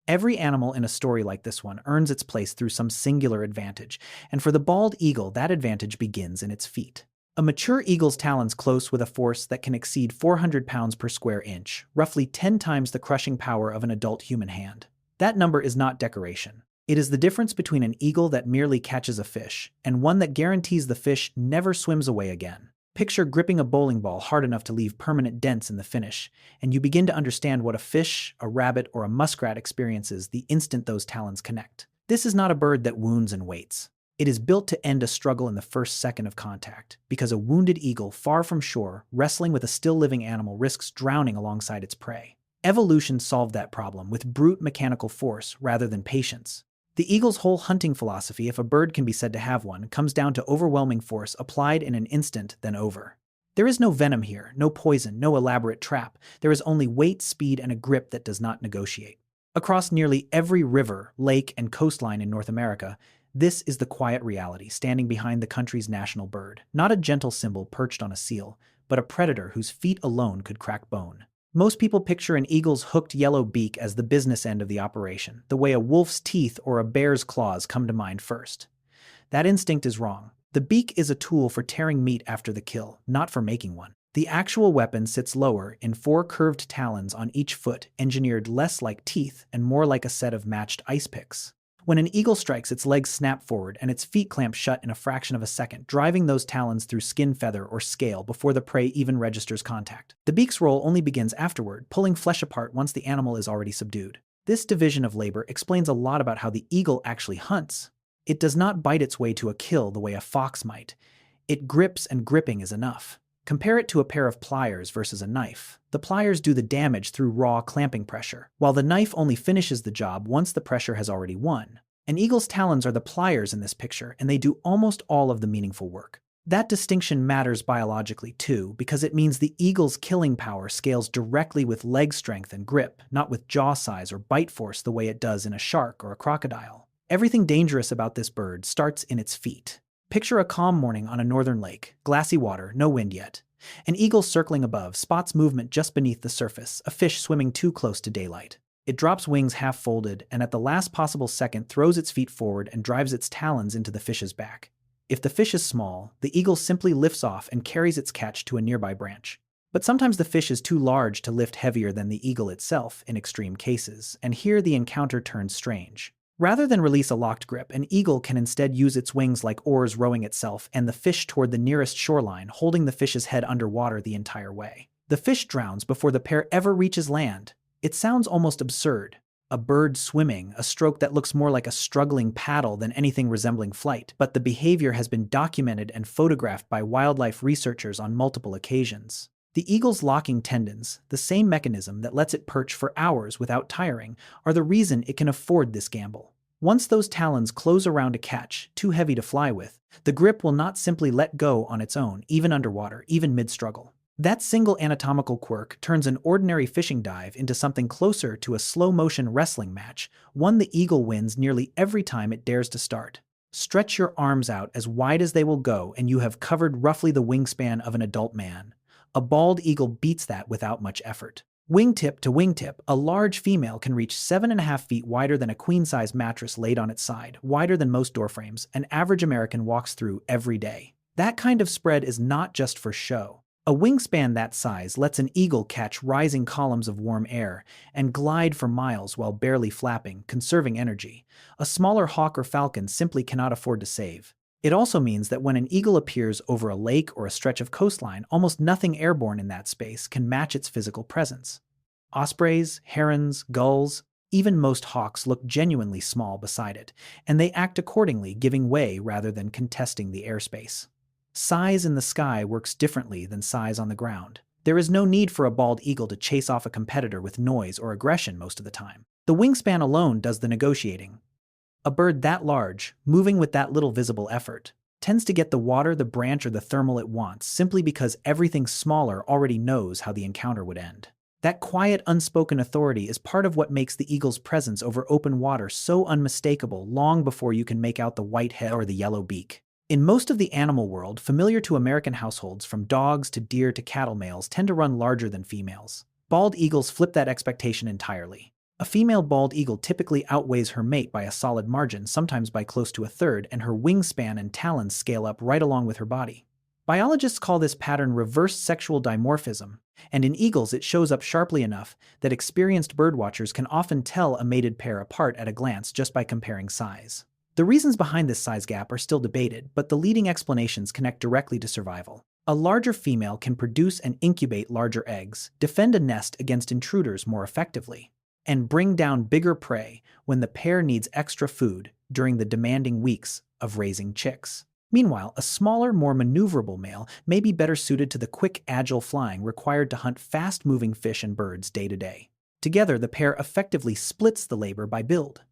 Every animal in a story like this one earns its place through some singular advantage, and for the bald eagle, that advantage begins in its feet. A mature eagle's talons close with a force that can exceed 400 pounds per square inch, roughly 10 times the crushing power of an adult human hand. That number is not decoration. It is the difference between an eagle that merely catches a fish and one that guarantees the fish never swims away again. Picture gripping a bowling ball hard enough to leave permanent dents in the finish, and you begin to understand what a fish, a rabbit, or a muskrat experiences the instant those talons connect. This is not a bird that wounds and waits. It is built to end a struggle in the first second of contact, because a wounded eagle far from shore, wrestling with a still living animal, risks drowning alongside its prey. Evolution solved that problem with brute mechanical force rather than patience. The eagle's whole hunting philosophy, if a bird can be said to have one, comes down to overwhelming force applied in an instant, then over. There is no venom here, no poison, no elaborate trap. There is only weight, speed, and a grip that does not negotiate. Across nearly every river, lake, and coastline in North America, this is the quiet reality standing behind the country's national bird. Not a gentle symbol perched on a seal, but a predator whose feet alone could crack bone. Most people picture an eagle's hooked yellow beak as the business end of the operation, the way a wolf's teeth or a bear's claws come to mind first. That instinct is wrong. The beak is a tool for tearing meat after the kill, not for making one. The actual weapon sits lower, in 4 curved talons on each foot, engineered less like teeth and more like a set of matched ice picks. When an eagle strikes, its legs snap forward and its feet clamp shut in a fraction of a second, driving those talons through skin, feather, or scale before the prey even registers contact. The beak's role only begins afterward, pulling flesh apart once the animal is already subdued. This division of labor explains a lot about how the eagle actually hunts. It does not bite its way to a kill the way a fox might. It grips, and gripping is enough. Compare it to a pair of pliers versus a knife. The pliers do the damage through raw clamping pressure, while the knife only finishes the job once the pressure has already won. An eagle's talons are the pliers in this picture, and they do almost all of the meaningful work. That distinction matters biologically too, because it means the eagle's killing power scales directly with leg strength and grip, not with jaw size or bite force the way it does in a shark or a crocodile. Everything dangerous about this bird starts in its feet. Picture a calm morning on a northern lake, glassy water, no wind yet. An eagle circling above spots movement just beneath the surface, a fish swimming too close to daylight. It drops wings half folded and at the last possible second throws its feet forward and drives its talons into the fish's back. If the fish is small, the eagle simply lifts off and carries its catch to a nearby branch. But sometimes the fish is too large to lift heavier than the eagle itself in extreme cases, and here the encounter turns strange. Rather than release a locked grip, an eagle can instead use its wings like oars rowing itself and the fish toward the nearest shoreline, holding the fish's head underwater the entire way. The fish drowns before the pair ever reaches land. It sounds almost absurd. A bird swimming, a stroke that looks more like a struggling paddle than anything resembling flight, but the behavior has been documented and photographed by wildlife researchers on multiple occasions. The eagle's locking tendons, the same mechanism that lets it perch for hours without tiring, are the reason it can afford this gamble. Once those talons close around a catch, too heavy to fly with, the grip will not simply let go on its own, even underwater, even mid-struggle. That single anatomical quirk turns an ordinary fishing dive into something closer to a slow-motion wrestling match, one the eagle wins nearly every time it dares to start. Stretch your arms out as wide as they will go and you have covered roughly the wingspan of an adult man. A bald eagle beats that without much effort. Wingtip to wingtip, a large female can reach 7.5 feet wider than a queen-size mattress laid on its side, wider than most doorframes an average American walks through every day. That kind of spread is not just for show. A wingspan that size lets an eagle catch rising columns of warm air and glide for miles while barely flapping, conserving energy. A smaller hawk or falcon simply cannot afford to save. It also means that when an eagle appears over a lake or a stretch of coastline, almost nothing airborne in that space can match its physical presence. Ospreys, herons, gulls, even most hawks look genuinely small beside it, and they act accordingly, giving way rather than contesting the airspace. Size in the sky works differently than size on the ground. There is no need for a bald eagle to chase off a competitor with noise or aggression most of the time. The wingspan alone does the negotiating. A bird that large, moving with that little visible effort, tends to get the water, the branch, or the thermal it wants simply because everything smaller already knows how the encounter would end. That quiet, unspoken authority is part of what makes the eagle's presence over open water so unmistakable long before you can make out the white head or the yellow beak. In most of the animal world, familiar to American households, from dogs to deer to cattle, males tend to run larger than females. Bald eagles flip that expectation entirely. A female bald eagle typically outweighs her mate by a solid margin, sometimes by close to a third, and her wingspan and talons scale up right along with her body. Biologists call this pattern reverse sexual dimorphism, and in eagles it shows up sharply enough that experienced birdwatchers can often tell a mated pair apart at a glance just by comparing size. The reasons behind this size gap are still debated, but the leading explanations connect directly to survival. A larger female can produce and incubate larger eggs, defend a nest against intruders more effectively, and bring down bigger prey when the pair needs extra food during the demanding weeks of raising chicks. Meanwhile, a smaller, more maneuverable male may be better suited to the quick, agile flying required to hunt fast-moving fish and birds day to day. Together, the pair effectively splits the labor by build.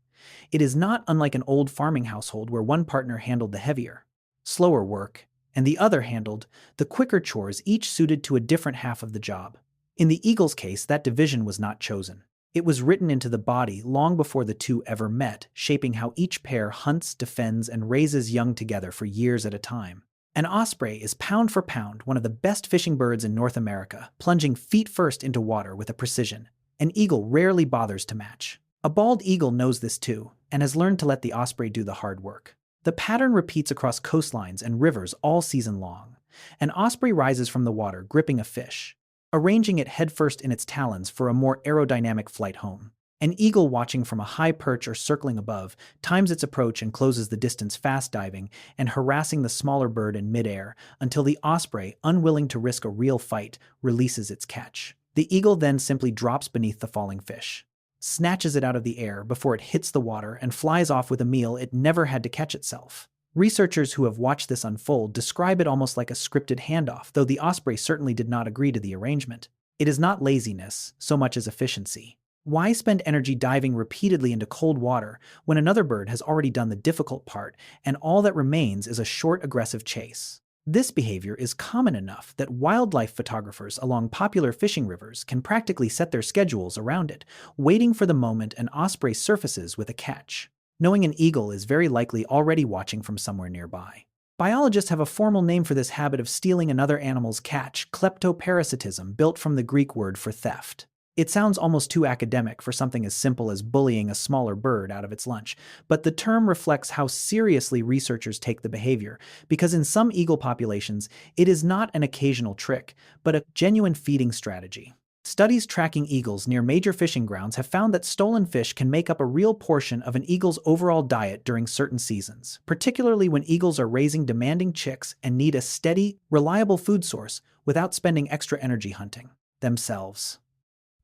It is not unlike an old farming household where one partner handled the heavier, slower work, and the other handled the quicker chores, each suited to a different half of the job. In the eagle's case, that division was not chosen. It was written into the body long before the two ever met, shaping how each pair hunts, defends, and raises young together for years at a time. An osprey is pound for pound one of the best fishing birds in North America, plunging feet first into water with a precision an eagle rarely bothers to match. A bald eagle knows this too, and has learned to let the osprey do the hard work. The pattern repeats across coastlines and rivers all season long. An osprey rises from the water, gripping a fish, arranging it headfirst in its talons for a more aerodynamic flight home. An eagle, watching from a high perch or circling above, times its approach and closes the distance, fast diving and harassing the smaller bird in midair until the osprey, unwilling to risk a real fight, releases its catch. The eagle then simply drops beneath the falling fish, snatches it out of the air before it hits the water, and flies off with a meal it never had to catch itself. Researchers who have watched this unfold describe it almost like a scripted handoff, though the osprey certainly did not agree to the arrangement. It is not laziness so much as efficiency. Why spend energy diving repeatedly into cold water when another bird has already done the difficult part and all that remains is a short, aggressive chase? This behavior is common enough that wildlife photographers along popular fishing rivers can practically set their schedules around it, waiting for the moment an osprey surfaces with a catch, knowing an eagle is very likely already watching from somewhere nearby. Biologists have a formal name for this habit of stealing another animal's catch: kleptoparasitism, built from the Greek word for theft. It sounds almost too academic for something as simple as bullying a smaller bird out of its lunch, but the term reflects how seriously researchers take the behavior, because in some eagle populations, it is not an occasional trick, but a genuine feeding strategy. Studies tracking eagles near major fishing grounds have found that stolen fish can make up a real portion of an eagle's overall diet during certain seasons, particularly when eagles are raising demanding chicks and need a steady, reliable food source without spending extra energy hunting themselves.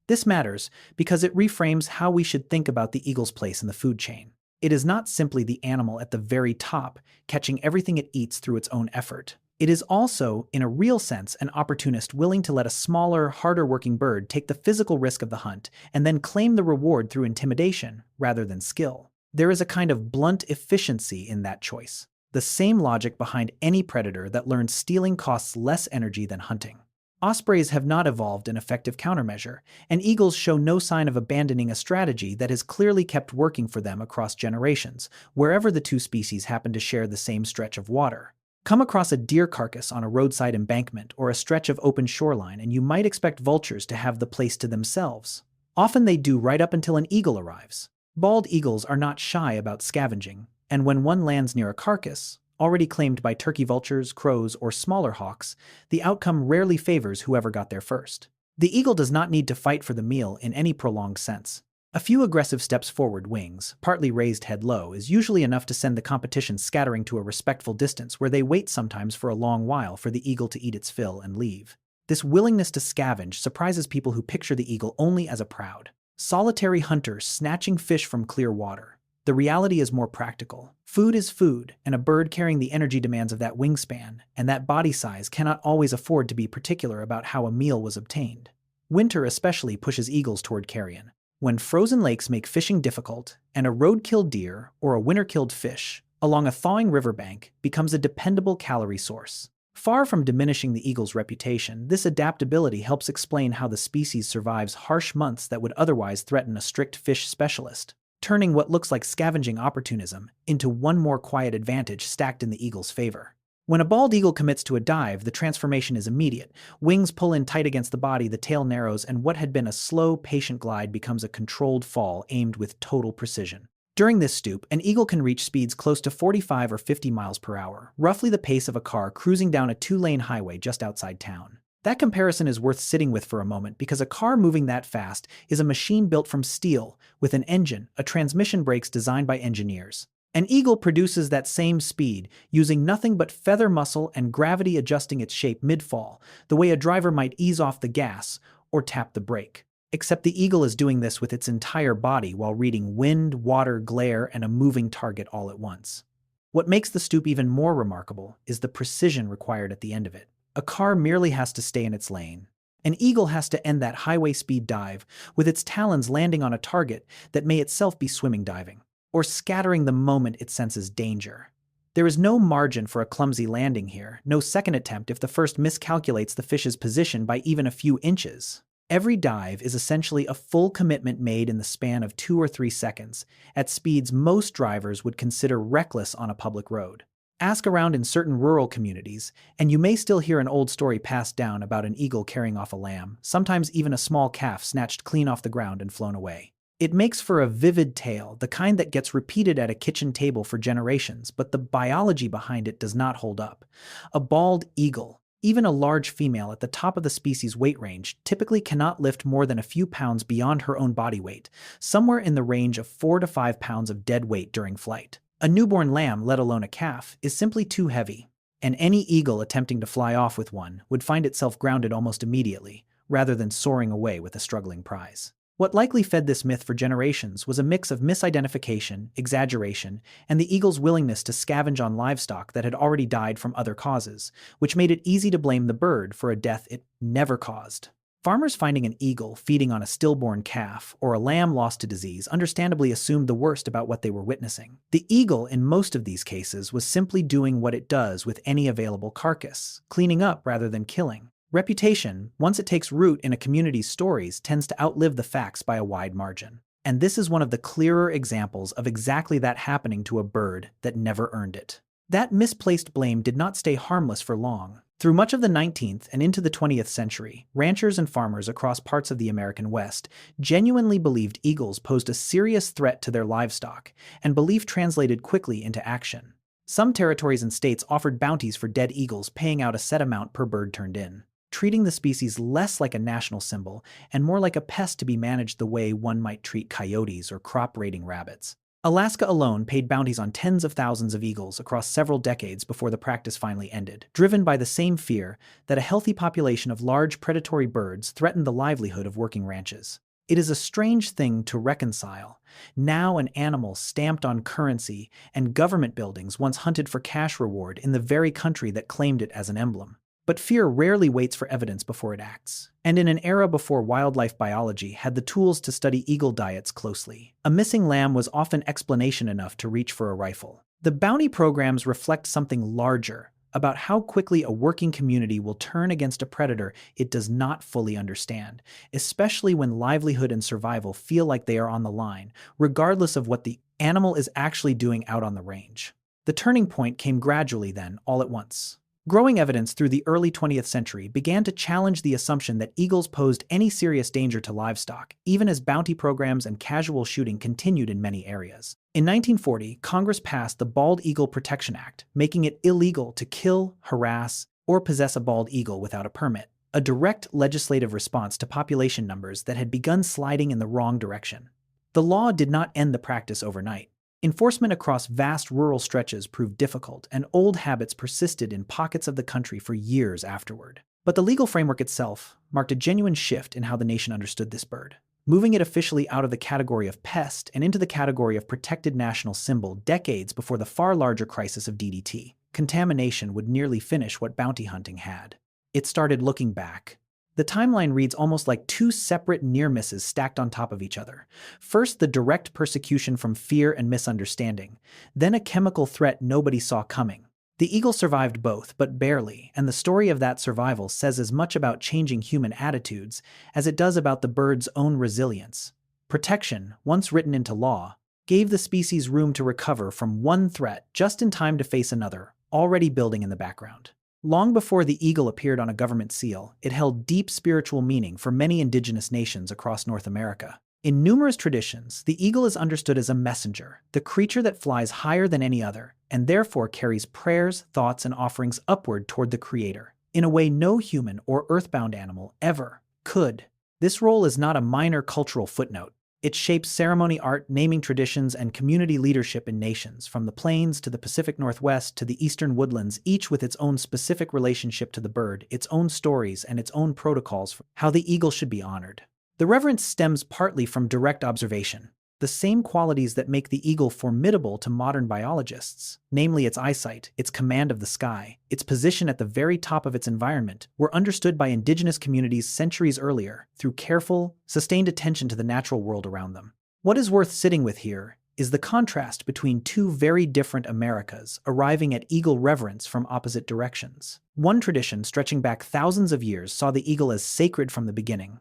This matters because it reframes how we should think about the eagle's place in the food chain. It is not simply the animal at the very top, catching everything it eats through its own effort. It is also, in a real sense, an opportunist willing to let a smaller, harder-working bird take the physical risk of the hunt and then claim the reward through intimidation rather than skill. There is a kind of blunt efficiency in that choice, the same logic behind any predator that learns stealing costs less energy than hunting. Ospreys have not evolved an effective countermeasure, and eagles show no sign of abandoning a strategy that has clearly kept working for them across generations, wherever the two species happen to share the same stretch of water. Come across a deer carcass on a roadside embankment or a stretch of open shoreline, and you might expect vultures to have the place to themselves. Often they do, right up until an eagle arrives. Bald eagles are not shy about scavenging, and when one lands near a carcass, already claimed by turkey vultures, crows, or smaller hawks, the outcome rarely favors whoever got there first. The eagle does not need to fight for the meal in any prolonged sense. A few aggressive steps forward, wings partly raised head low, is usually enough to send the competition scattering to a respectful distance, where they wait sometimes for a long while for the eagle to eat its fill and leave. This willingness to scavenge surprises people who picture the eagle only as a proud, solitary hunter snatching fish from clear water. The reality is more practical. Food is food, and a bird carrying the energy demands of that wingspan and that body size cannot always afford to be particular about how a meal was obtained. Winter especially pushes eagles toward carrion. When frozen lakes make fishing difficult, and a road-killed deer or a winter-killed fish along a thawing riverbank becomes a dependable calorie source. Far from diminishing the eagle's reputation, this adaptability helps explain how the species survives harsh months that would otherwise threaten a strict fish specialist, turning what looks like scavenging opportunism into one more quiet advantage stacked in the eagle's favor. When a bald eagle commits to a dive, the transformation is immediate. Wings pull in tight against the body, the tail narrows, and what had been a slow, patient glide becomes a controlled fall aimed with total precision. During this stoop, an eagle can reach speeds close to 45 or 50 miles per hour, roughly the pace of a car cruising down a two-lane highway just outside town. That comparison is worth sitting with for a moment because a car moving that fast is a machine built from steel, with an engine, a transmission brakes designed by engineers. An eagle produces that same speed, using nothing but feather muscle and gravity adjusting its shape mid-fall, the way a driver might ease off the gas or tap the brake. Except the eagle is doing this with its entire body while reading wind, water, glare, and a moving target all at once. What makes the stoop even more remarkable is the precision required at the end of it. A car merely has to stay in its lane. An eagle has to end that highway speed dive with its talons landing on a target that may itself be swimming diving, or scattering the moment it senses danger. There is no margin for a clumsy landing here, no second attempt if the first miscalculates the fish's position by even a few inches. Every dive is essentially a full commitment made in the span of 2 or 3 seconds, at speeds most drivers would consider reckless on a public road. Ask around in certain rural communities, and you may still hear an old story passed down about an eagle carrying off a lamb, sometimes even a small calf snatched clean off the ground and flown away. It makes for a vivid tale, the kind that gets repeated at a kitchen table for generations, but the biology behind it does not hold up. A bald eagle, even a large female at the top of the species' weight range, typically cannot lift more than a few pounds beyond her own body weight, somewhere in the range of 4 to 5 pounds of dead weight during flight. A newborn lamb, let alone a calf, is simply too heavy, and any eagle attempting to fly off with one would find itself grounded almost immediately, rather than soaring away with a struggling prize. What likely fed this myth for generations was a mix of misidentification, exaggeration, and the eagle's willingness to scavenge on livestock that had already died from other causes, which made it easy to blame the bird for a death it never caused. Farmers finding an eagle feeding on a stillborn calf or a lamb lost to disease understandably assumed the worst about what they were witnessing. The eagle, in most of these cases, was simply doing what it does with any available carcass, cleaning up rather than killing. Reputation, once it takes root in a community's stories, tends to outlive the facts by a wide margin. And this is one of the clearer examples of exactly that happening to a bird that never earned it. That misplaced blame did not stay harmless for long. Through much of the 19th and into the 20th century, ranchers and farmers across parts of the American West genuinely believed eagles posed a serious threat to their livestock, and belief translated quickly into action. Some territories and states offered bounties for dead eagles, paying out a set amount per bird turned in, treating the species less like a national symbol and more like a pest to be managed the way one might treat coyotes or crop-raiding rabbits. Alaska alone paid bounties on tens of thousands of eagles across several decades before the practice finally ended, driven by the same fear that a healthy population of large predatory birds threatened the livelihood of working ranches. It is a strange thing to reconcile. Now an animal stamped on currency and government buildings once hunted for cash reward in the very country that claimed it as an emblem. But fear rarely waits for evidence before it acts. And in an era before wildlife biology had the tools to study eagle diets closely, a missing lamb was often explanation enough to reach for a rifle. The bounty programs reflect something larger about how quickly a working community will turn against a predator it does not fully understand, especially when livelihood and survival feel like they are on the line, regardless of what the animal is actually doing out on the range. The turning point came gradually then, all at once. Growing evidence through the early 20th century began to challenge the assumption that eagles posed any serious danger to livestock, even as bounty programs and casual shooting continued in many areas. In 1940, Congress passed the Bald Eagle Protection Act, making it illegal to kill, harass, or possess a bald eagle without a permit, a direct legislative response to population numbers that had begun sliding in the wrong direction. The law did not end the practice overnight. Enforcement across vast rural stretches proved difficult, and old habits persisted in pockets of the country for years afterward. But the legal framework itself marked a genuine shift in how the nation understood this bird, moving it officially out of the category of pest and into the category of protected national symbol decades before the far larger crisis of DDT. Contamination would nearly finish what bounty hunting had. It started looking back. The timeline reads almost like two separate near misses stacked on top of each other. First, the direct persecution from fear and misunderstanding, then a chemical threat nobody saw coming. The eagle survived both, but barely, and the story of that survival says as much about changing human attitudes as it does about the bird's own resilience. Protection, once written into law, gave the species room to recover from one threat just in time to face another, already building in the background. Long before the eagle appeared on a government seal, it held deep spiritual meaning for many indigenous nations across North America. In numerous traditions, the eagle is understood as a messenger, the creature that flies higher than any other, and therefore carries prayers, thoughts, and offerings upward toward the Creator, in a way no human or earthbound animal ever could. This role is not a minor cultural footnote. It shapes ceremony art, naming traditions, and community leadership in nations, from the plains to the Pacific Northwest to the eastern woodlands, each with its own specific relationship to the bird, its own stories, and its own protocols for how the eagle should be honored. The reverence stems partly from direct observation. The same qualities that make the eagle formidable to modern biologists, namely its eyesight, its command of the sky, its position at the very top of its environment, were understood by indigenous communities centuries earlier through careful, sustained attention to the natural world around them. What is worth sitting with here is the contrast between two very different Americas arriving at eagle reverence from opposite directions. One tradition, stretching back thousands of years, saw the eagle as sacred from the beginning.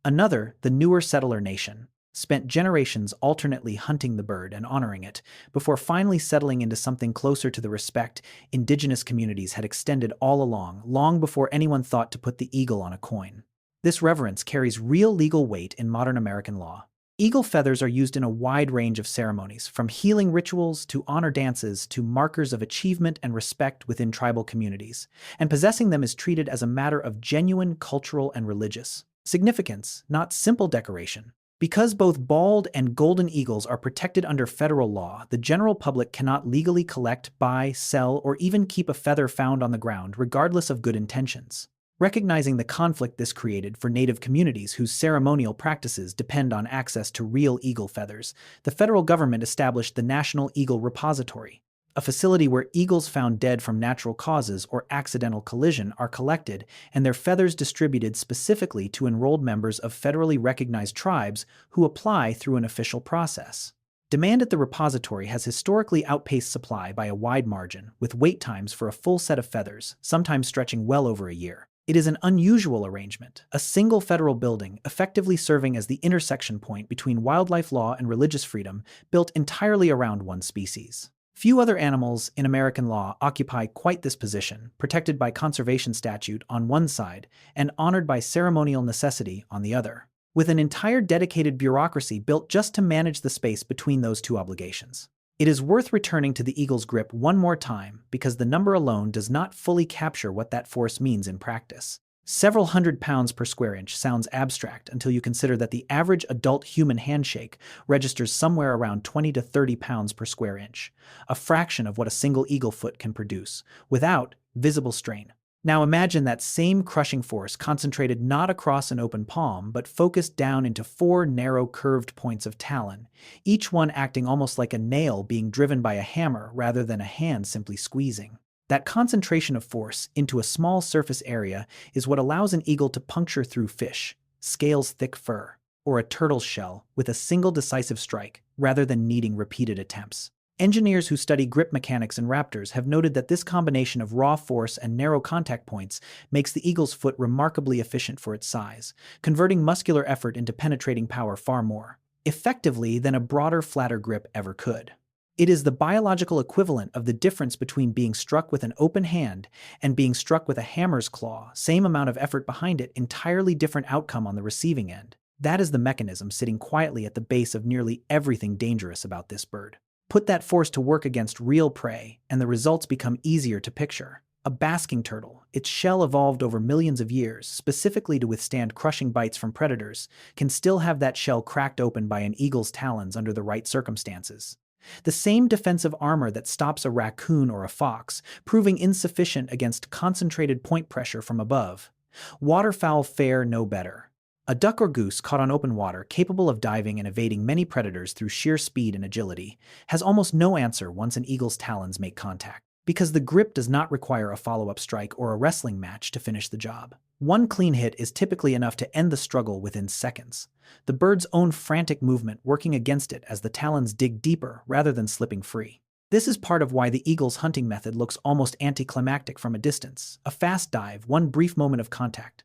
Another, the newer settler nation, spent generations alternately hunting the bird and honoring it, before finally settling into something closer to the respect indigenous communities had extended all along, long before anyone thought to put the eagle on a coin. This reverence carries real legal weight in modern American law. Eagle feathers are used in a wide range of ceremonies, from healing rituals to honor dances to markers of achievement and respect within tribal communities, and possessing them is treated as a matter of genuine cultural and religious significance, not simple decoration. Because both bald and golden eagles are protected under federal law, the general public cannot legally collect, buy, sell, or even keep a feather found on the ground, regardless of good intentions. Recognizing the conflict this created for Native communities whose ceremonial practices depend on access to real eagle feathers, the federal government established the National Eagle Repository, a facility where eagles found dead from natural causes or accidental collision are collected and their feathers distributed specifically to enrolled members of federally recognized tribes who apply through an official process. Demand at the repository has historically outpaced supply by a wide margin, with wait times for a full set of feathers, sometimes stretching well over a year. It is an unusual arrangement, a single federal building effectively serving as the intersection point between wildlife law and religious freedom, built entirely around one species. Few other animals in American law occupy quite this position, protected by conservation statute on one side and honored by ceremonial necessity on the other, with an entire dedicated bureaucracy built just to manage the space between those two obligations. It is worth returning to the eagle's grip one more time because the number alone does not fully capture what that force means in practice. Several hundred pounds per square inch sounds abstract until you consider that the average adult human handshake registers somewhere around 20 to 30 pounds per square inch, a fraction of what a single eagle foot can produce, without visible strain. Now imagine that same crushing force concentrated not across an open palm, but focused down into 4 narrow curved points of talon, each one acting almost like a nail being driven by a hammer rather than a hand simply squeezing. That concentration of force into a small surface area is what allows an eagle to puncture through fish, scales thick fur, or a turtle's shell with a single decisive strike, rather than needing repeated attempts. Engineers who study grip mechanics in raptors have noted that this combination of raw force and narrow contact points makes the eagle's foot remarkably efficient for its size, converting muscular effort into penetrating power far more effectively than a broader, flatter grip ever could. It is the biological equivalent of the difference between being struck with an open hand and being struck with a hammer's claw, same amount of effort behind it, entirely different outcome on the receiving end. That is the mechanism sitting quietly at the base of nearly everything dangerous about this bird. Put that force to work against real prey, and the results become easier to picture. A basking turtle, its shell evolved over millions of years, specifically to withstand crushing bites from predators, can still have that shell cracked open by an eagle's talons under the right circumstances. The same defensive armor that stops a raccoon or a fox, proving insufficient against concentrated point pressure from above. Waterfowl fare no better. A duck or goose caught on open water, capable of diving and evading many predators through sheer speed and agility, has almost no answer once an eagle's talons make contact, because the grip does not require a follow-up strike or a wrestling match to finish the job. One clean hit is typically enough to end the struggle within seconds, the bird's own frantic movement working against it as the talons dig deeper rather than slipping free. This is part of why the eagle's hunting method looks almost anticlimactic from a distance. A fast dive, one brief moment of contact,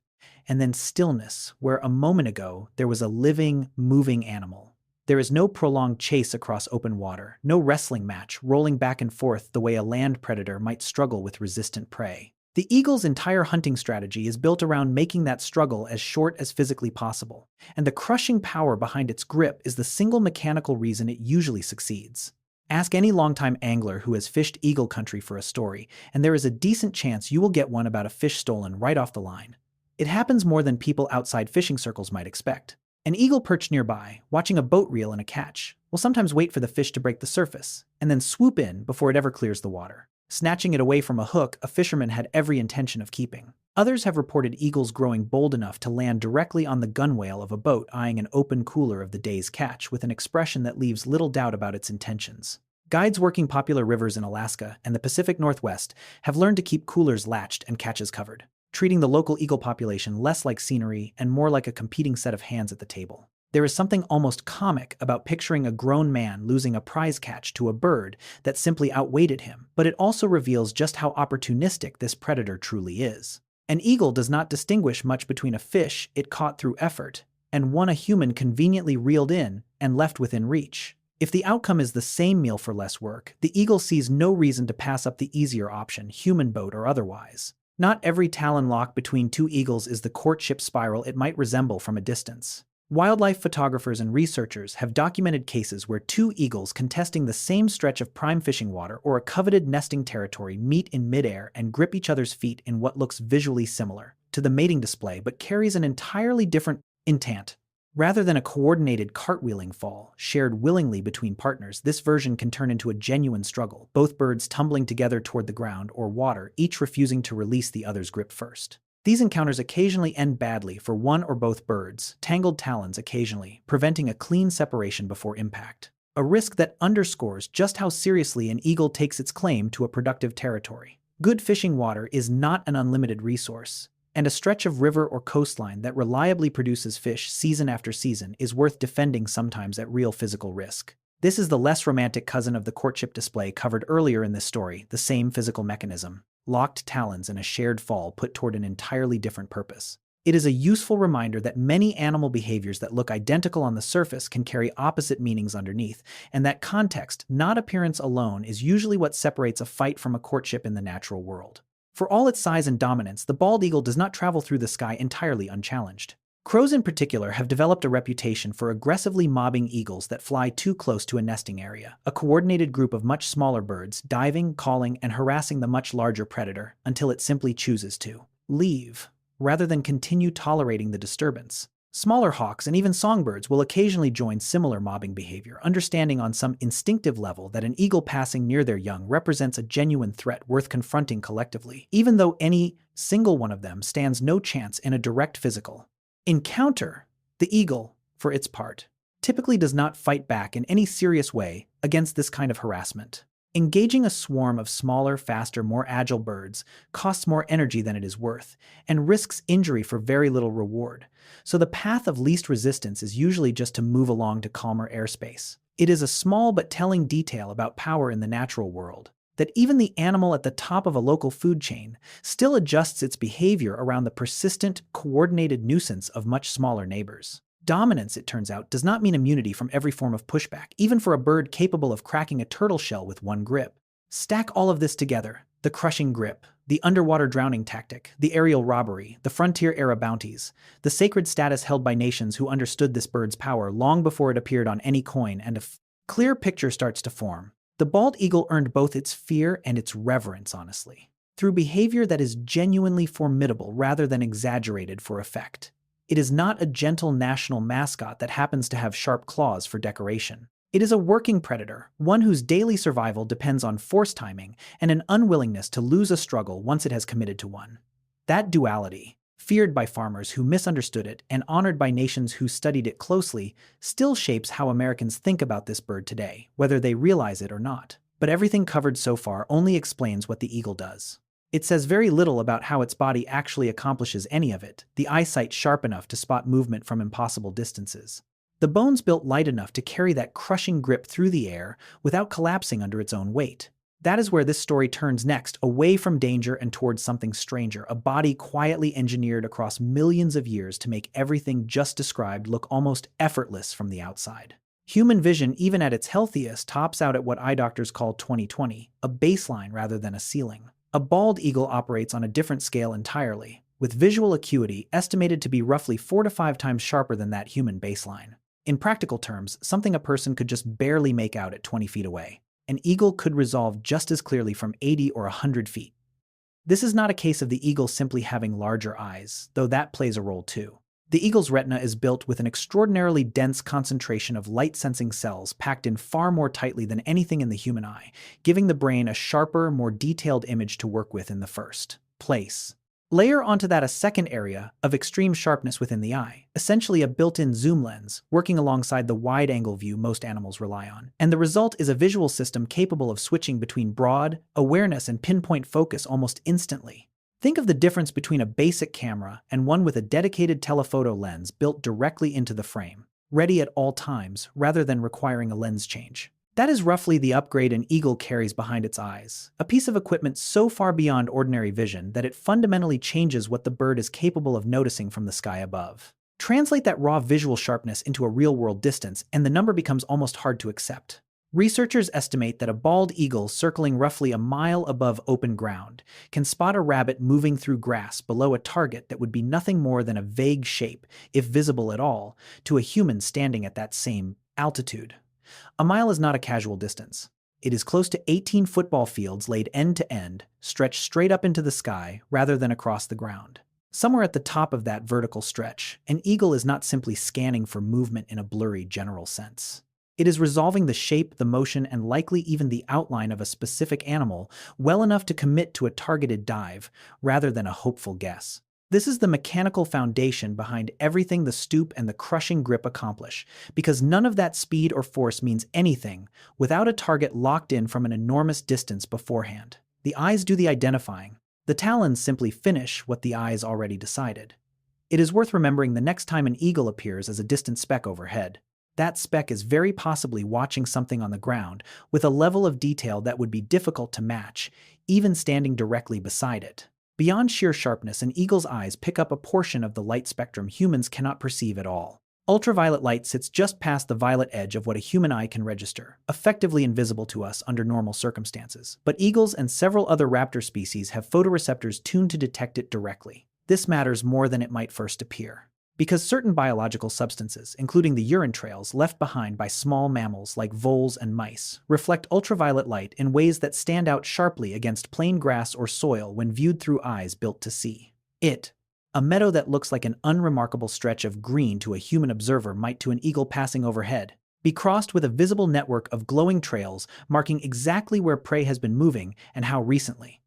and then stillness, where a moment ago there was a living, moving animal. There is no prolonged chase across open water, no wrestling match rolling back and forth the way a land predator might struggle with resistant prey. The eagle's entire hunting strategy is built around making that struggle as short as physically possible, and the crushing power behind its grip is the single mechanical reason it usually succeeds. Ask any longtime angler who has fished eagle country for a story, and there is a decent chance you will get one about a fish stolen right off the line. It happens more than people outside fishing circles might expect. An eagle perched nearby, watching a boat reel in a catch, will sometimes wait for the fish to break the surface, and then swoop in before it ever clears the water. Snatching it away from a hook a fisherman had every intention of keeping. Others have reported eagles growing bold enough to land directly on the gunwale of a boat eyeing an open cooler of the day's catch with an expression that leaves little doubt about its intentions. Guides working popular rivers in Alaska and the Pacific Northwest have learned to keep coolers latched and catches covered, treating the local eagle population less like scenery and more like a competing set of hands at the table. There is something almost comic about picturing a grown man losing a prize catch to a bird that simply outweighed him, but it also reveals just how opportunistic this predator truly is. An eagle does not distinguish much between a fish it caught through effort and one a human conveniently reeled in and left within reach. If the outcome is the same meal for less work, the eagle sees no reason to pass up the easier option, human boat or otherwise. Not every talon lock between two eagles is the courtship spiral it might resemble from a distance. Wildlife photographers and researchers have documented cases where two eagles contesting the same stretch of prime fishing water or a coveted nesting territory meet in midair and grip each other's feet in what looks visually similar to the mating display but carries an entirely different intent. Rather than a coordinated cartwheeling fall, shared willingly between partners, this version can turn into a genuine struggle, both birds tumbling together toward the ground or water, each refusing to release the other's grip first. These encounters occasionally end badly for one or both birds, tangled talons occasionally, preventing a clean separation before impact. A risk that underscores just how seriously an eagle takes its claim to a productive territory. Good fishing water is not an unlimited resource, and a stretch of river or coastline that reliably produces fish season after season is worth defending, sometimes at real physical risk. This is the less romantic cousin of the courtship display covered earlier in this story, the same physical mechanism. Locked talons and a shared fall put toward an entirely different purpose. It is a useful reminder that many animal behaviors that look identical on the surface can carry opposite meanings underneath, and that context, not appearance alone, is usually what separates a fight from a courtship in the natural world. For all its size and dominance, the bald eagle does not travel through the sky entirely unchallenged. Crows in particular have developed a reputation for aggressively mobbing eagles that fly too close to a nesting area, a coordinated group of much smaller birds diving, calling, and harassing the much larger predator until it simply chooses to leave, rather than continue tolerating the disturbance. Smaller hawks and even songbirds will occasionally join similar mobbing behavior, understanding on some instinctive level that an eagle passing near their young represents a genuine threat worth confronting collectively, even though any single one of them stands no chance in a direct physical encounter. The eagle, for its part, typically does not fight back in any serious way against this kind of harassment. Engaging a swarm of smaller, faster, more agile birds costs more energy than it is worth, and risks injury for very little reward, so the path of least resistance is usually just to move along to calmer airspace. It is a small but telling detail about power in the natural world, that even the animal at the top of a local food chain still adjusts its behavior around the persistent, coordinated nuisance of much smaller neighbors. Dominance, it turns out, does not mean immunity from every form of pushback, even for a bird capable of cracking a turtle shell with one grip. Stack all of this together: the crushing grip, the underwater drowning tactic, the aerial robbery, the frontier-era bounties, the sacred status held by nations who understood this bird's power long before it appeared on any coin, and a clear picture starts to form. The bald eagle earned both its fear and its reverence, honestly, through behavior that is genuinely formidable rather than exaggerated for effect. It is not a gentle national mascot that happens to have sharp claws for decoration. It is a working predator, one whose daily survival depends on force timing and an unwillingness to lose a struggle once it has committed to one. That duality, feared by farmers who misunderstood it and honored by nations who studied it closely, still shapes how Americans think about this bird today, whether they realize it or not. But everything covered so far only explains what the eagle does. It says very little about how its body actually accomplishes any of it, the eyesight sharp enough to spot movement from impossible distances. The bones built light enough to carry that crushing grip through the air without collapsing under its own weight. That is where this story turns next, away from danger and towards something stranger, a body quietly engineered across millions of years to make everything just described look almost effortless from the outside. Human vision, even at its healthiest, tops out at what eye doctors call 20/20, a baseline rather than a ceiling. A bald eagle operates on a different scale entirely, with visual acuity estimated to be roughly 4 to 5 times sharper than that human baseline. In practical terms, something a person could just barely make out at 20 feet away. An eagle could resolve just as clearly from 80 or 100 feet. This is not a case of the eagle simply having larger eyes, though that plays a role too. The eagle's retina is built with an extraordinarily dense concentration of light-sensing cells packed in far more tightly than anything in the human eye, giving the brain a sharper, more detailed image to work with in the first place. Layer onto that a second area of extreme sharpness within the eye, essentially a built-in zoom lens, working alongside the wide-angle view most animals rely on. And the result is a visual system capable of switching between broad awareness and pinpoint focus almost instantly. Think of the difference between a basic camera and one with a dedicated telephoto lens built directly into the frame, ready at all times rather than requiring a lens change. That is roughly the upgrade an eagle carries behind its eyes, a piece of equipment so far beyond ordinary vision that it fundamentally changes what the bird is capable of noticing from the sky above. Translate that raw visual sharpness into a real-world distance, and the number becomes almost hard to accept. Researchers estimate that a bald eagle circling roughly a mile above open ground can spot a rabbit moving through grass below a target that would be nothing more than a vague shape, if visible at all, to a human standing at that same altitude. A mile is not a casual distance. It is close to 18 football fields laid end to end, stretched straight up into the sky rather than across the ground. Somewhere at the top of that vertical stretch, an eagle is not simply scanning for movement in a blurry general sense. It is resolving the shape, the motion, and likely even the outline of a specific animal well enough to commit to a targeted dive rather than a hopeful guess. This is the mechanical foundation behind everything the stoop and the crushing grip accomplish, because none of that speed or force means anything without a target locked in from an enormous distance beforehand. The eyes do the identifying. The talons simply finish what the eyes already decided. It is worth remembering the next time an eagle appears as a distant speck overhead. That speck is very possibly watching something on the ground with a level of detail that would be difficult to match, even standing directly beside it. Beyond sheer sharpness, an eagle's eyes pick up a portion of the light spectrum humans cannot perceive at all. Ultraviolet light sits just past the violet edge of what a human eye can register, effectively invisible to us under normal circumstances. But eagles and several other raptor species have photoreceptors tuned to detect it directly. This matters more than it might first appear, because certain biological substances, including the urine trails left behind by small mammals like voles and mice, reflect ultraviolet light in ways that stand out sharply against plain grass or soil when viewed through eyes built to see it. A meadow that looks like an unremarkable stretch of green to a human observer might to an eagle passing overhead be crossed with a visible network of glowing trails marking exactly where prey has been moving and how recently.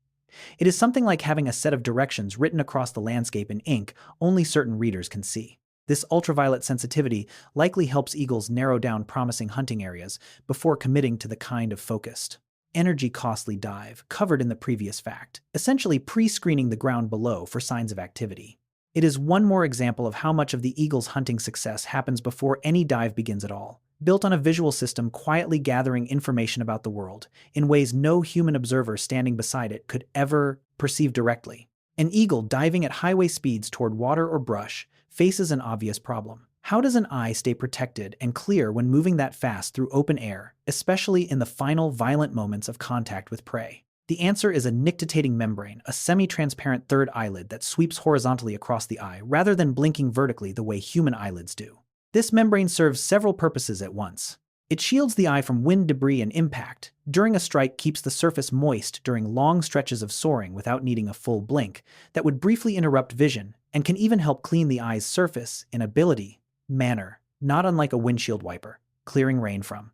It is something like having a set of directions written across the landscape in ink only certain readers can see. This ultraviolet sensitivity likely helps eagles narrow down promising hunting areas before committing to the kind of focused, energy-costly dive covered in the previous fact, essentially pre-screening the ground below for signs of activity. It is one more example of how much of the eagle's hunting success happens before any dive begins at all, built on a visual system quietly gathering information about the world in ways no human observer standing beside it could ever perceive directly. An eagle diving at highway speeds toward water or brush faces an obvious problem. How does an eye stay protected and clear when moving that fast through open air, especially in the final violent moments of contact with prey? The answer is a nictitating membrane, a semi-transparent third eyelid that sweeps horizontally across the eye rather than blinking vertically the way human eyelids do. This membrane serves several purposes at once. It shields the eye from wind, debris, and impact. During a strike, keeps the surface moist during long stretches of soaring without needing a full blink that would briefly interrupt vision, and can even help clean the eye's surface in ability, manner, not unlike a windshield wiper, clearing rain from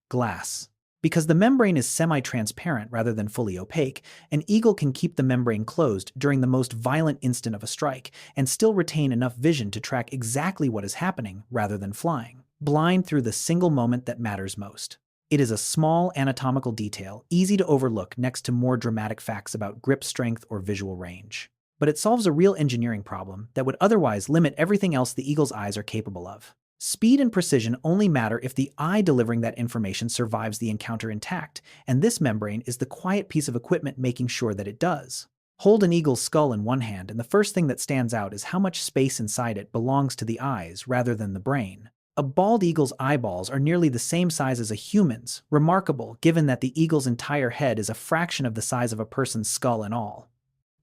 glass. Because the membrane is semi-transparent rather than fully opaque, an eagle can keep the membrane closed during the most violent instant of a strike and still retain enough vision to track exactly what is happening rather than flying blind through the single moment that matters most. It is a small anatomical detail, easy to overlook next to more dramatic facts about grip strength or visual range. But it solves a real engineering problem that would otherwise limit everything else the eagle's eyes are capable of. Speed and precision only matter if the eye delivering that information survives the encounter intact, and this membrane is the quiet piece of equipment making sure that it does. Hold an eagle's skull in one hand, and the first thing that stands out is how much space inside it belongs to the eyes rather than the brain. A bald eagle's eyeballs are nearly the same size as a human's, remarkable given that the eagle's entire head is a fraction of the size of a person's skull in all.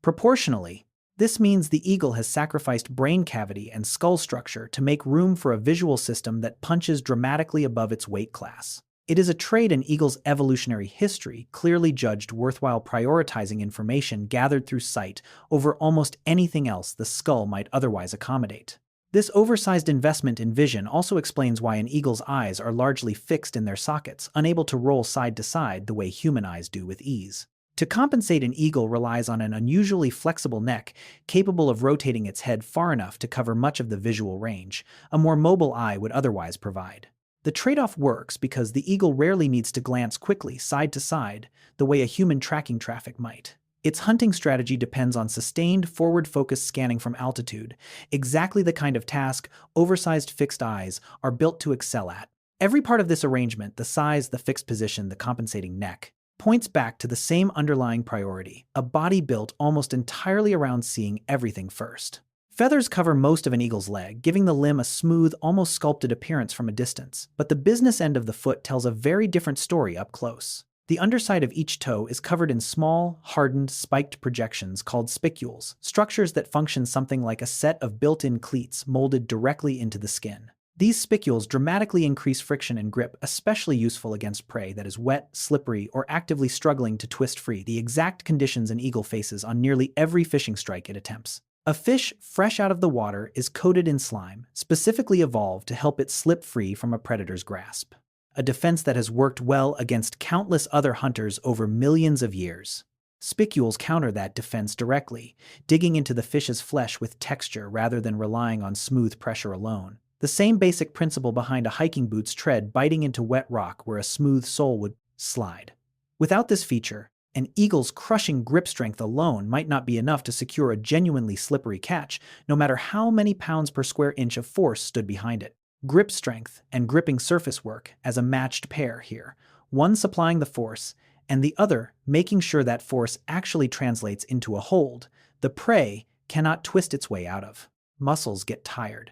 Proportionally, this means the eagle has sacrificed brain cavity and skull structure to make room for a visual system that punches dramatically above its weight class. It is a trait in eagles' evolutionary history clearly judged worthwhile prioritizing information gathered through sight over almost anything else the skull might otherwise accommodate. This oversized investment in vision also explains why an eagle's eyes are largely fixed in their sockets, unable to roll side to side the way human eyes do with ease. To compensate, an eagle relies on an unusually flexible neck, capable of rotating its head far enough to cover much of the visual range a more mobile eye would otherwise provide. The trade-off works because the eagle rarely needs to glance quickly side to side the way a human tracking traffic might. Its hunting strategy depends on sustained forward-focused scanning from altitude, exactly the kind of task oversized fixed eyes are built to excel at. Every part of this arrangement, the size, the fixed position, the compensating neck, points back to the same underlying priority, a body built almost entirely around seeing everything first. Feathers cover most of an eagle's leg, giving the limb a smooth, almost sculpted appearance from a distance, but the business end of the foot tells a very different story up close. The underside of each toe is covered in small, hardened, spiked projections called spicules, structures that function something like a set of built-in cleats molded directly into the skin. These spicules dramatically increase friction and grip, especially useful against prey that is wet, slippery, or actively struggling to twist free, the exact conditions an eagle faces on nearly every fishing strike it attempts. A fish fresh out of the water is coated in slime, specifically evolved to help it slip free from a predator's grasp. A defense that has worked well against countless other hunters over millions of years. Spicules counter that defense directly, digging into the fish's flesh with texture rather than relying on smooth pressure alone. The same basic principle behind a hiking boot's tread biting into wet rock where a smooth sole would slide. Without this feature, an eagle's crushing grip strength alone might not be enough to secure a genuinely slippery catch, no matter how many pounds per square inch of force stood behind it. Grip strength and gripping surface work as a matched pair here, one supplying the force and the other making sure that force actually translates into a hold the prey cannot twist its way out of. Muscles get tired.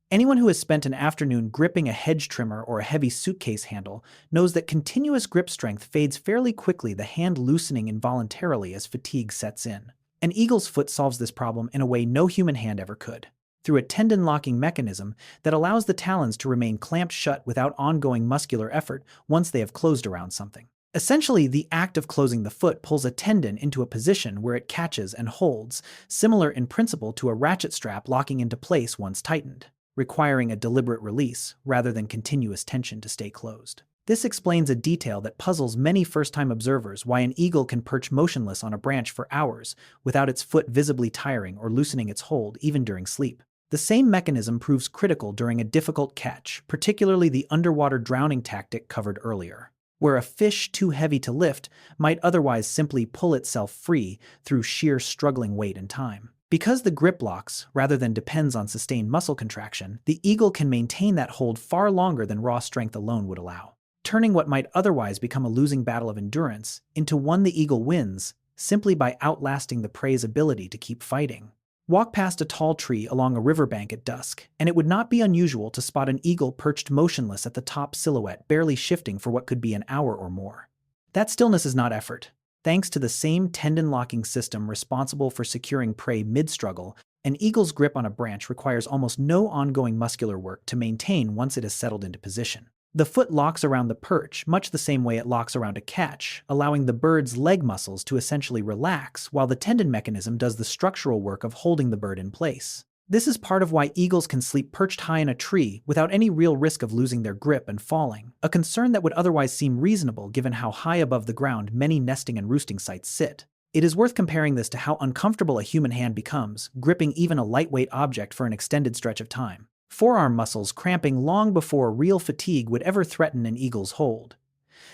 Anyone who has spent an afternoon gripping a hedge trimmer or a heavy suitcase handle knows that continuous grip strength fades fairly quickly, the hand loosening involuntarily as fatigue sets in. An eagle's foot solves this problem in a way no human hand ever could, through a tendon-locking mechanism that allows the talons to remain clamped shut without ongoing muscular effort once they have closed around something. Essentially, the act of closing the foot pulls a tendon into a position where it catches and holds, similar in principle to a ratchet strap locking into place once tightened, requiring a deliberate release rather than continuous tension to stay closed. This explains a detail that puzzles many first-time observers: why an eagle can perch motionless on a branch for hours without its foot visibly tiring or loosening its hold even during sleep. The same mechanism proves critical during a difficult catch, particularly the underwater drowning tactic covered earlier, where a fish too heavy to lift might otherwise simply pull itself free through sheer struggling weight and time. Because the grip locks rather than depends on sustained muscle contraction, the eagle can maintain that hold far longer than raw strength alone would allow, turning what might otherwise become a losing battle of endurance into one the eagle wins simply by outlasting the prey's ability to keep fighting. Walk past a tall tree along a riverbank at dusk, and it would not be unusual to spot an eagle perched motionless at the top silhouette, barely shifting for what could be an hour or more. That stillness is not effort. Thanks to the same tendon-locking system responsible for securing prey mid-struggle, an eagle's grip on a branch requires almost no ongoing muscular work to maintain once it has settled into position. The foot locks around the perch much the same way it locks around a catch, allowing the bird's leg muscles to essentially relax while the tendon mechanism does the structural work of holding the bird in place. This is part of why eagles can sleep perched high in a tree without any real risk of losing their grip and falling, a concern that would otherwise seem reasonable given how high above the ground many nesting and roosting sites sit. It is worth comparing this to how uncomfortable a human hand becomes, gripping even a lightweight object for an extended stretch of time. Forearm muscles cramping long before real fatigue would ever threaten an eagle's hold.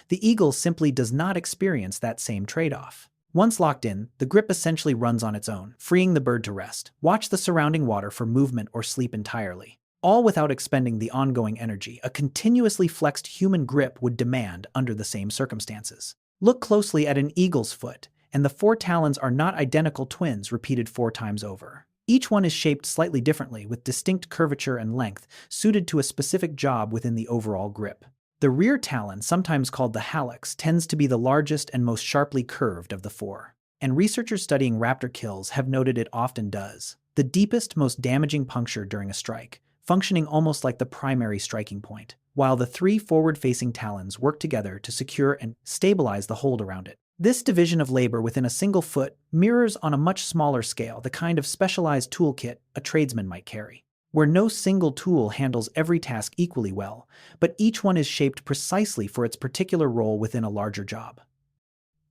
The eagle simply does not experience that same trade-off. Once locked in, the grip essentially runs on its own, freeing the bird to rest, watch the surrounding water for movement, or sleep entirely, all without expending the ongoing energy a continuously flexed human grip would demand under the same circumstances. Look closely at an eagle's foot, and the four talons are not identical twins repeated 4 times over. Each one is shaped slightly differently with distinct curvature and length, suited to a specific job within the overall grip. The rear talon, sometimes called the hallux, tends to be the largest and most sharply curved of the four. And researchers studying raptor kills have noted it often does the deepest, most damaging puncture during a strike, functioning almost like the primary striking point, while the three forward-facing talons work together to secure and stabilize the hold around it. This division of labor within a single foot mirrors on a much smaller scale the kind of specialized toolkit a tradesman might carry, where no single tool handles every task equally well, but each one is shaped precisely for its particular role within a larger job.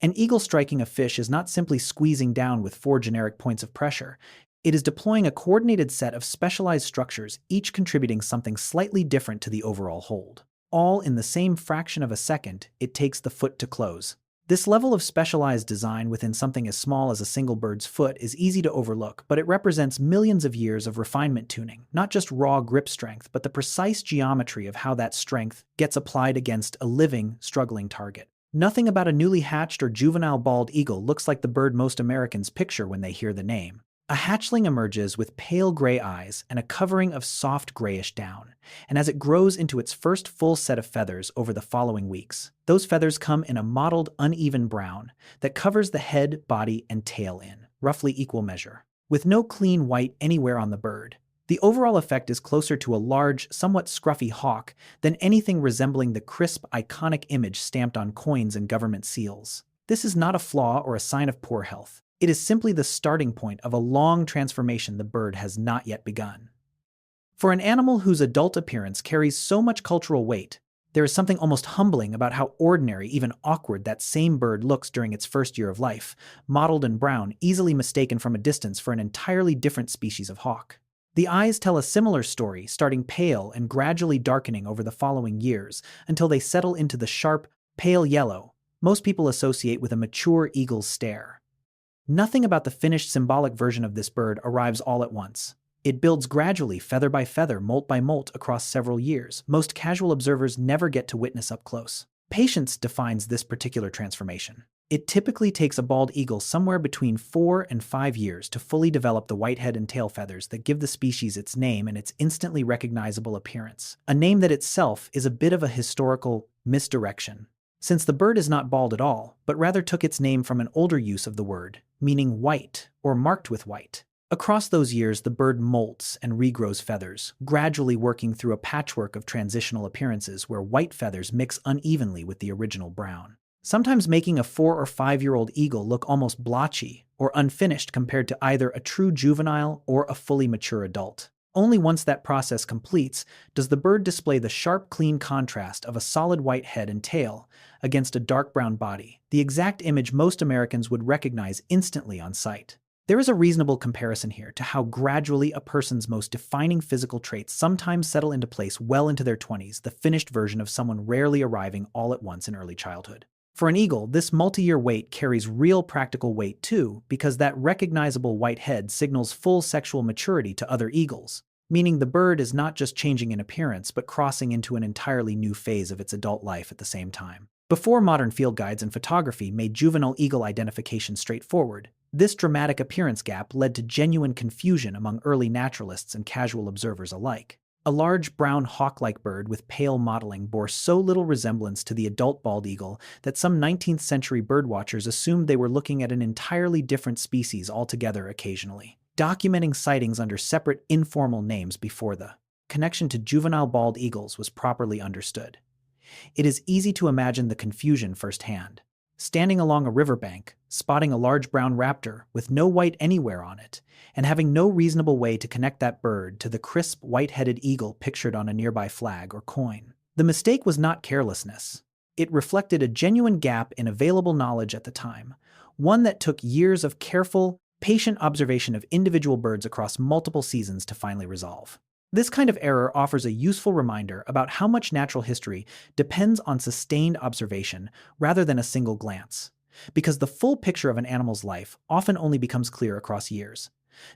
An eagle striking a fish is not simply squeezing down with four generic points of pressure. It is deploying a coordinated set of specialized structures, each contributing something slightly different to the overall hold. All in the same fraction of a second it takes the foot to close. This level of specialized design within something as small as a single bird's foot is easy to overlook, but it represents millions of years of refinement tuning, not just raw grip strength, but the precise geometry of how that strength gets applied against a living, struggling target. Nothing about a newly hatched or juvenile bald eagle looks like the bird most Americans picture when they hear the name. A hatchling emerges with pale gray eyes and a covering of soft grayish down, and as it grows into its first full set of feathers over the following weeks, those feathers come in a mottled, uneven brown that covers the head, body, and tail in roughly equal measure, with no clean white anywhere on the bird. The overall effect is closer to a large, somewhat scruffy hawk than anything resembling the crisp, iconic image stamped on coins and government seals. This is not a flaw or a sign of poor health. It is simply the starting point of a long transformation the bird has not yet begun. For an animal whose adult appearance carries so much cultural weight, there is something almost humbling about how ordinary, even awkward, that same bird looks during its first year of life, mottled and brown, easily mistaken from a distance for an entirely different species of hawk. The eyes tell a similar story, starting pale and gradually darkening over the following years until they settle into the sharp, pale yellow most people associate with a mature eagle's stare. Nothing about the finished symbolic version of this bird arrives all at once. It builds gradually, feather by feather, molt by molt, across several years. Most casual observers never get to witness up close. Patience defines this particular transformation. It typically takes a bald eagle somewhere between 4 and 5 years to fully develop the white head and tail feathers that give the species its name and its instantly recognizable appearance, a name that itself is a bit of a historical misdirection, since the bird is not bald at all, but rather took its name from an older use of the word, meaning white or marked with white. Across those years, the bird molts and regrows feathers, gradually working through a patchwork of transitional appearances where white feathers mix unevenly with the original brown, sometimes making a 4 or 5-year-old eagle look almost blotchy or unfinished compared to either a true juvenile or a fully mature adult. Only once that process completes does the bird display the sharp, clean contrast of a solid white head and tail against a dark brown body, the exact image most Americans would recognize instantly on sight. There is a reasonable comparison here to how gradually a person's most defining physical traits sometimes settle into place well into their 20s, the finished version of someone rarely arriving all at once in early childhood. For an eagle, this multi-year wait carries real practical weight too, because that recognizable white head signals full sexual maturity to other eagles, meaning the bird is not just changing in appearance but crossing into an entirely new phase of its adult life at the same time. Before modern field guides and photography made juvenile eagle identification straightforward, this dramatic appearance gap led to genuine confusion among early naturalists and casual observers alike. A large brown hawk-like bird with pale mottling bore so little resemblance to the adult bald eagle that some 19th century birdwatchers assumed they were looking at an entirely different species altogether occasionally, documenting sightings under separate informal names before the connection to juvenile bald eagles was properly understood. It is easy to imagine the confusion firsthand. Standing along a riverbank, spotting a large brown raptor with no white anywhere on it, and having no reasonable way to connect that bird to the crisp, white-headed eagle pictured on a nearby flag or coin. The mistake was not carelessness. It reflected a genuine gap in available knowledge at the time, one that took years of careful, patient observation of individual birds across multiple seasons to finally resolve. This kind of error offers a useful reminder about how much natural history depends on sustained observation rather than a single glance, because the full picture of an animal's life often only becomes clear across years,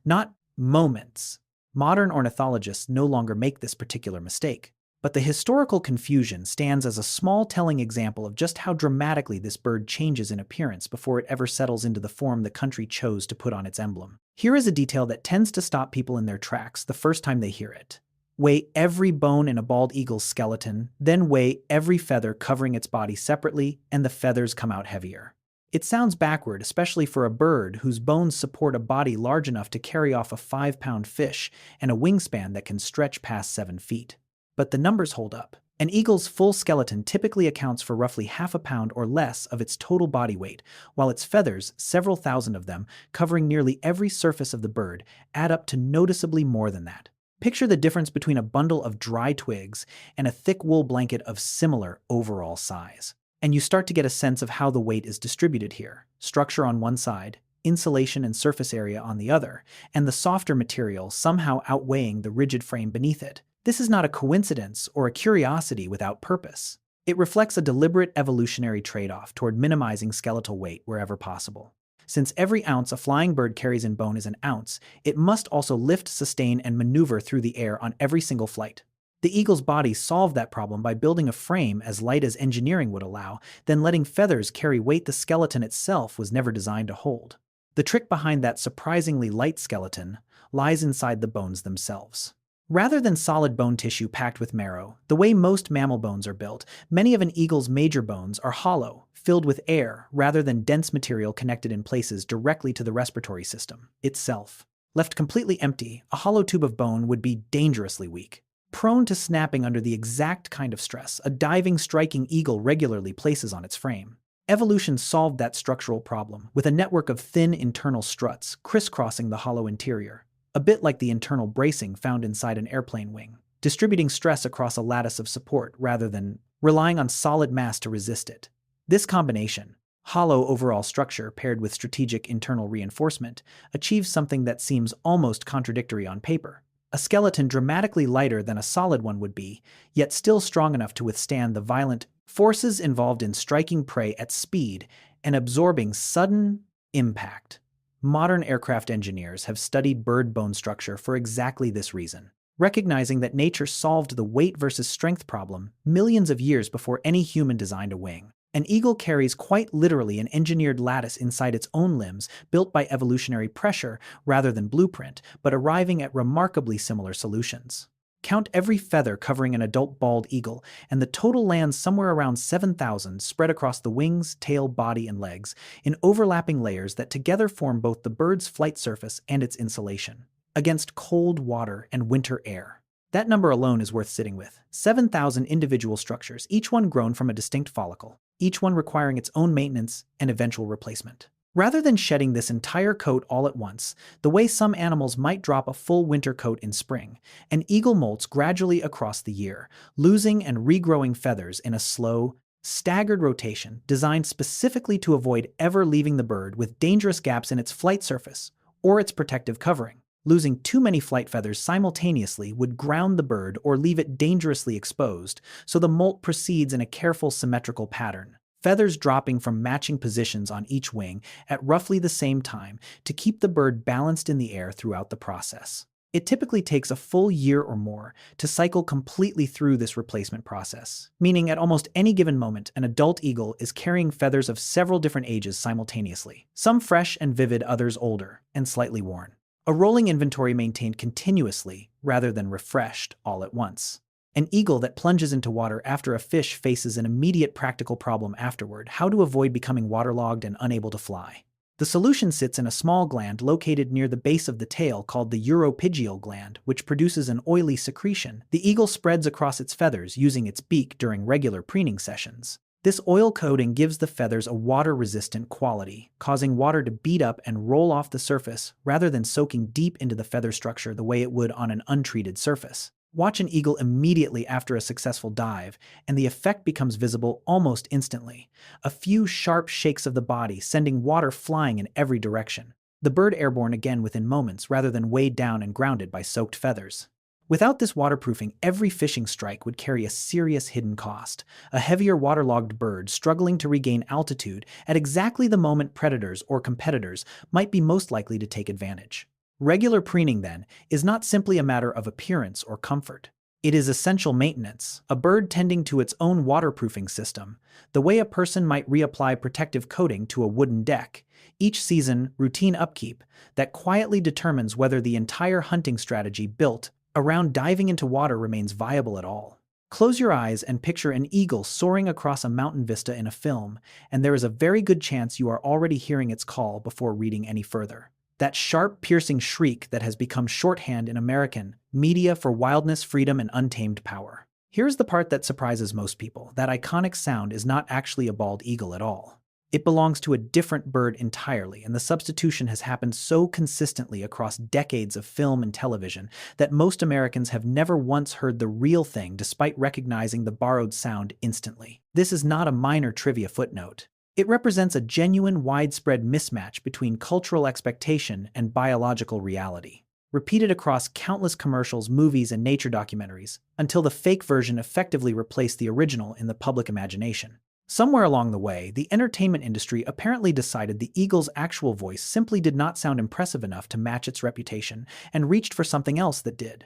not moments. Modern ornithologists no longer make this particular mistake, but the historical confusion stands as a small telling example of just how dramatically this bird changes in appearance before it ever settles into the form the country chose to put on its emblem. Here is a detail that tends to stop people in their tracks the first time they hear it. Weigh every bone in a bald eagle's skeleton, then weigh every feather covering its body separately, and the feathers come out heavier. It sounds backward, especially for a bird whose bones support a body large enough to carry off a 5-pound fish and a wingspan that can stretch past 7 feet. But the numbers hold up. An eagle's full skeleton typically accounts for roughly half a pound or less of its total body weight, while its feathers, several thousand of them, covering nearly every surface of the bird, add up to noticeably more than that. Picture the difference between a bundle of dry twigs and a thick wool blanket of similar overall size. And you start to get a sense of how the weight is distributed here. Structure on one side, insulation and surface area on the other, and the softer material somehow outweighing the rigid frame beneath it. This is not a coincidence or a curiosity without purpose. It reflects a deliberate evolutionary trade-off toward minimizing skeletal weight wherever possible. Since every ounce a flying bird carries in bone is an ounce, it must also lift, sustain, and maneuver through the air on every single flight. The eagle's body solved that problem by building a frame as light as engineering would allow, then letting feathers carry weight the skeleton itself was never designed to hold. The trick behind that surprisingly light skeleton lies inside the bones themselves. Rather than solid bone tissue packed with marrow, the way most mammal bones are built, many of an eagle's major bones are hollow, filled with air, rather than dense material connected in places directly to the respiratory system itself. Left completely empty, a hollow tube of bone would be dangerously weak. Prone to snapping under the exact kind of stress a diving, striking eagle regularly places on its frame. Evolution solved that structural problem with a network of thin internal struts crisscrossing the hollow interior, a bit like the internal bracing found inside an airplane wing, distributing stress across a lattice of support rather than relying on solid mass to resist it. This combination, hollow overall structure paired with strategic internal reinforcement, achieves something that seems almost contradictory on paper. A skeleton dramatically lighter than a solid one would be, yet still strong enough to withstand the violent forces involved in striking prey at speed and absorbing sudden impact. Modern aircraft engineers have studied bird bone structure for exactly this reason, recognizing that nature solved the weight versus strength problem millions of years before any human designed a wing. An eagle carries quite literally an engineered lattice inside its own limbs, built by evolutionary pressure rather than blueprint, but arriving at remarkably similar solutions. Count every feather covering an adult bald eagle, and the total lands somewhere around 7,000 spread across the wings, tail, body, and legs, in overlapping layers that together form both the bird's flight surface and its insulation, against cold water and winter air. That number alone is worth sitting with. 7,000 individual structures, each one grown from a distinct follicle, each one requiring its own maintenance and eventual replacement. Rather than shedding this entire coat all at once, the way some animals might drop a full winter coat in spring, an eagle molts gradually across the year, losing and regrowing feathers in a slow, staggered rotation designed specifically to avoid ever leaving the bird with dangerous gaps in its flight surface or its protective covering. Losing too many flight feathers simultaneously would ground the bird or leave it dangerously exposed, so the molt proceeds in a careful symmetrical pattern, feathers dropping from matching positions on each wing at roughly the same time to keep the bird balanced in the air throughout the process. It typically takes a full year or more to cycle completely through this replacement process, meaning at almost any given moment, an adult eagle is carrying feathers of several different ages simultaneously, some fresh and vivid, others older and slightly worn. A rolling inventory maintained continuously, rather than refreshed all at once. An eagle that plunges into water after a fish faces an immediate practical problem afterward: how to avoid becoming waterlogged and unable to fly. The solution sits in a small gland located near the base of the tail called the uropygial gland, which produces an oily secretion the eagle spreads across its feathers using its beak during regular preening sessions. This oil coating gives the feathers a water-resistant quality, causing water to beat up and roll off the surface rather than soaking deep into the feather structure the way it would on an untreated surface. Watch an eagle immediately after a successful dive, and the effect becomes visible almost instantly. A few sharp shakes of the body sending water flying in every direction. The bird airborne again within moments rather than weighed down and grounded by soaked feathers. Without this waterproofing, every fishing strike would carry a serious hidden cost, a heavier waterlogged bird struggling to regain altitude at exactly the moment predators or competitors might be most likely to take advantage. Regular preening, then, is not simply a matter of appearance or comfort. It is essential maintenance, a bird tending to its own waterproofing system, the way a person might reapply protective coating to a wooden deck. Each season, routine upkeep that quietly determines whether the entire hunting strategy built around diving into water remains viable at all. Close your eyes and picture an eagle soaring across a mountain vista in a film, and there is a very good chance you are already hearing its call before reading any further. That sharp, piercing shriek that has become shorthand in American media for wildness, freedom, and untamed power. Here's the part that surprises most people. That iconic sound is not actually a bald eagle at all. It belongs to a different bird entirely, and the substitution has happened so consistently across decades of film and television that most Americans have never once heard the real thing despite recognizing the borrowed sound instantly. This is not a minor trivia footnote. It represents a genuine, widespread mismatch between cultural expectation and biological reality, repeated across countless commercials, movies, and nature documentaries, until the fake version effectively replaced the original in the public imagination. Somewhere along the way, the entertainment industry apparently decided the eagle's actual voice simply did not sound impressive enough to match its reputation and reached for something else that did.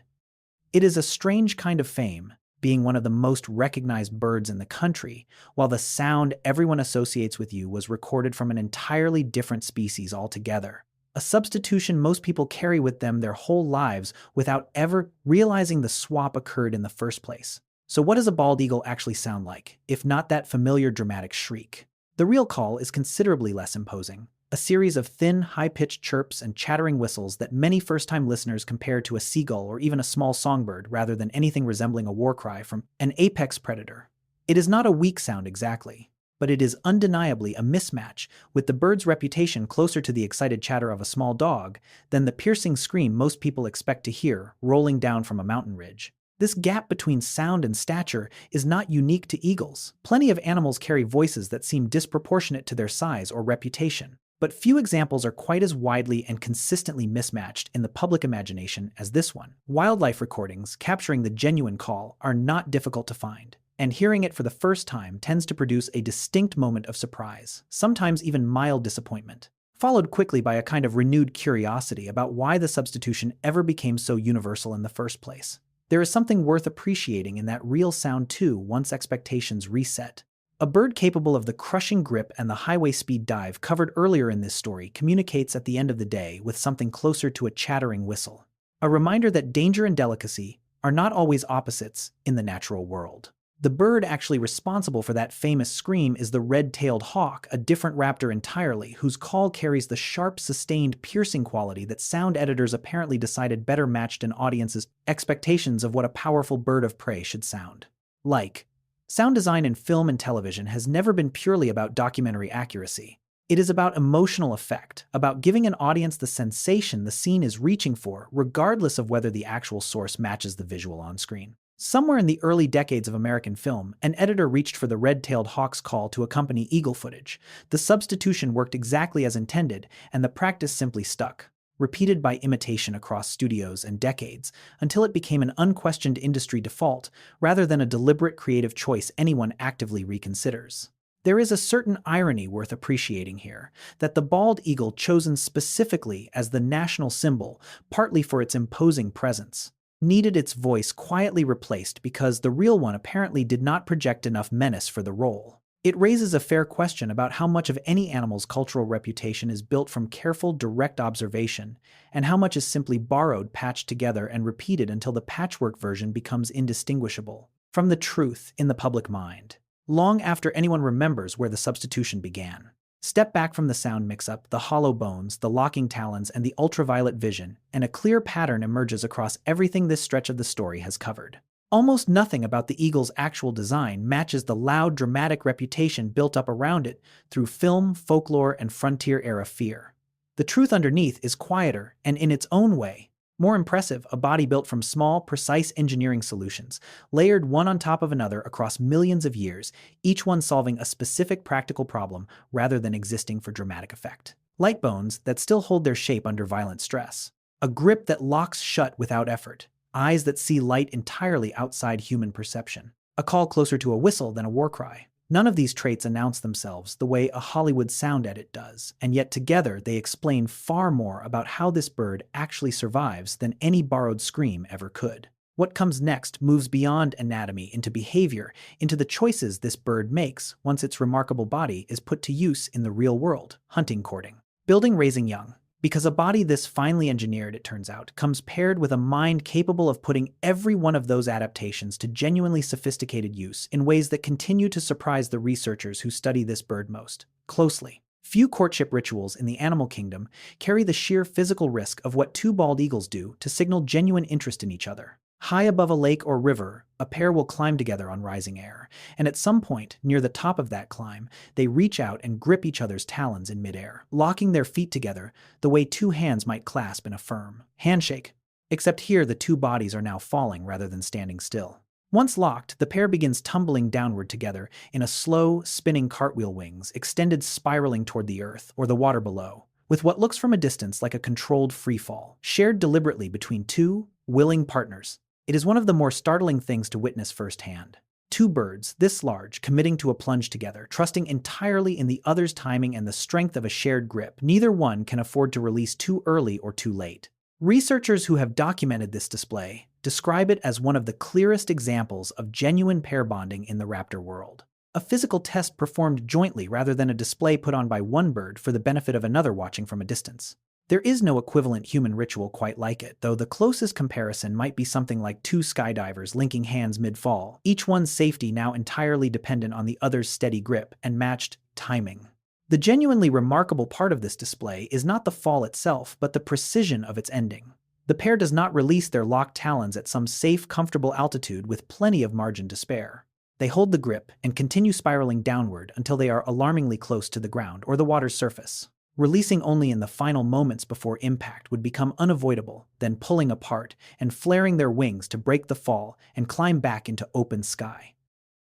It is a strange kind of fame, being one of the most recognized birds in the country, while the sound everyone associates with you was recorded from an entirely different species altogether. A substitution most people carry with them their whole lives without ever realizing the swap occurred in the first place. So what does a bald eagle actually sound like, if not that familiar dramatic shriek? The real call is considerably less imposing. A series of thin, high-pitched chirps and chattering whistles that many first-time listeners compare to a seagull or even a small songbird rather than anything resembling a war cry from an apex predator. It is not a weak sound exactly, but it is undeniably a mismatch, with the bird's reputation closer to the excited chatter of a small dog than the piercing scream most people expect to hear rolling down from a mountain ridge. This gap between sound and stature is not unique to eagles. Plenty of animals carry voices that seem disproportionate to their size or reputation, but few examples are quite as widely and consistently mismatched in the public imagination as this one. Wildlife recordings capturing the genuine call are not difficult to find, and hearing it for the first time tends to produce a distinct moment of surprise, sometimes even mild disappointment, followed quickly by a kind of renewed curiosity about why the substitution ever became so universal in the first place. There is something worth appreciating in that real sound too once expectations reset. A bird capable of the crushing grip and the highway speed dive covered earlier in this story communicates at the end of the day with something closer to a chattering whistle. A reminder that danger and delicacy are not always opposites in the natural world. The bird actually responsible for that famous scream is the red-tailed hawk, a different raptor entirely, whose call carries the sharp, sustained, piercing quality that sound editors apparently decided better matched an audience's expectations of what a powerful bird of prey should sound like. Sound design in film and television has never been purely about documentary accuracy. It is about emotional effect, about giving an audience the sensation the scene is reaching for, regardless of whether the actual source matches the visual on screen. Somewhere in the early decades of American film, an editor reached for the red-tailed hawk's call to accompany eagle footage. The substitution worked exactly as intended, and the practice simply stuck, repeated by imitation across studios and decades, until it became an unquestioned industry default, rather than a deliberate creative choice anyone actively reconsiders. There is a certain irony worth appreciating here, that the bald eagle chosen specifically as the national symbol, partly for its imposing presence, needed its voice quietly replaced because the real one apparently did not project enough menace for the role. It raises a fair question about how much of any animal's cultural reputation is built from careful, direct observation, and how much is simply borrowed, patched together, and repeated until the patchwork version becomes indistinguishable from the truth in the public mind, long after anyone remembers where the substitution began. Step back from the sound mix-up, the hollow bones, the locking talons, and the ultraviolet vision, and a clear pattern emerges across everything this stretch of the story has covered. Almost nothing about the eagle's actual design matches the loud, dramatic reputation built up around it through film, folklore, and frontier-era fear. The truth underneath is quieter, and in its own way, more impressive, a body built from small, precise engineering solutions, layered one on top of another across millions of years, each one solving a specific practical problem rather than existing for dramatic effect. Light bones that still hold their shape under violent stress. A grip that locks shut without effort. Eyes that see light entirely outside human perception. A call closer to a whistle than a war cry. None of these traits announce themselves the way a Hollywood sound edit does, and yet together they explain far more about how this bird actually survives than any borrowed scream ever could. What comes next moves beyond anatomy into behavior, into the choices this bird makes once its remarkable body is put to use in the real world, hunting, courting, building, raising young. Because a body this finely engineered, it turns out, comes paired with a mind capable of putting every one of those adaptations to genuinely sophisticated use in ways that continue to surprise the researchers who study this bird most closely. Few courtship rituals in the animal kingdom carry the sheer physical risk of what two bald eagles do to signal genuine interest in each other. High above a lake or river, a pair will climb together on rising air, and at some point, near the top of that climb, they reach out and grip each other's talons in midair, locking their feet together the way two hands might clasp in a firm handshake. Except here, the two bodies are now falling rather than standing still. Once locked, the pair begins tumbling downward together in a slow, spinning cartwheel, wings extended, spiraling toward the earth or the water below, with what looks from a distance like a controlled freefall, shared deliberately between two willing partners. It is one of the more startling things to witness firsthand. Two birds, this large, committing to a plunge together, trusting entirely in the other's timing and the strength of a shared grip. Neither one can afford to release too early or too late. Researchers who have documented this display describe it as one of the clearest examples of genuine pair bonding in the raptor world. A physical test performed jointly rather than a display put on by one bird for the benefit of another watching from a distance. There is no equivalent human ritual quite like it, though the closest comparison might be something like two skydivers linking hands mid-fall, each one's safety now entirely dependent on the other's steady grip and matched timing. The genuinely remarkable part of this display is not the fall itself, but the precision of its ending. The pair does not release their locked talons at some safe, comfortable altitude with plenty of margin to spare. They hold the grip and continue spiraling downward until they are alarmingly close to the ground or the water's surface. Releasing only in the final moments before impact would become unavoidable, then pulling apart and flaring their wings to break the fall and climb back into open sky.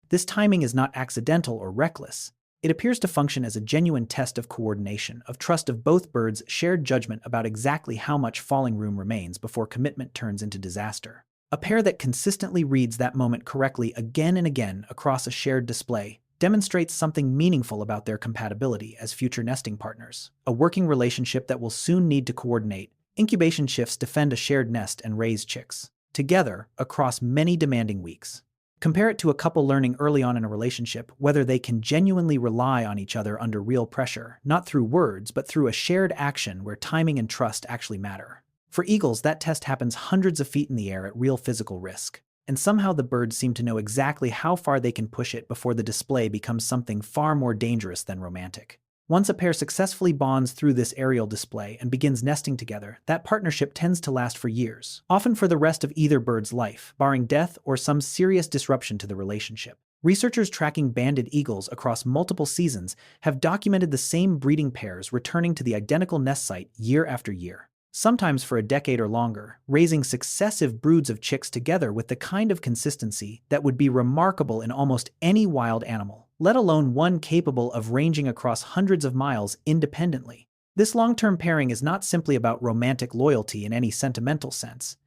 This timing is not accidental or reckless. It appears to function as a genuine test of coordination, of trust, of both birds' shared judgment about exactly how much falling room remains before commitment turns into disaster. A pair that consistently reads that moment correctly again and again across a shared display demonstrates something meaningful about their compatibility as future nesting partners. A working relationship that will soon need to coordinate incubation shifts, defend a shared nest, and raise chicks together across many demanding weeks. Compare it to a couple learning early on in a relationship whether they can genuinely rely on each other under real pressure, not through words, but through a shared action where timing and trust actually matter. For eagles, that test happens hundreds of feet in the air at real physical risk. And somehow the birds seem to know exactly how far they can push it before the display becomes something far more dangerous than romantic. Once a pair successfully bonds through this aerial display and begins nesting together, that partnership tends to last for years, often for the rest of either bird's life, barring death or some serious disruption to the relationship. Researchers tracking banded eagles across multiple seasons have documented the same breeding pairs returning to the identical nest site year after year, sometimes for a decade or longer, raising successive broods of chicks together with the kind of consistency that would be remarkable in almost any wild animal, let alone one capable of ranging across hundreds of miles independently. This long-term pairing is not simply about romantic loyalty in any sentimental sense.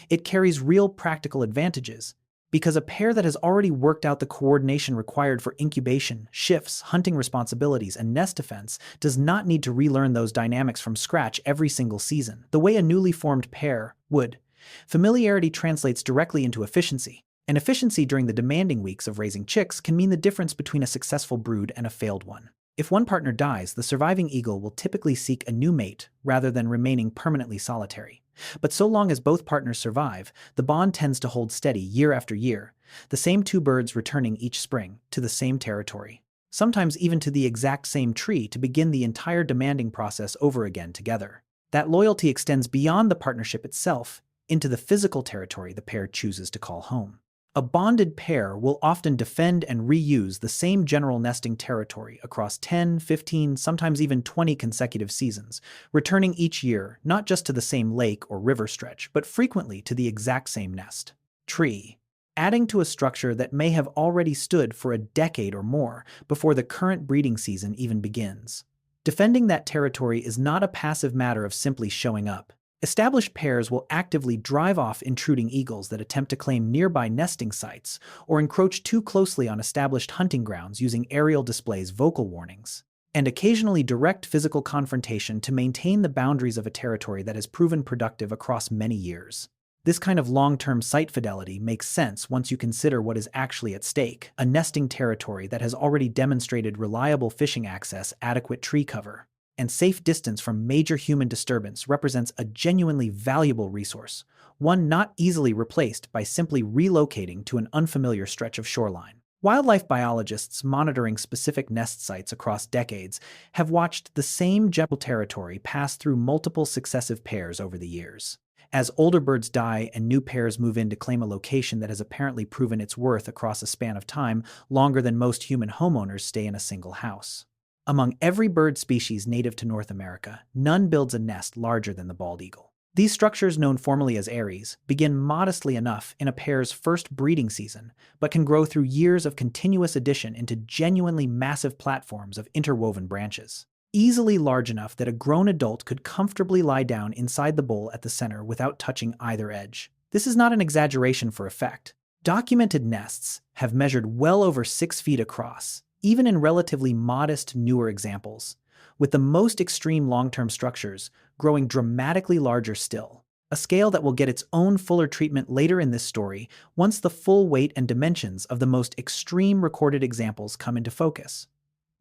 It carries real practical advantages, because a pair that has already worked out the coordination required for incubation, shifts, hunting responsibilities, and nest defense does not need to relearn those dynamics from scratch every single season, the way a newly formed pair would. Familiarity translates directly into efficiency, and efficiency during the demanding weeks of raising chicks can mean the difference between a successful brood and a failed one. If one partner dies, the surviving eagle will typically seek a new mate rather than remaining permanently solitary. But so long as both partners survive, the bond tends to hold steady year after year, the same two birds returning each spring to the same territory, sometimes even to the exact same tree to begin the entire demanding process over again together. That loyalty extends beyond the partnership itself into the physical territory the pair chooses to call home. A bonded pair will often defend and reuse the same general nesting territory across 10, 15, sometimes even 20 consecutive seasons, returning each year not just to the same lake or river stretch, but frequently to the exact same nest tree, adding to a structure that may have already stood for a decade or more before the current breeding season even begins. Defending that territory is not a passive matter of simply showing up. Established pairs will actively drive off intruding eagles that attempt to claim nearby nesting sites or encroach too closely on established hunting grounds using aerial displays, vocal warnings, and occasionally direct physical confrontation to maintain the boundaries of a territory that has proven productive across many years. This kind of long-term site fidelity makes sense once you consider what is actually at stake: a nesting territory that has already demonstrated reliable fishing access, adequate tree cover, and safe distance from major human disturbance represents a genuinely valuable resource, one not easily replaced by simply relocating to an unfamiliar stretch of shoreline. Wildlife biologists monitoring specific nest sites across decades have watched the same general territory pass through multiple successive pairs over the years. As older birds die and new pairs move in to claim a location that has apparently proven its worth across a span of time longer than most human homeowners stay in a single house. Among every bird species native to North America, none builds a nest larger than the bald eagle. These structures, known formally as eyries, begin modestly enough in a pair's first breeding season, but can grow through years of continuous addition into genuinely massive platforms of interwoven branches, easily large enough that a grown adult could comfortably lie down inside the bowl at the center without touching either edge. This is not an exaggeration for effect. Documented nests have measured well over 6 feet across, even in relatively modest newer examples, with the most extreme long-term structures growing dramatically larger still, a scale that will get its own fuller treatment later in this story once the full weight and dimensions of the most extreme recorded examples come into focus.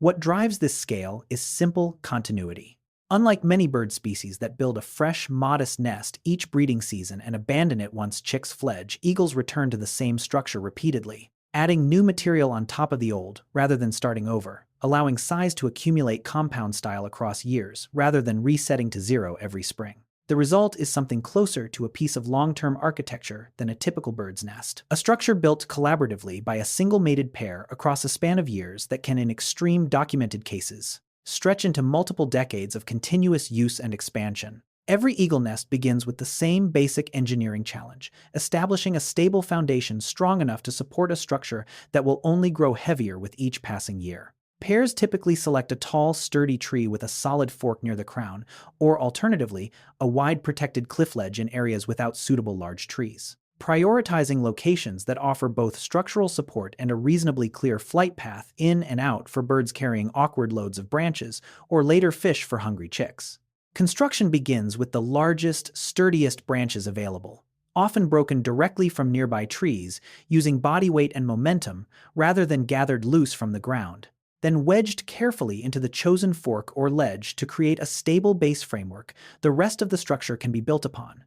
What drives this scale is simple continuity. Unlike many bird species that build a fresh, modest nest each breeding season and abandon it once chicks fledge, eagles return to the same structure repeatedly, adding new material on top of the old rather than starting over, allowing size to accumulate compound style across years rather than resetting to zero every spring. The result is something closer to a piece of long-term architecture than a typical bird's nest, a structure built collaboratively by a single mated pair across a span of years that can, in extreme documented cases, stretch into multiple decades of continuous use and expansion. Every eagle nest begins with the same basic engineering challenge: establishing a stable foundation strong enough to support a structure that will only grow heavier with each passing year. Pairs typically select a tall, sturdy tree with a solid fork near the crown, or alternatively, a wide protected cliff ledge in areas without suitable large trees. Prioritizing locations that offer both structural support and a reasonably clear flight path in and out for birds carrying awkward loads of branches, or later fish for hungry chicks. Construction begins with the largest, sturdiest branches available, often broken directly from nearby trees, using body weight and momentum rather than gathered loose from the ground, then wedged carefully into the chosen fork or ledge to create a stable base framework the rest of the structure can be built upon.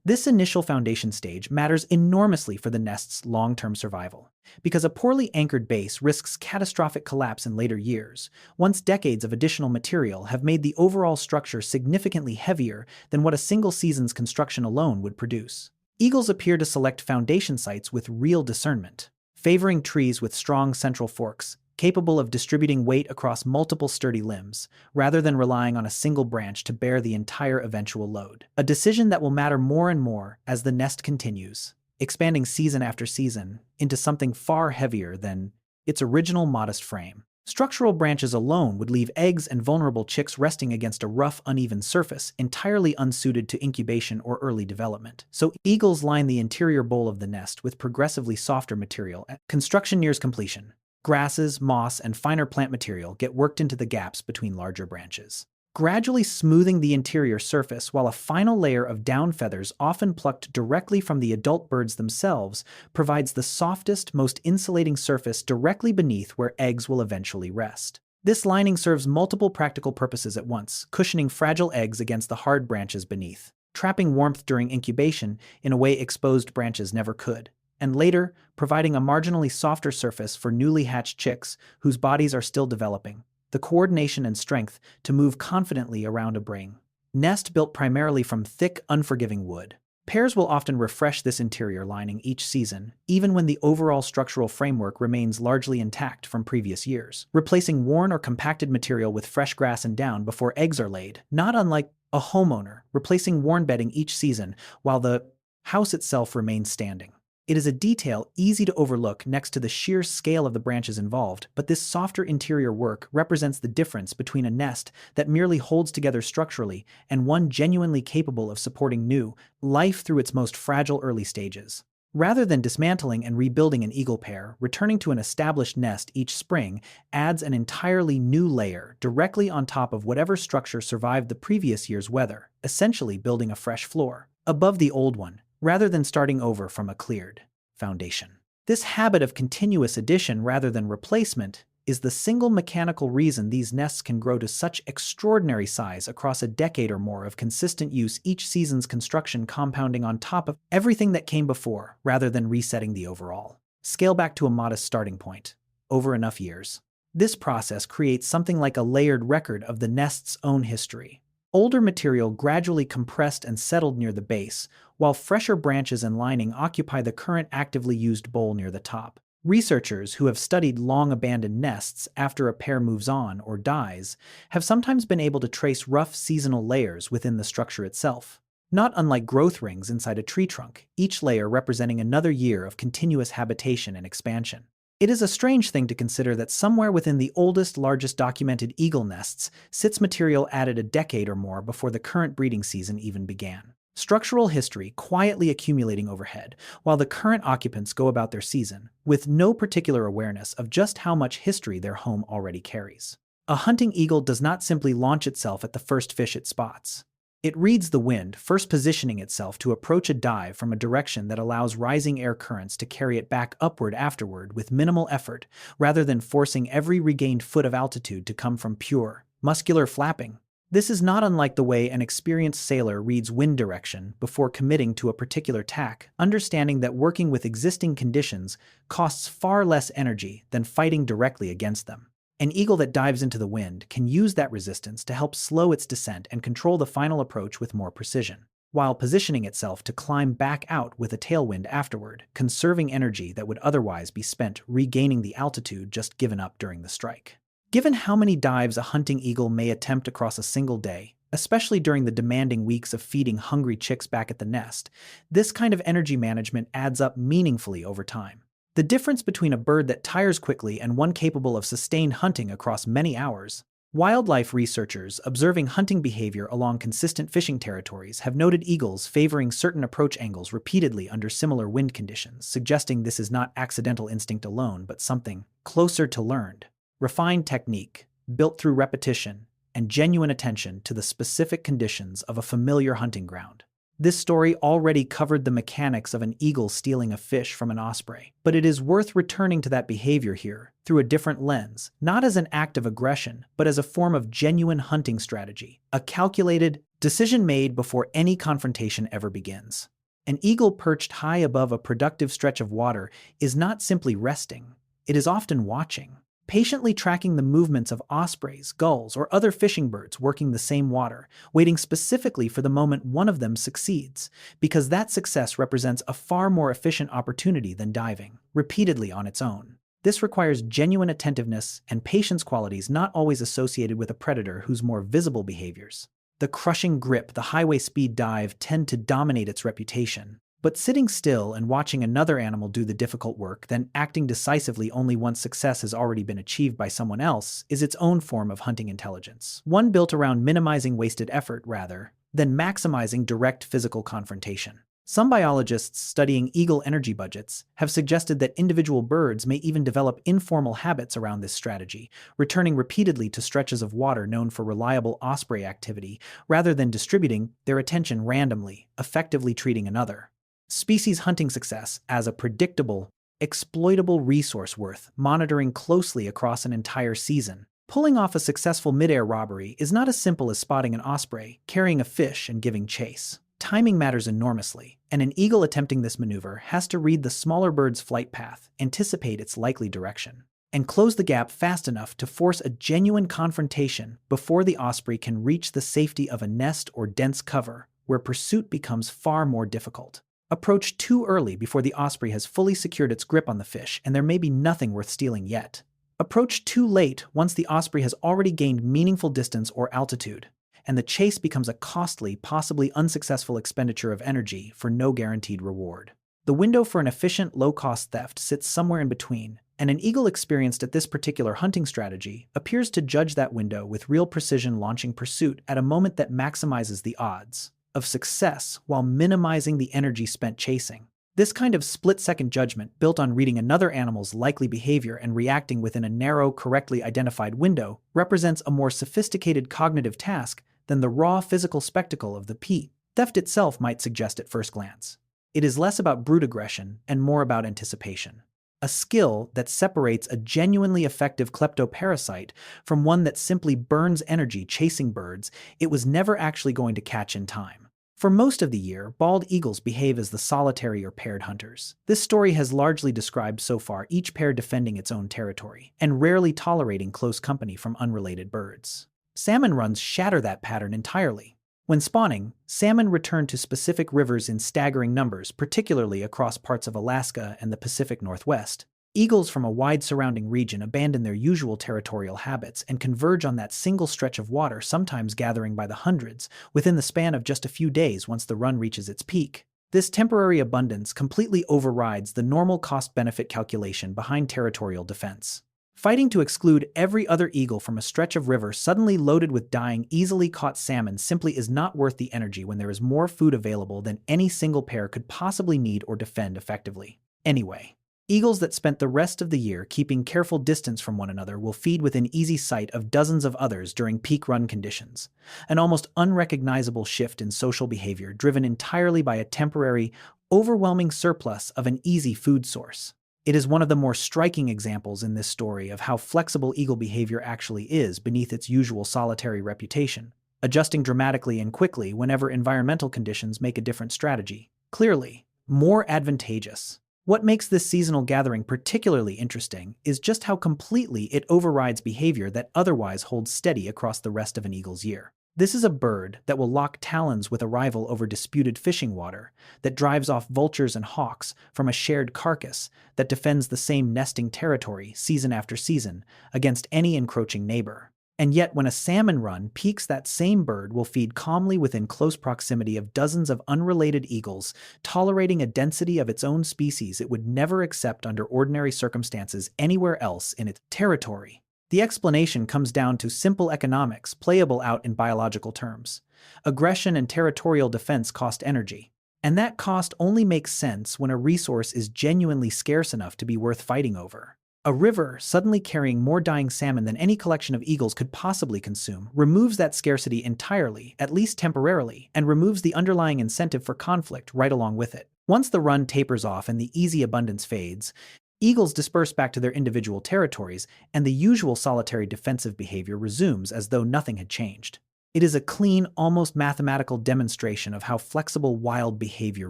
This initial foundation stage matters enormously for the nest's long-term survival, because a poorly anchored base risks catastrophic collapse in later years, once decades of additional material have made the overall structure significantly heavier than what a single season's construction alone would produce. Eagles appear to select foundation sites with real discernment, favoring trees with strong central forks, capable of distributing weight across multiple sturdy limbs, rather than relying on a single branch to bear the entire eventual load. A decision that will matter more and more as the nest continues, expanding season after season into something far heavier than its original modest frame. Structural branches alone would leave eggs and vulnerable chicks resting against a rough, uneven surface, entirely unsuited to incubation or early development. So eagles line the interior bowl of the nest with progressively softer material. Construction nears completion. Grasses, moss, and finer plant material get worked into the gaps between larger branches, gradually smoothing the interior surface, while a final layer of down feathers, often plucked directly from the adult birds themselves, provides the softest, most insulating surface directly beneath where eggs will eventually rest. This lining serves multiple practical purposes at once: cushioning fragile eggs against the hard branches beneath, trapping warmth during incubation in a way exposed branches never could, and later, providing a marginally softer surface for newly hatched chicks whose bodies are still developing, the coordination and strength to move confidently around a bring. Nest built primarily from thick, unforgiving wood. Pairs will often refresh this interior lining each season, even when the overall structural framework remains largely intact from previous years, replacing worn or compacted material with fresh grass and down before eggs are laid, not unlike a homeowner replacing worn bedding each season while the house itself remains standing. It is a detail easy to overlook next to the sheer scale of the branches involved, but this softer interior work represents the difference between a nest that merely holds together structurally and one genuinely capable of supporting new life through its most fragile early stages. Rather than dismantling and rebuilding an eagle pair, returning to an established nest each spring adds an entirely new layer directly on top of whatever structure survived the previous year's weather, essentially building a fresh floor above the old one. rather than starting over from a cleared foundation. This habit of continuous addition rather than replacement is the single mechanical reason these nests can grow to such extraordinary size across a decade or more of consistent use, each season's construction compounding on top of everything that came before rather than resetting the overall scale back to a modest starting point over enough years. This process creates something like a layered record of the nest's own history. Older material gradually compressed and settled near the base, while fresher branches and lining occupy the current actively used bowl near the top. Researchers who have studied long-abandoned nests after a pair moves on or dies have sometimes been able to trace rough seasonal layers within the structure itself. Not unlike growth rings inside a tree trunk, each layer representing another year of continuous habitation and expansion. It is a strange thing to consider that somewhere within the oldest, largest documented eagle nests sits material added a decade or more before the current breeding season even began. Structural history quietly accumulating overhead, while the current occupants go about their season, with no particular awareness of just how much history their home already carries. A hunting eagle does not simply launch itself at the first fish it spots. It reads the wind, first positioning itself to approach a dive from a direction that allows rising air currents to carry it back upward afterward with minimal effort, rather than forcing every regained foot of altitude to come from pure, muscular flapping. This is not unlike the way an experienced sailor reads wind direction before committing to a particular tack, understanding that working with existing conditions costs far less energy than fighting directly against them. An eagle that dives into the wind can use that resistance to help slow its descent and control the final approach with more precision, while positioning itself to climb back out with a tailwind afterward, conserving energy that would otherwise be spent regaining the altitude just given up during the strike. Given how many dives a hunting eagle may attempt across a single day, especially during the demanding weeks of feeding hungry chicks back at the nest, this kind of energy management adds up meaningfully over time. The difference between a bird that tires quickly and one capable of sustained hunting across many hours. Wildlife researchers observing hunting behavior along consistent fishing territories have noted eagles favoring certain approach angles repeatedly under similar wind conditions, suggesting this is not accidental instinct alone, but something closer to learned, refined technique, built through repetition and genuine attention to the specific conditions of a familiar hunting ground. This story already covered the mechanics of an eagle stealing a fish from an osprey, but it is worth returning to that behavior here through a different lens, not as an act of aggression, but as a form of genuine hunting strategy, a calculated decision made before any confrontation ever begins. An eagle perched high above a productive stretch of water is not simply resting, it is often watching, patiently tracking the movements of ospreys, gulls, or other fishing birds working the same water, waiting specifically for the moment one of them succeeds, because that success represents a far more efficient opportunity than diving repeatedly on its own. This requires genuine attentiveness and patience, qualities not always associated with a predator whose more visible behaviors. The crushing grip, the highway speed dive tend to dominate its reputation. But sitting still and watching another animal do the difficult work, then acting decisively only once success has already been achieved by someone else, is its own form of hunting intelligence, one built around minimizing wasted effort rather than maximizing direct physical confrontation. Some biologists studying eagle energy budgets have suggested that individual birds may even develop informal habits around this strategy, returning repeatedly to stretches of water known for reliable osprey activity rather than distributing their attention randomly, effectively treating another species hunting success as a predictable, exploitable resource worth monitoring closely across an entire season. Pulling off a successful mid-air robbery is not as simple as spotting an osprey, carrying a fish, and giving chase. Timing matters enormously, and an eagle attempting this maneuver has to read the smaller bird's flight path, anticipate its likely direction, and close the gap fast enough to force a genuine confrontation before the osprey can reach the safety of a nest or dense cover, where pursuit becomes far more difficult. Approach too early before the osprey has fully secured its grip on the fish, and there may be nothing worth stealing yet. Approach too late once the osprey has already gained meaningful distance or altitude, and the chase becomes a costly, possibly unsuccessful expenditure of energy for no guaranteed reward. The window for an efficient, low-cost theft sits somewhere in between, and an eagle experienced at this particular hunting strategy appears to judge that window with real precision, launching pursuit at a moment that maximizes the odds of success while minimizing the energy spent chasing. This kind of split-second judgment, built on reading another animal's likely behavior and reacting within a narrow, correctly identified window, represents a more sophisticated cognitive task than the raw physical spectacle of the theft itself might suggest at first glance. It is less about brute aggression and more about anticipation. A skill that separates a genuinely effective kleptoparasite from one that simply burns energy chasing birds it was never actually going to catch in time. For most of the year, bald eagles behave as the solitary or paired hunters. This story has largely described so far each pair defending its own territory, and rarely tolerating close company from unrelated birds. Salmon runs shatter that pattern entirely. When spawning, salmon return to specific rivers in staggering numbers, particularly across parts of Alaska and the Pacific Northwest. Eagles from a wide surrounding region abandon their usual territorial habits and converge on that single stretch of water, sometimes gathering by the hundreds, within the span of just a few days once the run reaches its peak. This temporary abundance completely overrides the normal cost-benefit calculation behind territorial defense. Fighting to exclude every other eagle from a stretch of river suddenly loaded with dying, easily caught salmon simply is not worth the energy when there is more food available than any single pair could possibly need or defend effectively. Anyway, eagles that spent the rest of the year keeping careful distance from one another will feed within easy sight of dozens of others during peak run conditions, an almost unrecognizable shift in social behavior driven entirely by a temporary, overwhelming surplus of an easy food source. It is one of the more striking examples in this story of how flexible eagle behavior actually is beneath its usual solitary reputation, adjusting dramatically and quickly whenever environmental conditions make a different strategy clearly more advantageous. What makes this seasonal gathering particularly interesting is just how completely it overrides behavior that otherwise holds steady across the rest of an eagle's year. This is a bird that will lock talons with a rival over disputed fishing water, that drives off vultures and hawks from a shared carcass, that defends the same nesting territory season after season against any encroaching neighbor. And yet when a salmon run peaks, that same bird will feed calmly within close proximity of dozens of unrelated eagles, tolerating a density of its own species it would never accept under ordinary circumstances anywhere else in its territory. The explanation comes down to simple economics playable out in biological terms. Aggression and territorial defense cost energy, and that cost only makes sense when a resource is genuinely scarce enough to be worth fighting over. A river suddenly carrying more dying salmon than any collection of eagles could possibly consume removes that scarcity entirely, at least temporarily, and removes the underlying incentive for conflict right along with it. Once the run tapers off and the easy abundance fades, eagles disperse back to their individual territories, and the usual solitary defensive behavior resumes as though nothing had changed. It is a clean, almost mathematical demonstration of how flexible wild behavior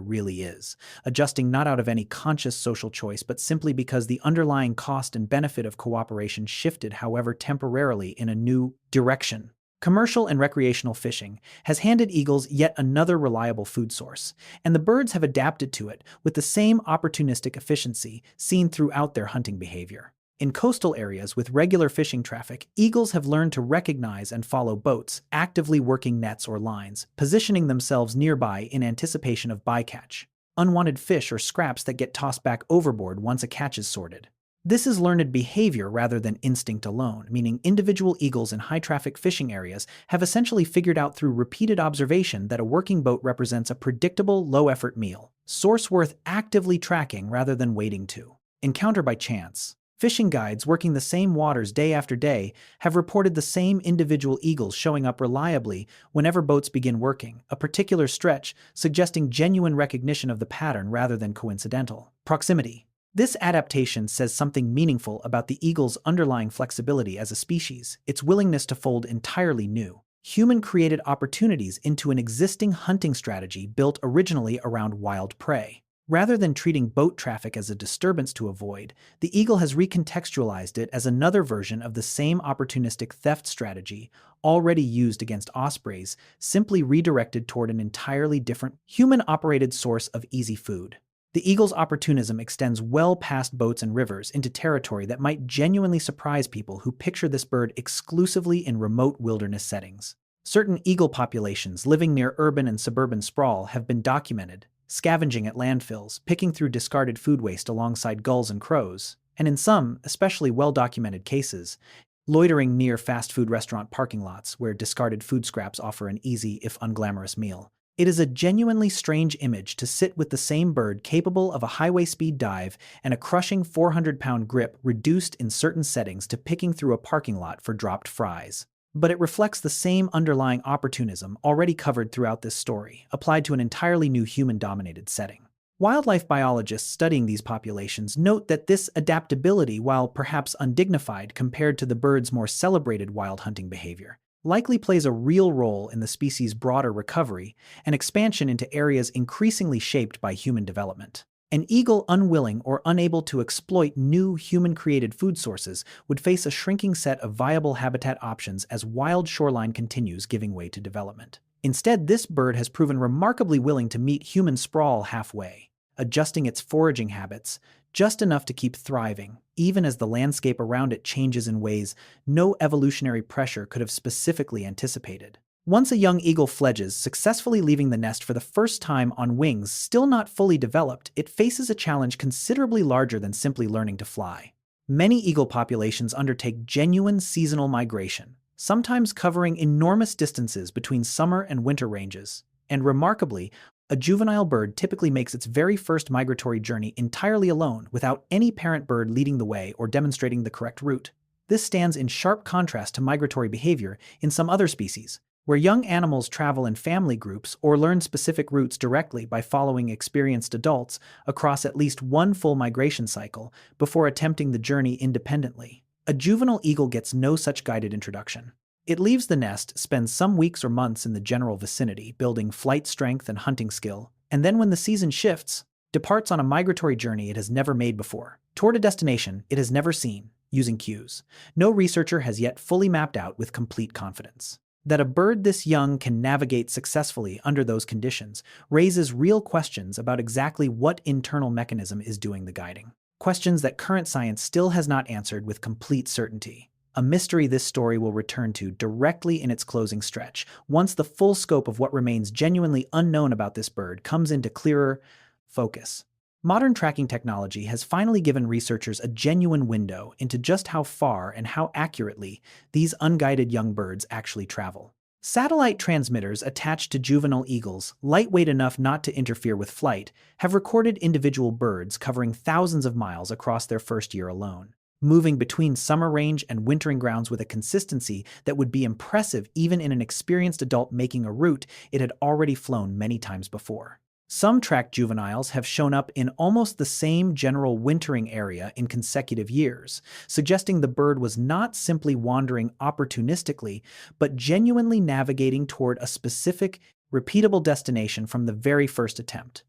really is, adjusting not out of any conscious social choice but simply because the underlying cost and benefit of cooperation shifted, however temporarily, in a new direction. Commercial and recreational fishing has handed eagles yet another reliable food source, and the birds have adapted to it with the same opportunistic efficiency seen throughout their hunting behavior. In coastal areas with regular fishing traffic, eagles have learned to recognize and follow boats, actively working nets or lines, positioning themselves nearby in anticipation of bycatch, unwanted fish or scraps that get tossed back overboard once a catch is sorted. This is learned behavior rather than instinct alone, meaning individual eagles in high-traffic fishing areas have essentially figured out through repeated observation that a working boat represents a predictable, low-effort meal, source worth actively tracking rather than waiting to encounter by chance. Fishing guides working the same waters day after day have reported the same individual eagles showing up reliably whenever boats begin working, a particular stretch suggesting genuine recognition of the pattern rather than coincidental proximity. This adaptation says something meaningful about the eagle's underlying flexibility as a species, its willingness to fold entirely new, human-created opportunities into an existing hunting strategy built originally around wild prey. Rather than treating boat traffic as a disturbance to avoid, the eagle has recontextualized it as another version of the same opportunistic theft strategy already used against ospreys, simply redirected toward an entirely different, human-operated source of easy food. The eagle's opportunism extends well past boats and rivers into territory that might genuinely surprise people who picture this bird exclusively in remote wilderness settings. Certain eagle populations living near urban and suburban sprawl have been documented, scavenging at landfills, picking through discarded food waste alongside gulls and crows, and in some, especially well-documented cases, loitering near fast food restaurant parking lots where discarded food scraps offer an easy, if unglamorous, meal. It is a genuinely strange image to sit with the same bird capable of a highway speed dive and a crushing 400-pound grip reduced in certain settings to picking through a parking lot for dropped fries. But it reflects the same underlying opportunism already covered throughout this story, applied to an entirely new human-dominated setting. Wildlife biologists studying these populations note that this adaptability, while perhaps undignified compared to the bird's more celebrated wild hunting behavior, likely plays a real role in the species' broader recovery and expansion into areas increasingly shaped by human development. An eagle unwilling or unable to exploit new human-created food sources would face a shrinking set of viable habitat options as wild shoreline continues giving way to development. Instead, this bird has proven remarkably willing to meet human sprawl halfway, adjusting its foraging habits just enough to keep thriving, even as the landscape around it changes in ways no evolutionary pressure could have specifically anticipated. Once a young eagle fledges, successfully leaving the nest for the first time on wings still not fully developed, it faces a challenge considerably larger than simply learning to fly. Many eagle populations undertake genuine seasonal migration, sometimes covering enormous distances between summer and winter ranges. And remarkably, a juvenile bird typically makes its very first migratory journey entirely alone, without any parent bird leading the way or demonstrating the correct route. This stands in sharp contrast to migratory behavior in some other species, where young animals travel in family groups or learn specific routes directly by following experienced adults across at least one full migration cycle before attempting the journey independently. A juvenile eagle gets no such guided introduction. It leaves the nest, spends some weeks or months in the general vicinity, building flight strength and hunting skill, and then when the season shifts, departs on a migratory journey it has never made before, toward a destination it has never seen, using cues no researcher has yet fully mapped out with complete confidence. That a bird this young can navigate successfully under those conditions raises real questions about exactly what internal mechanism is doing the guiding. Questions that current science still has not answered with complete certainty. A mystery this story will return to directly in its closing stretch, once the full scope of what remains genuinely unknown about this bird comes into clearer focus. Modern tracking technology has finally given researchers a genuine window into just how far and how accurately these unguided young birds actually travel. Satellite transmitters attached to juvenile eagles, lightweight enough not to interfere with flight, have recorded individual birds covering thousands of miles across their first year alone, moving between summer range and wintering grounds with a consistency that would be impressive even in an experienced adult making a route it had already flown many times before. Some tracked juveniles have shown up in almost the same general wintering area in consecutive years, suggesting the bird was not simply wandering opportunistically, but genuinely navigating toward a specific, repeatable destination from the very first attempt.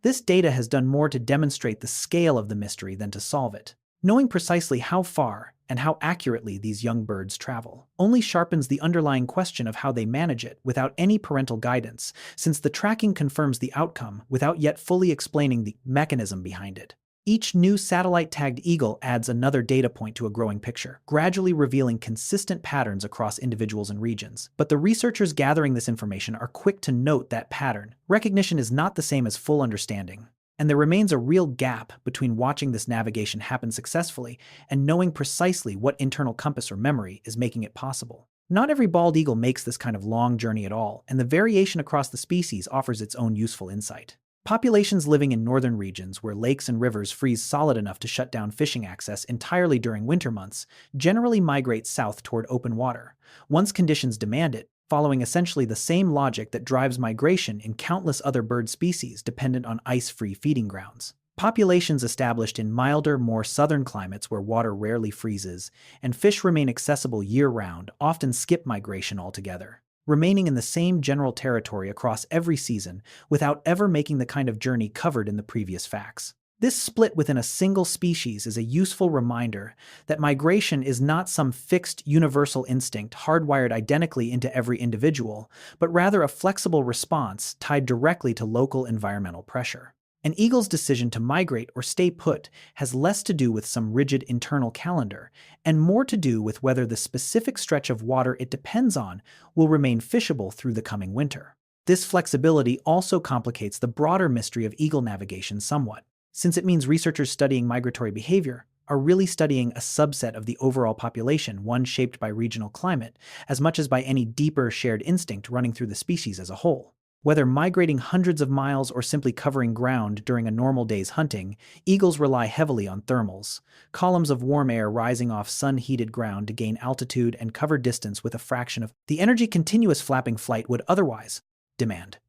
This data has done more to demonstrate the scale of the mystery than to solve it. Knowing precisely how far and how accurately these young birds travel only sharpens the underlying question of how they manage it without any parental guidance, since the tracking confirms the outcome without yet fully explaining the mechanism behind it. Each new satellite-tagged eagle adds another data point to a growing picture, gradually revealing consistent patterns across individuals and regions. But the researchers gathering this information are quick to note that pattern recognition is not the same as full understanding. And there remains a real gap between watching this navigation happen successfully and knowing precisely what internal compass or memory is making it possible. Not every bald eagle makes this kind of long journey at all, and the variation across the species offers its own useful insight. Populations living in northern regions where lakes and rivers freeze solid enough to shut down fishing access entirely during winter months generally migrate south toward open water, once conditions demand it, following essentially the same logic that drives migration in countless other bird species dependent on ice-free feeding grounds. Populations established in milder, more southern climates where water rarely freezes and fish remain accessible year-round often skip migration altogether, remaining in the same general territory across every season without ever making the kind of journey covered in the previous facts. This split within a single species is a useful reminder that migration is not some fixed universal instinct hardwired identically into every individual, but rather a flexible response tied directly to local environmental pressure. An eagle's decision to migrate or stay put has less to do with some rigid internal calendar, and more to do with whether the specific stretch of water it depends on will remain fishable through the coming winter. This flexibility also complicates the broader mystery of eagle navigation somewhat, since it means researchers studying migratory behavior are really studying a subset of the overall population, one shaped by regional climate, as much as by any deeper shared instinct running through the species as a whole. Whether migrating hundreds of miles or simply covering ground during a normal day's hunting, eagles rely heavily on thermals, columns of warm air rising off sun-heated ground to gain altitude and cover distance with a fraction of the energy continuous flapping flight would otherwise demand.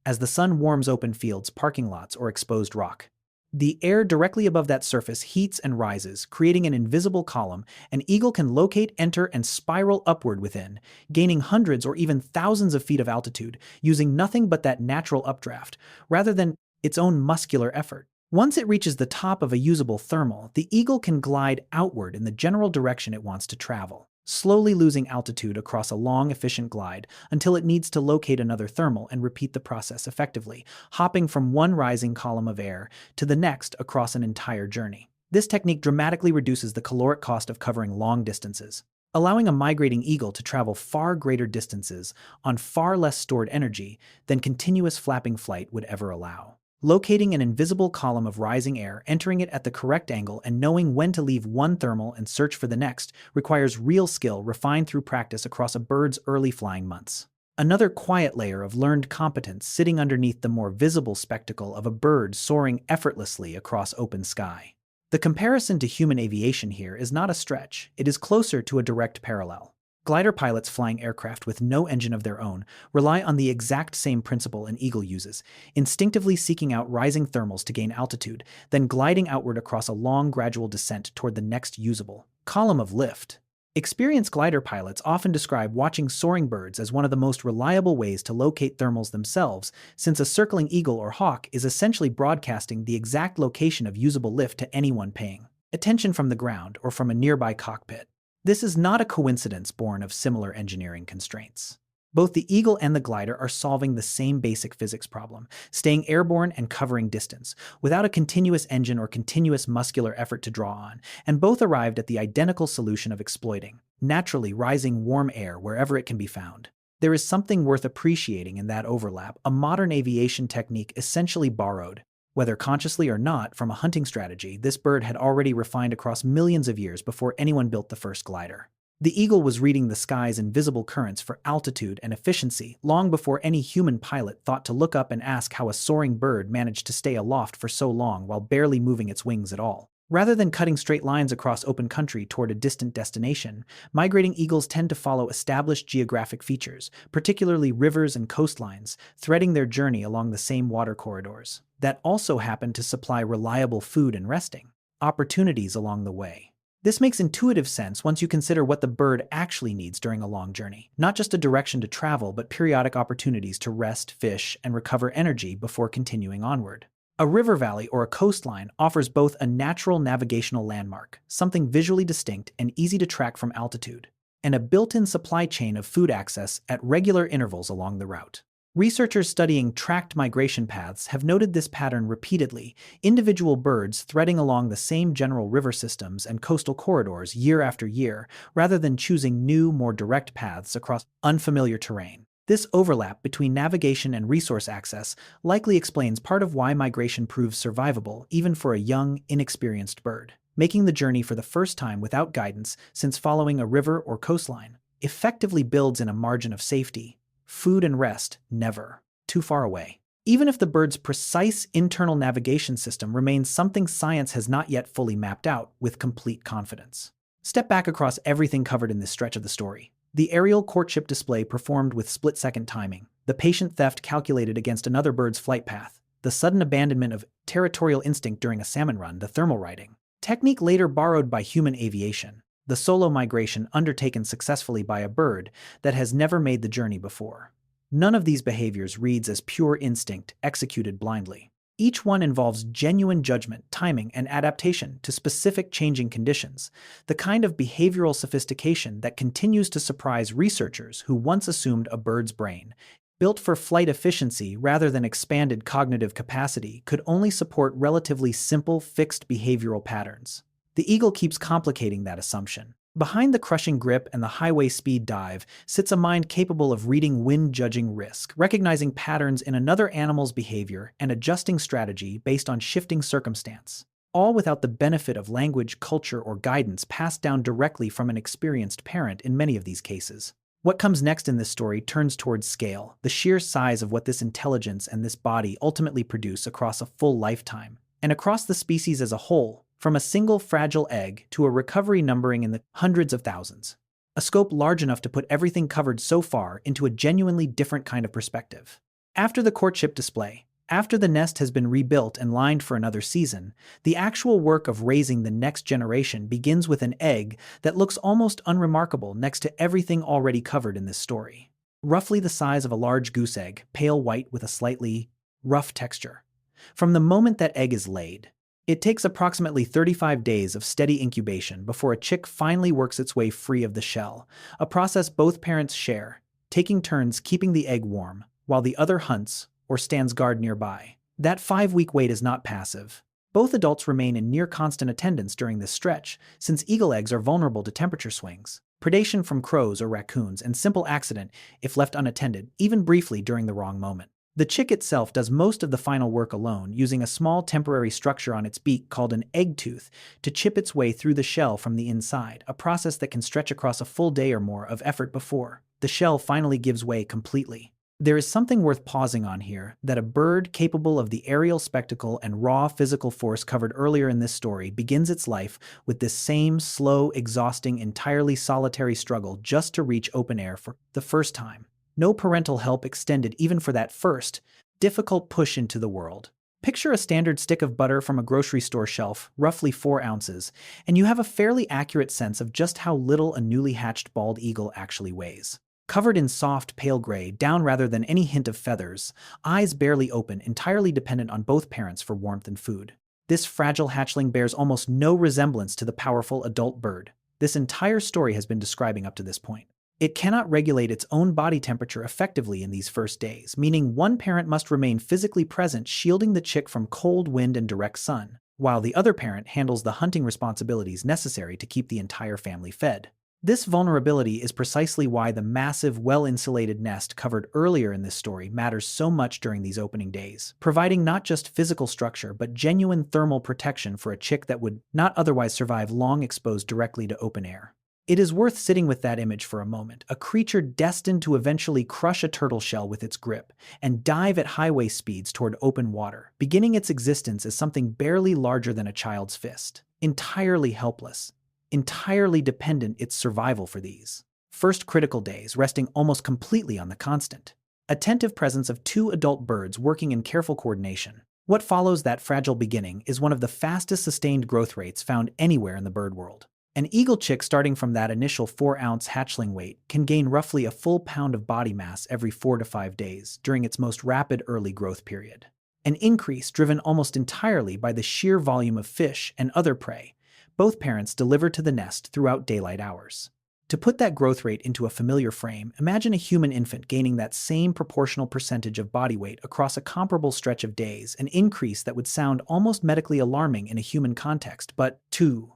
as the sun warms open fields, parking lots, or exposed rock. The air directly above that surface heats and rises, creating an invisible column an eagle can locate, enter, and spiral upward within, gaining hundreds or even thousands of feet of altitude, using nothing but that natural updraft, rather than its own muscular effort. Once it reaches the top of a usable thermal, the eagle can glide outward in the general direction it wants to travel, slowly losing altitude across a long, efficient glide until it needs to locate another thermal and repeat the process effectively, hopping from one rising column of air to the next across an entire journey. This technique dramatically reduces the caloric cost of covering long distances, allowing a migrating eagle to travel far greater distances on far less stored energy than continuous flapping flight would ever allow. Locating an invisible column of rising air, entering it at the correct angle, and knowing when to leave one thermal and search for the next requires real skill refined through practice across a bird's early flying months. Another quiet layer of learned competence sitting underneath the more visible spectacle of a bird soaring effortlessly across open sky. The comparison to human aviation here is not a stretch, it is closer to a direct parallel. Glider pilots flying aircraft with no engine of their own rely on the exact same principle an eagle uses, instinctively seeking out rising thermals to gain altitude, then gliding outward across a long, gradual descent toward the next usable column of lift. Experienced glider pilots often describe watching soaring birds as one of the most reliable ways to locate thermals themselves, since a circling eagle or hawk is essentially broadcasting the exact location of usable lift to anyone paying attention from the ground or from a nearby cockpit. This is not a coincidence born of similar engineering constraints. Both the eagle and the glider are solving the same basic physics problem, staying airborne and covering distance, without a continuous engine or continuous muscular effort to draw on, and both arrived at the identical solution of exploiting naturally rising warm air wherever it can be found. There is something worth appreciating in that overlap, a modern aviation technique essentially borrowed, whether consciously or not, from a hunting strategy this bird had already refined across millions of years before anyone built the first glider. The eagle was reading the sky's invisible currents for altitude and efficiency long before any human pilot thought to look up and ask how a soaring bird managed to stay aloft for so long while barely moving its wings at all. Rather than cutting straight lines across open country toward a distant destination, migrating eagles tend to follow established geographic features, particularly rivers and coastlines, threading their journey along the same water corridors that also happen to supply reliable food and resting opportunities along the way. This makes intuitive sense once you consider what the bird actually needs during a long journey, not just a direction to travel, but periodic opportunities to rest, fish, and recover energy before continuing onward. A river valley or a coastline offers both a natural navigational landmark, something visually distinct and easy to track from altitude, and a built-in supply chain of food access at regular intervals along the route. Researchers studying tracked migration paths have noted this pattern repeatedly, individual birds threading along the same general river systems and coastal corridors year after year, rather than choosing new, more direct paths across unfamiliar terrain. This overlap between navigation and resource access likely explains part of why migration proves survivable even for a young, inexperienced bird. Making the journey for the first time without guidance, since following a river or coastline effectively builds in a margin of safety. Food and rest never too far away. Even if the bird's precise internal navigation system remains something science has not yet fully mapped out with complete confidence. Step back across everything covered in this stretch of the story. The aerial courtship display performed with split-second timing, the patient theft calculated against another bird's flight path, the sudden abandonment of territorial instinct during a salmon run, the thermal riding technique later borrowed by human aviation, the solo migration undertaken successfully by a bird that has never made the journey before. None of these behaviors reads as pure instinct executed blindly. Each one involves genuine judgment, timing, and adaptation to specific changing conditions, the kind of behavioral sophistication that continues to surprise researchers who once assumed a bird's brain, built for flight efficiency rather than expanded cognitive capacity, could only support relatively simple, fixed behavioral patterns. The eagle keeps complicating that assumption. Behind the crushing grip and the highway speed dive sits a mind capable of reading wind-judging risk, recognizing patterns in another animal's behavior and adjusting strategy based on shifting circumstance, all without the benefit of language, culture, or guidance passed down directly from an experienced parent in many of these cases. What comes next in this story turns towards scale, the sheer size of what this intelligence and this body ultimately produce across a full lifetime, and across the species as a whole, from a single fragile egg to a recovery numbering in the hundreds of thousands. A scope large enough to put everything covered so far into a genuinely different kind of perspective. After the courtship display, after the nest has been rebuilt and lined for another season, the actual work of raising the next generation begins with an egg that looks almost unremarkable next to everything already covered in this story. Roughly the size of a large goose egg, pale white with a slightly rough texture. From the moment that egg is laid, it takes approximately 35 days of steady incubation before a chick finally works its way free of the shell, a process both parents share, taking turns keeping the egg warm, while the other hunts or stands guard nearby. That 5-week wait is not passive. Both adults remain in near constant attendance during this stretch, since eagle eggs are vulnerable to temperature swings, predation from crows or raccoons, and simple accident if left unattended, even briefly during the wrong moment. The chick itself does most of the final work alone, using a small temporary structure on its beak called an egg tooth to chip its way through the shell from the inside, a process that can stretch across a full day or more of effort before the shell finally gives way completely. There is something worth pausing on here, that a bird capable of the aerial spectacle and raw physical force covered earlier in this story begins its life with this same slow, exhausting, entirely solitary struggle just to reach open air for the first time. No parental help extended even for that first, difficult push into the world. Picture a standard stick of butter from a grocery store shelf, roughly 4 ounces, and you have a fairly accurate sense of just how little a newly hatched bald eagle actually weighs. Covered in soft, pale gray, down rather than any hint of feathers, eyes barely open, entirely dependent on both parents for warmth and food. This fragile hatchling bears almost no resemblance to the powerful adult bird this entire story has been describing up to this point. It cannot regulate its own body temperature effectively in these first days, meaning one parent must remain physically present, shielding the chick from cold wind and direct sun, while the other parent handles the hunting responsibilities necessary to keep the entire family fed. This vulnerability is precisely why the massive, well-insulated nest covered earlier in this story matters so much during these opening days, providing not just physical structure but genuine thermal protection for a chick that would not otherwise survive long exposed directly to open air. It is worth sitting with that image for a moment, a creature destined to eventually crush a turtle shell with its grip and dive at highway speeds toward open water, beginning its existence as something barely larger than a child's fist, entirely helpless, entirely dependent its survival for these first critical days, resting almost completely on the constant, attentive presence of 2 adult birds working in careful coordination. What follows that fragile beginning is one of the fastest sustained growth rates found anywhere in the bird world. An eagle chick starting from that initial 4-ounce hatchling weight can gain roughly a full pound of body mass every 4 to 5 days during its most rapid early growth period. An increase driven almost entirely by the sheer volume of fish and other prey both parents deliver to the nest throughout daylight hours. To put that growth rate into a familiar frame, imagine a human infant gaining that same proportional percentage of body weight across a comparable stretch of days, an increase that would sound almost medically alarming in a human context, but, too,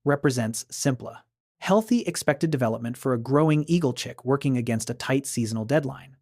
represents simply healthy expected development for a growing eagle chick working against a tight seasonal deadline.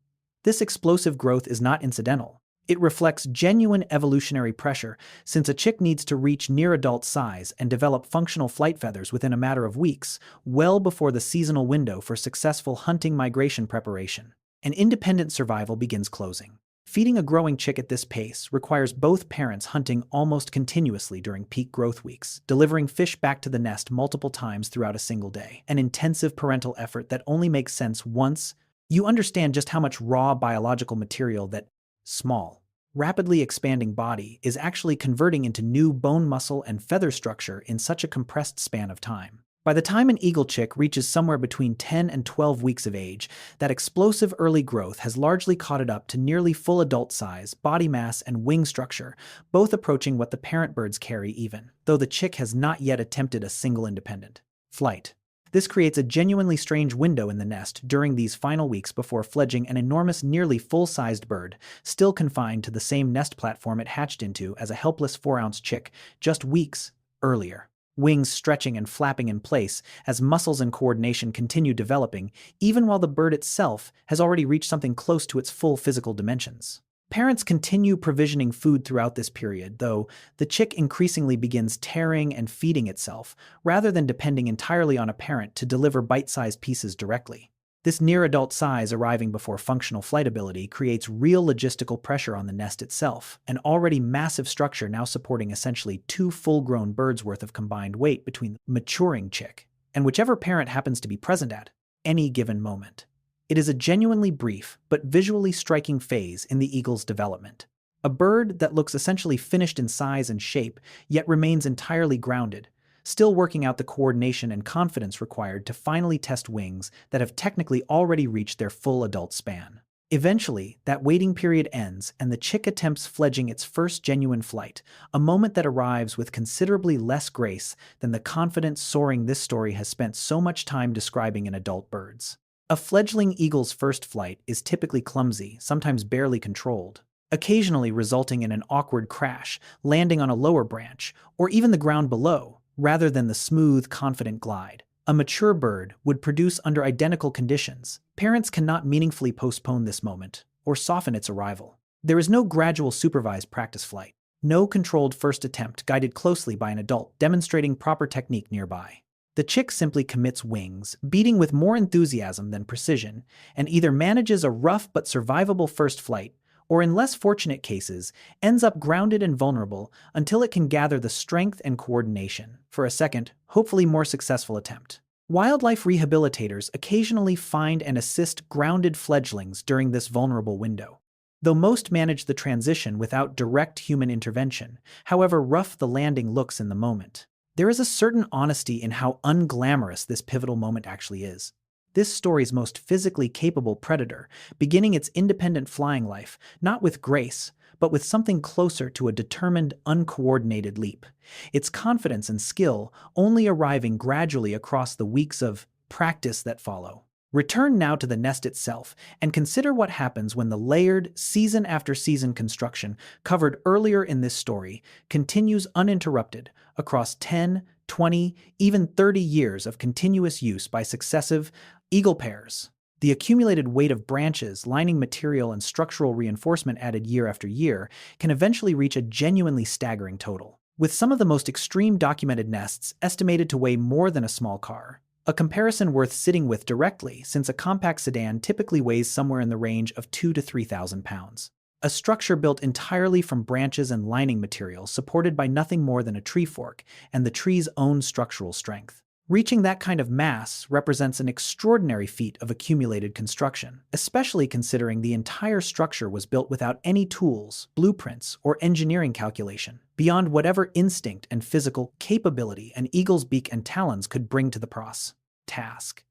This explosive growth is not incidental. It reflects genuine evolutionary pressure, since a chick needs to reach near adult size and develop functional flight feathers within a matter of weeks, well before the seasonal window for successful hunting migration preparation. And independent survival begins closing. Feeding a growing chick at this pace requires both parents hunting almost continuously during peak growth weeks, delivering fish back to the nest multiple times throughout a single day, an intensive parental effort that only makes sense once you understand just how much raw biological material that small, rapidly expanding body is actually converting into new bone, muscle, and feather structure in such a compressed span of time. By the time an eagle chick reaches somewhere between 10 and 12 weeks of age, that explosive early growth has largely caught it up to nearly full adult size, body mass, and wing structure, both approaching what the parent birds carry even, though the chick has not yet attempted a single independent flight. This creates a genuinely strange window in the nest during these final weeks before fledging an enormous, nearly full-sized bird, still confined to the same nest platform it hatched into as a helpless 4-ounce chick just weeks earlier. Wings stretching and flapping in place as muscles and coordination continue developing, even while the bird itself has already reached something close to its full physical dimensions. Parents continue provisioning food throughout this period, though the chick increasingly begins tearing and feeding itself, rather than depending entirely on a parent to deliver bite-sized pieces directly. This near-adult size arriving before functional flight ability creates real logistical pressure on the nest itself, an already massive structure now supporting essentially 2 full-grown birds' worth of combined weight between the maturing chick and whichever parent happens to be present at any given moment. It is a genuinely brief but visually striking phase in the eagle's development. A bird that looks essentially finished in size and shape, yet remains entirely grounded, still working out the coordination and confidence required to finally test wings that have technically already reached their full adult span. Eventually, that waiting period ends and the chick attempts fledging its first genuine flight, a moment that arrives with considerably less grace than the confident soaring this story has spent so much time describing in adult birds. A fledgling eagle's first flight is typically clumsy, sometimes barely controlled, occasionally resulting in an awkward crash, landing on a lower branch, or even the ground below, rather than the smooth, confident glide a mature bird would produce under identical conditions. Parents cannot meaningfully postpone this moment or soften its arrival. There is no gradual supervised practice flight, no controlled first attempt guided closely by an adult demonstrating proper technique nearby. The chick simply commits wings, beating with more enthusiasm than precision, and either manages a rough but survivable first flight, or in less fortunate cases, ends up grounded and vulnerable until it can gather the strength and coordination for a second, hopefully more successful attempt. Wildlife rehabilitators occasionally find and assist grounded fledglings during this vulnerable window. Though most manage the transition without direct human intervention, however rough the landing looks in the moment, there is a certain honesty in how unglamorous this pivotal moment actually is. This story's most physically capable predator, beginning its independent flying life, not with grace, but with something closer to a determined, uncoordinated leap. Its confidence and skill only arriving gradually across the weeks of practice that follow. Return now to the nest itself and consider what happens when the layered, season after season construction covered earlier in this story continues uninterrupted across 10, 20, even 30 years of continuous use by successive eagle pairs. The accumulated weight of branches, lining material, and structural reinforcement added year after year can eventually reach a genuinely staggering total, with some of the most extreme documented nests estimated to weigh more than a small car. A comparison worth sitting with directly, since a compact sedan typically weighs somewhere in the range of 2,000 to 3,000 pounds. A structure built entirely from branches and lining material supported by nothing more than a tree fork and the tree's own structural strength. Reaching that kind of mass represents an extraordinary feat of accumulated construction, especially considering the entire structure was built without any tools, blueprints, or engineering calculation, beyond whatever instinct and physical capability an eagle's beak and talons could bring to the task.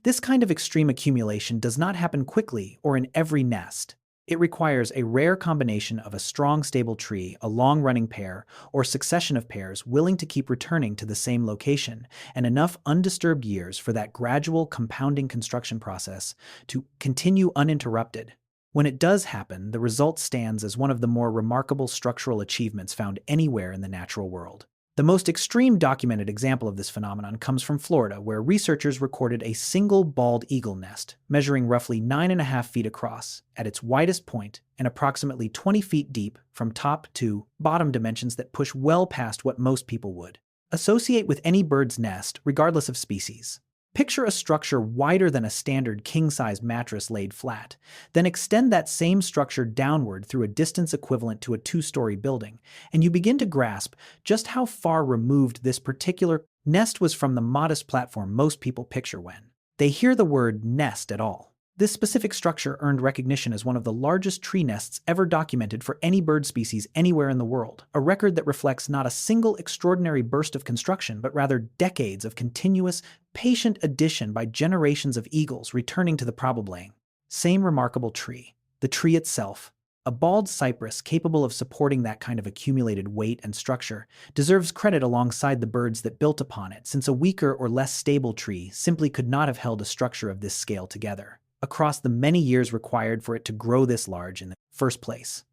This kind of extreme accumulation does not happen quickly or in every nest. It requires a rare combination of a strong, stable tree, a long-running pair, or succession of pairs willing to keep returning to the same location, and enough undisturbed years for that gradual compounding construction process to continue uninterrupted. When it does happen, the result stands as one of the more remarkable structural achievements found anywhere in the natural world. The most extreme documented example of this phenomenon comes from Florida, where researchers recorded a single bald eagle nest, measuring roughly 9.5 feet across, at its widest point, and approximately 20 feet deep from top to bottom, dimensions that push well past what most people would associate with any bird's nest, regardless of species. Picture a structure wider than a standard king-size mattress laid flat, then extend that same structure downward through a distance equivalent to a 2-story building, and you begin to grasp just how far removed this particular nest was from the modest platform most people picture when they hear the word nest at all. This specific structure earned recognition as one of the largest tree nests ever documented for any bird species anywhere in the world, a record that reflects not a single extraordinary burst of construction, but rather decades of continuous, patient addition by generations of eagles returning to the same remarkable tree. The tree itself, a bald cypress capable of supporting that kind of accumulated weight and structure, deserves credit alongside the birds that built upon it, since a weaker or less stable tree simply could not have held a structure of this scale together across the many years required for it to grow this large in the first place.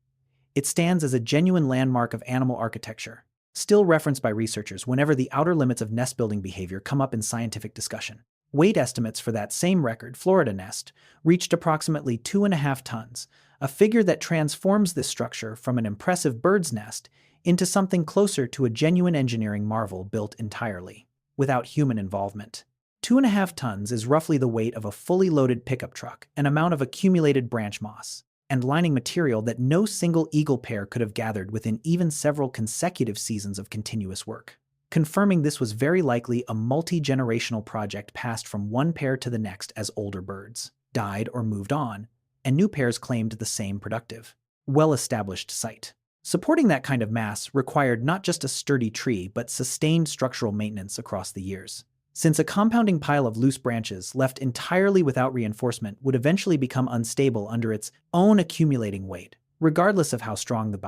It stands as a genuine landmark of animal architecture, still referenced by researchers whenever the outer limits of nest-building behavior come up in scientific discussion. Weight estimates for that same record, Florida nest, reached approximately 2.5 tons, a figure that transforms this structure from an impressive bird's nest into something closer to a genuine engineering marvel built entirely without human involvement. 2.5 tons is roughly the weight of a fully loaded pickup truck, an amount of accumulated branch moss and lining material that no single eagle pair could have gathered within even several consecutive seasons of continuous work, confirming this was very likely a multi-generational project passed from one pair to the next as older birds died or moved on, and new pairs claimed the same productive, well-established site. Supporting that kind of mass required not just a sturdy tree but sustained structural maintenance across the years. Since a compounding pile of loose branches left entirely without reinforcement would eventually become unstable under its own accumulating weight, regardless of how strong the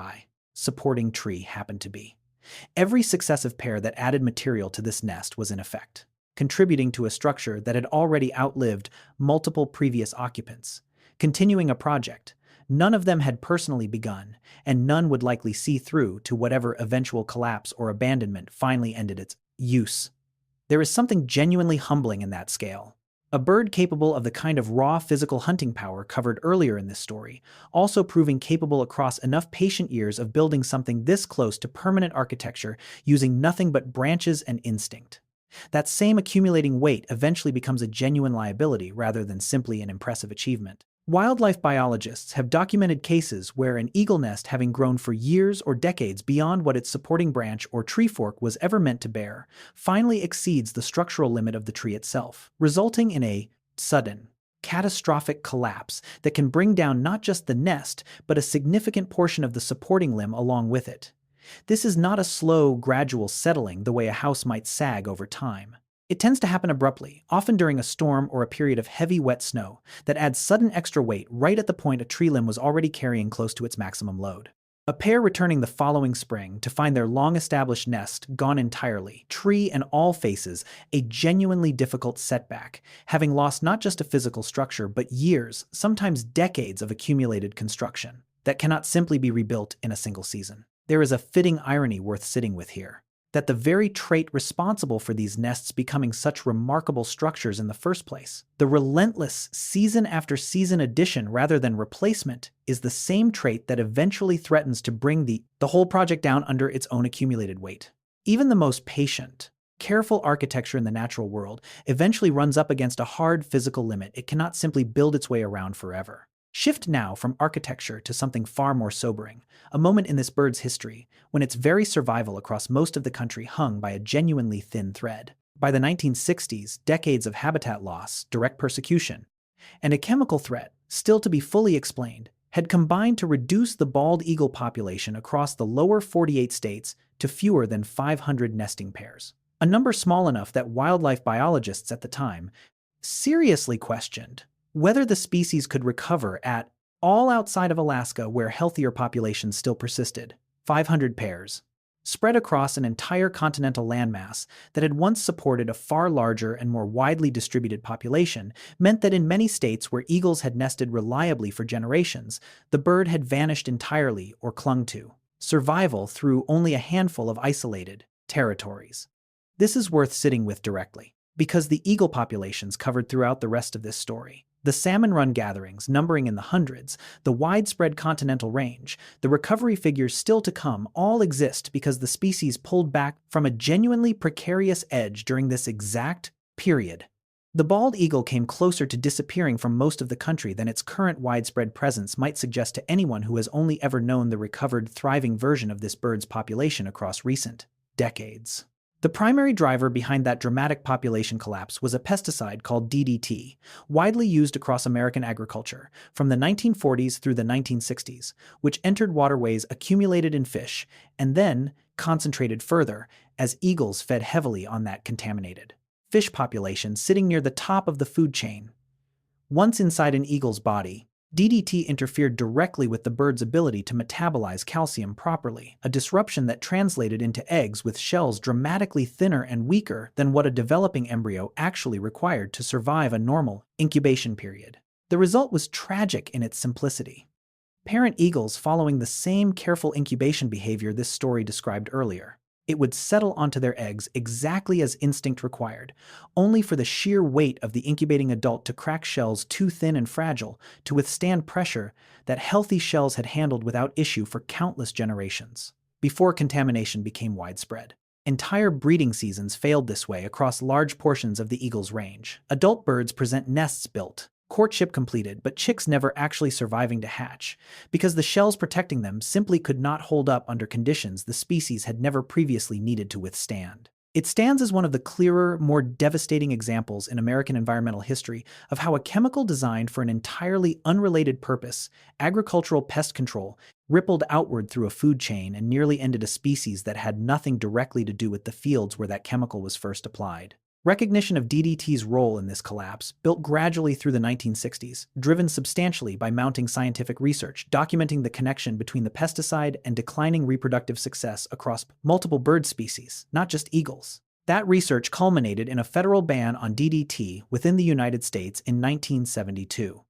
supporting tree happened to be. Every successive pair that added material to this nest was in effect, contributing to a structure that had already outlived multiple previous occupants. Continuing a project, none of them had personally begun, and none would likely see through to whatever eventual collapse or abandonment finally ended its use. There is something genuinely humbling in that scale. A bird capable of the kind of raw physical hunting power covered earlier in this story, also proving capable across enough patient years of building something this close to permanent architecture using nothing but branches and instinct. That same accumulating weight eventually becomes a genuine liability rather than simply an impressive achievement. Wildlife biologists have documented cases where an eagle nest, having grown for years or decades beyond what its supporting branch or tree fork was ever meant to bear, finally exceeds the structural limit of the tree itself, resulting in a sudden, catastrophic collapse that can bring down not just the nest, but a significant portion of the supporting limb along with it. This is not a slow, gradual settling the way a house might sag over time. It tends to happen abruptly, often during a storm or a period of heavy, wet snow, that adds sudden extra weight right at the point a tree limb was already carrying close to its maximum load. A pair returning the following spring to find their long-established nest gone entirely, tree and all faces a genuinely difficult setback, having lost not just a physical structure but years, sometimes decades of accumulated construction that cannot simply be rebuilt in a single season. There is a fitting irony worth sitting with here, that the very trait responsible for these nests becoming such remarkable structures in the first place, the relentless season after season addition rather than replacement, is the same trait that eventually threatens to bring the whole project down under its own accumulated weight. Even the most patient, careful architecture in the natural world eventually runs up against a hard physical limit it cannot simply build its way around forever. Shift now from architecture to something far more sobering, a moment in this bird's history when its very survival across most of the country hung by a genuinely thin thread. By the 1960s, decades of habitat loss, direct persecution, and a chemical threat, still to be fully explained, had combined to reduce the bald eagle population across the lower 48 states to fewer than 500 nesting pairs. A number small enough that wildlife biologists at the time seriously questioned whether the species could recover at all outside of Alaska where healthier populations still persisted. 500 pairs, spread across an entire continental landmass that had once supported a far larger and more widely distributed population, meant that in many states where eagles had nested reliably for generations, the bird had vanished entirely or clung to survival through only a handful of isolated territories. This is worth sitting with directly, because the eagle populations covered throughout the rest of this story, the salmon run gatherings numbering in the hundreds, the widespread continental range, the recovery figures still to come all exist because the species pulled back from a genuinely precarious edge during this exact period. The bald eagle came closer to disappearing from most of the country than its current widespread presence might suggest to anyone who has only ever known the recovered, thriving version of this bird's population across recent decades. The primary driver behind that dramatic population collapse was a pesticide called DDT, widely used across American agriculture from the 1940s through the 1960s, which entered waterways accumulated in fish and then concentrated further as eagles fed heavily on that contaminated fish population sitting near the top of the food chain. Once inside an eagle's body, DDT interfered directly with the bird's ability to metabolize calcium properly, a disruption that translated into eggs with shells dramatically thinner and weaker than what a developing embryo actually required to survive a normal incubation period. The result was tragic in its simplicity. Parent eagles following the same careful incubation behavior this story described earlier. It would settle onto their eggs exactly as instinct required, only for the sheer weight of the incubating adult to crack shells too thin and fragile to withstand pressure that healthy shells had handled without issue for countless generations, before contamination became widespread. Entire breeding seasons failed this way across large portions of the eagle's range. Adult birds present nests built, courtship completed, but chicks never actually surviving to hatch, because the shells protecting them simply could not hold up under conditions the species had never previously needed to withstand. It stands as one of the clearer, more devastating examples in American environmental history of how a chemical designed for an entirely unrelated purpose, agricultural pest control, rippled outward through a food chain and nearly ended a species that had nothing directly to do with the fields where that chemical was first applied. Recognition of DDT's role in this collapse built gradually through the 1960s, driven substantially by mounting scientific research documenting the connection between the pesticide and declining reproductive success across multiple bird species, not just eagles. That research culminated in a federal ban on DDT within the United States in 1972.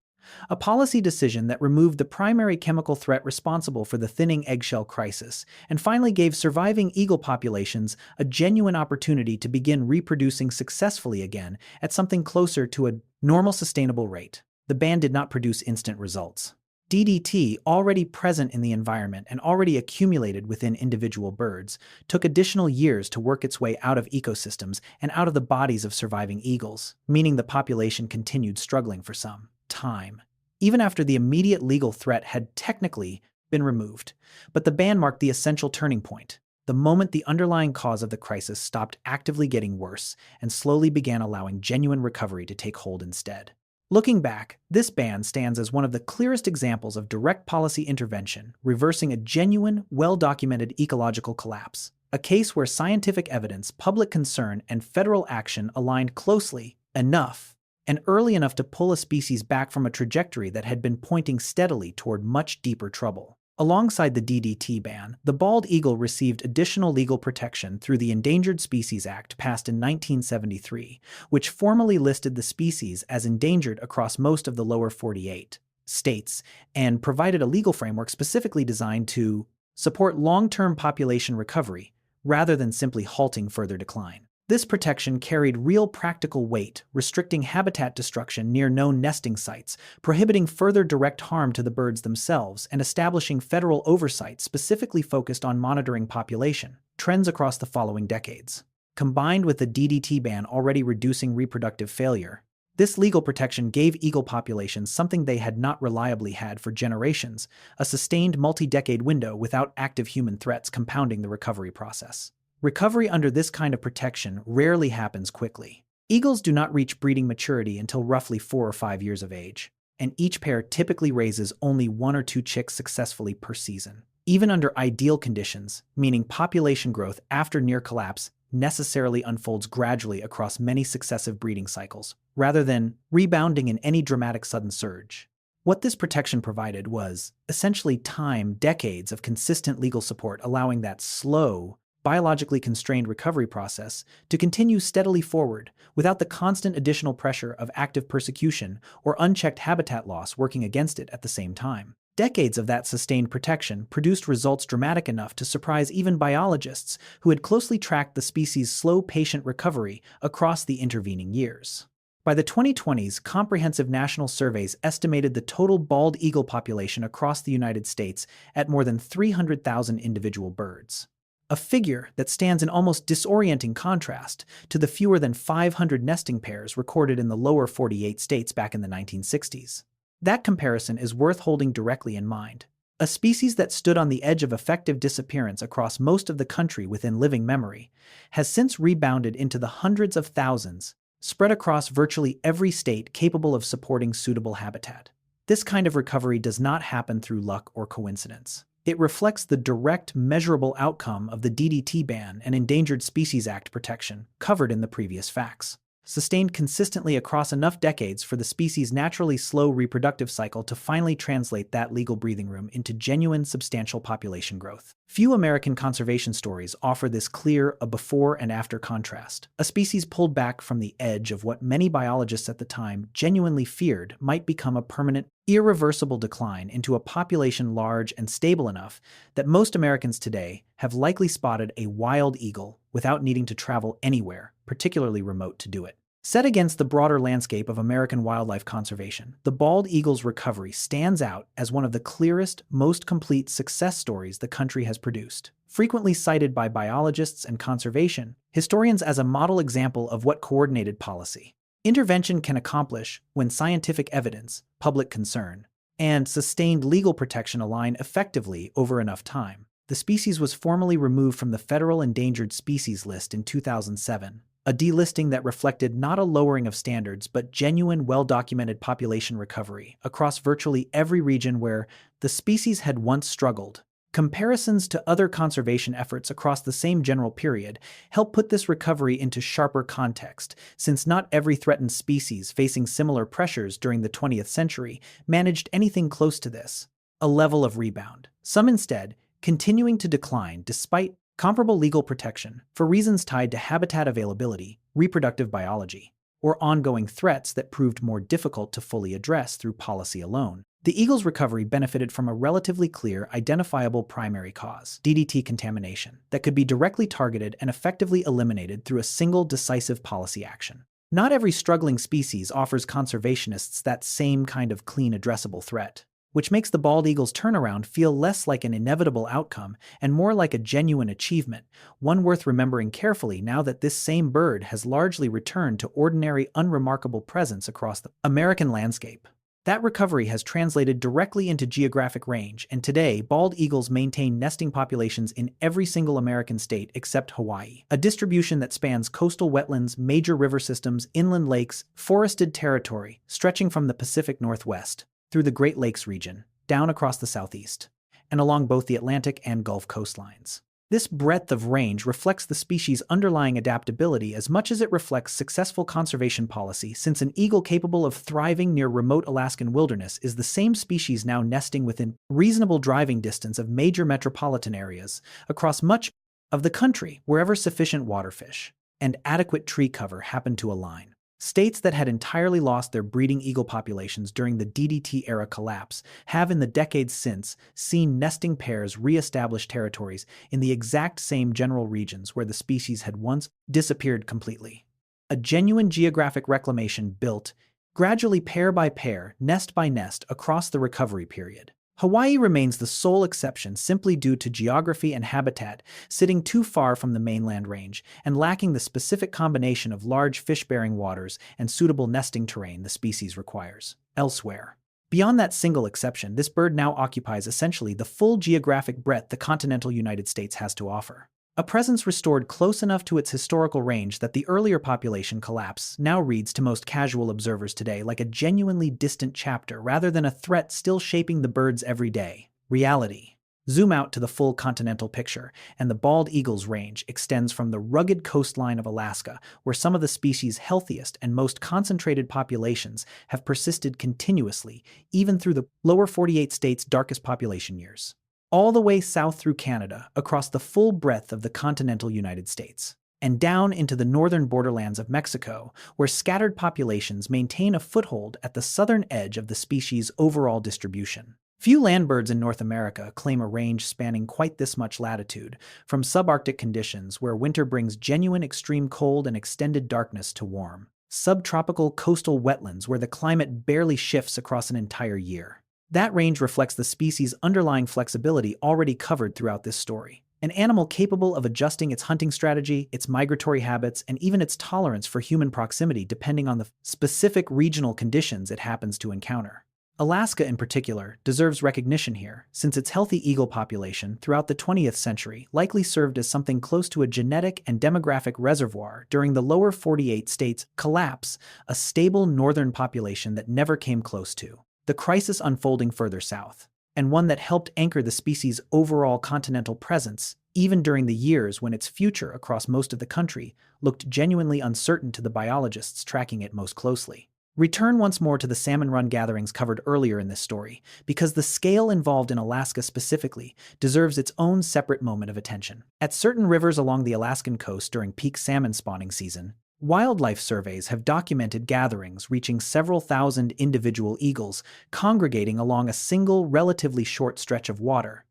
A policy decision that removed the primary chemical threat responsible for the thinning eggshell crisis and finally gave surviving eagle populations a genuine opportunity to begin reproducing successfully again at something closer to a normal sustainable rate. The ban did not produce instant results. DDT, already present in the environment and already accumulated within individual birds, took additional years to work its way out of ecosystems and out of the bodies of surviving eagles, meaning the population continued struggling for some time, even after the immediate legal threat had technically been removed. But the ban marked the essential turning point, the moment the underlying cause of the crisis stopped actively getting worse and slowly began allowing genuine recovery to take hold instead. Looking back, this ban stands as one of the clearest examples of direct policy intervention, reversing a genuine, well-documented ecological collapse, a case where scientific evidence, public concern, and federal action aligned closely enough and early enough to pull a species back from a trajectory that had been pointing steadily toward much deeper trouble. Alongside the DDT ban, the bald eagle received additional legal protection through the Endangered Species Act passed in 1973, which formally listed the species as endangered across most of the lower 48 states and provided a legal framework specifically designed to support long-term population recovery rather than simply halting further decline. This protection carried real practical weight, restricting habitat destruction near known nesting sites, prohibiting further direct harm to the birds themselves, and establishing federal oversight specifically focused on monitoring population trends across the following decades. Combined with the DDT ban already reducing reproductive failure, this legal protection gave eagle populations something they had not reliably had for generations, a sustained multi-decade window without active human threats compounding the recovery process. Recovery under this kind of protection rarely happens quickly. Eagles do not reach breeding maturity until roughly 4 or 5 years of age, and each pair typically raises only 1 or 2 chicks successfully per season. Even under ideal conditions, meaning population growth after near collapse necessarily unfolds gradually across many successive breeding cycles, rather than rebounding in any dramatic sudden surge. What this protection provided was, essentially decades of consistent legal support allowing that slow, biologically constrained recovery process to continue steadily forward without the constant additional pressure of active persecution or unchecked habitat loss working against it at the same time. Decades of that sustained protection produced results dramatic enough to surprise even biologists who had closely tracked the species' slow, patient recovery across the intervening years. By the 2020s, comprehensive national surveys estimated the total bald eagle population across the United States at more than 300,000 individual birds. A figure that stands in almost disorienting contrast to the fewer than 500 nesting pairs recorded in the lower 48 states back in the 1960s. That comparison is worth holding directly in mind. A species that stood on the edge of effective disappearance across most of the country within living memory has since rebounded into the hundreds of thousands, spread across virtually every state capable of supporting suitable habitat. This kind of recovery does not happen through luck or coincidence. It reflects the direct, measurable outcome of the DDT ban and Endangered Species Act protection covered in the previous facts, sustained consistently across enough decades for the species' naturally slow reproductive cycle to finally translate that legal breathing room into genuine, substantial population growth. Few American conservation stories offer this clear a before and after contrast. A species pulled back from the edge of what many biologists at the time genuinely feared might become a permanent, irreversible decline into a population large and stable enough that most Americans today have likely spotted a wild eagle without needing to travel anywhere, particularly remote, to do it. Set against the broader landscape of American wildlife conservation, the bald eagle's recovery stands out as one of the clearest, most complete success stories the country has produced. Frequently cited by biologists and conservation historians as a model example of what coordinated policy intervention can accomplish when scientific evidence, public concern, and sustained legal protection align effectively over enough time. The species was formally removed from the Federal Endangered Species List in 2007, a delisting that reflected not a lowering of standards but genuine, well-documented population recovery across virtually every region where the species had once struggled. Comparisons to other conservation efforts across the same general period help put this recovery into sharper context, since not every threatened species facing similar pressures during the 20th century managed anything close to this, a level of rebound. Some instead continuing to decline despite comparable legal protection for reasons tied to habitat availability, reproductive biology, or ongoing threats that proved more difficult to fully address through policy alone. The eagle's recovery benefited from a relatively clear, identifiable primary cause, DDT contamination, that could be directly targeted and effectively eliminated through a single decisive policy action. Not every struggling species offers conservationists that same kind of clean, addressable threat, which makes the bald eagle's turnaround feel less like an inevitable outcome and more like a genuine achievement, one worth remembering carefully now that this same bird has largely returned to ordinary, unremarkable presence across the American landscape. That recovery has translated directly into geographic range, and today, bald eagles maintain nesting populations in every single American state except Hawaii, a distribution that spans coastal wetlands, major river systems, inland lakes, forested territory, stretching from the Pacific Northwest through the Great Lakes region, down across the Southeast, and along both the Atlantic and Gulf coastlines. This breadth of range reflects the species' underlying adaptability as much as it reflects successful conservation policy, since an eagle capable of thriving near remote Alaskan wilderness is the same species now nesting within reasonable driving distance of major metropolitan areas across much of the country wherever sufficient waterfish and adequate tree cover happen to align. States that had entirely lost their breeding eagle populations during the DDT-era collapse have in the decades since seen nesting pairs re-establish territories in the exact same general regions where the species had once disappeared completely. A genuine geographic reclamation built, gradually pair by pair, nest by nest, across the recovery period. Hawaii remains the sole exception simply due to geography and habitat sitting too far from the mainland range and lacking the specific combination of large fish-bearing waters and suitable nesting terrain the species requires. Elsewhere, beyond that single exception, this bird now occupies essentially the full geographic breadth the continental United States has to offer. A presence restored close enough to its historical range that the earlier population collapse now reads to most casual observers today like a genuinely distant chapter rather than a threat still shaping the bird's everyday reality. Zoom out to the full continental picture, and the bald eagle's range extends from the rugged coastline of Alaska, where some of the species' healthiest and most concentrated populations have persisted continuously, even through the lower 48 states' darkest population years, all the way south through Canada, across the full breadth of the continental United States, and down into the northern borderlands of Mexico, where scattered populations maintain a foothold at the southern edge of the species' overall distribution. Few land birds in North America claim a range spanning quite this much latitude, from subarctic conditions where winter brings genuine extreme cold and extended darkness to warm, subtropical coastal wetlands where the climate barely shifts across an entire year. That range reflects the species' underlying flexibility already covered throughout this story. An animal capable of adjusting its hunting strategy, its migratory habits, and even its tolerance for human proximity depending on the specific regional conditions it happens to encounter. Alaska, in particular, deserves recognition here, since its healthy eagle population throughout the 20th century likely served as something close to a genetic and demographic reservoir during the lower 48 states' collapse, a stable northern population that never came close to the crisis unfolding further south, and one that helped anchor the species' overall continental presence, even during the years when its future across most of the country looked genuinely uncertain to the biologists tracking it most closely. Return once more to the salmon run gatherings covered earlier in this story, because the scale involved in Alaska specifically deserves its own separate moment of attention. At certain rivers along the Alaskan coast during peak salmon spawning season, wildlife surveys have documented gatherings reaching several thousand individual eagles congregating along a single, relatively short stretch of water.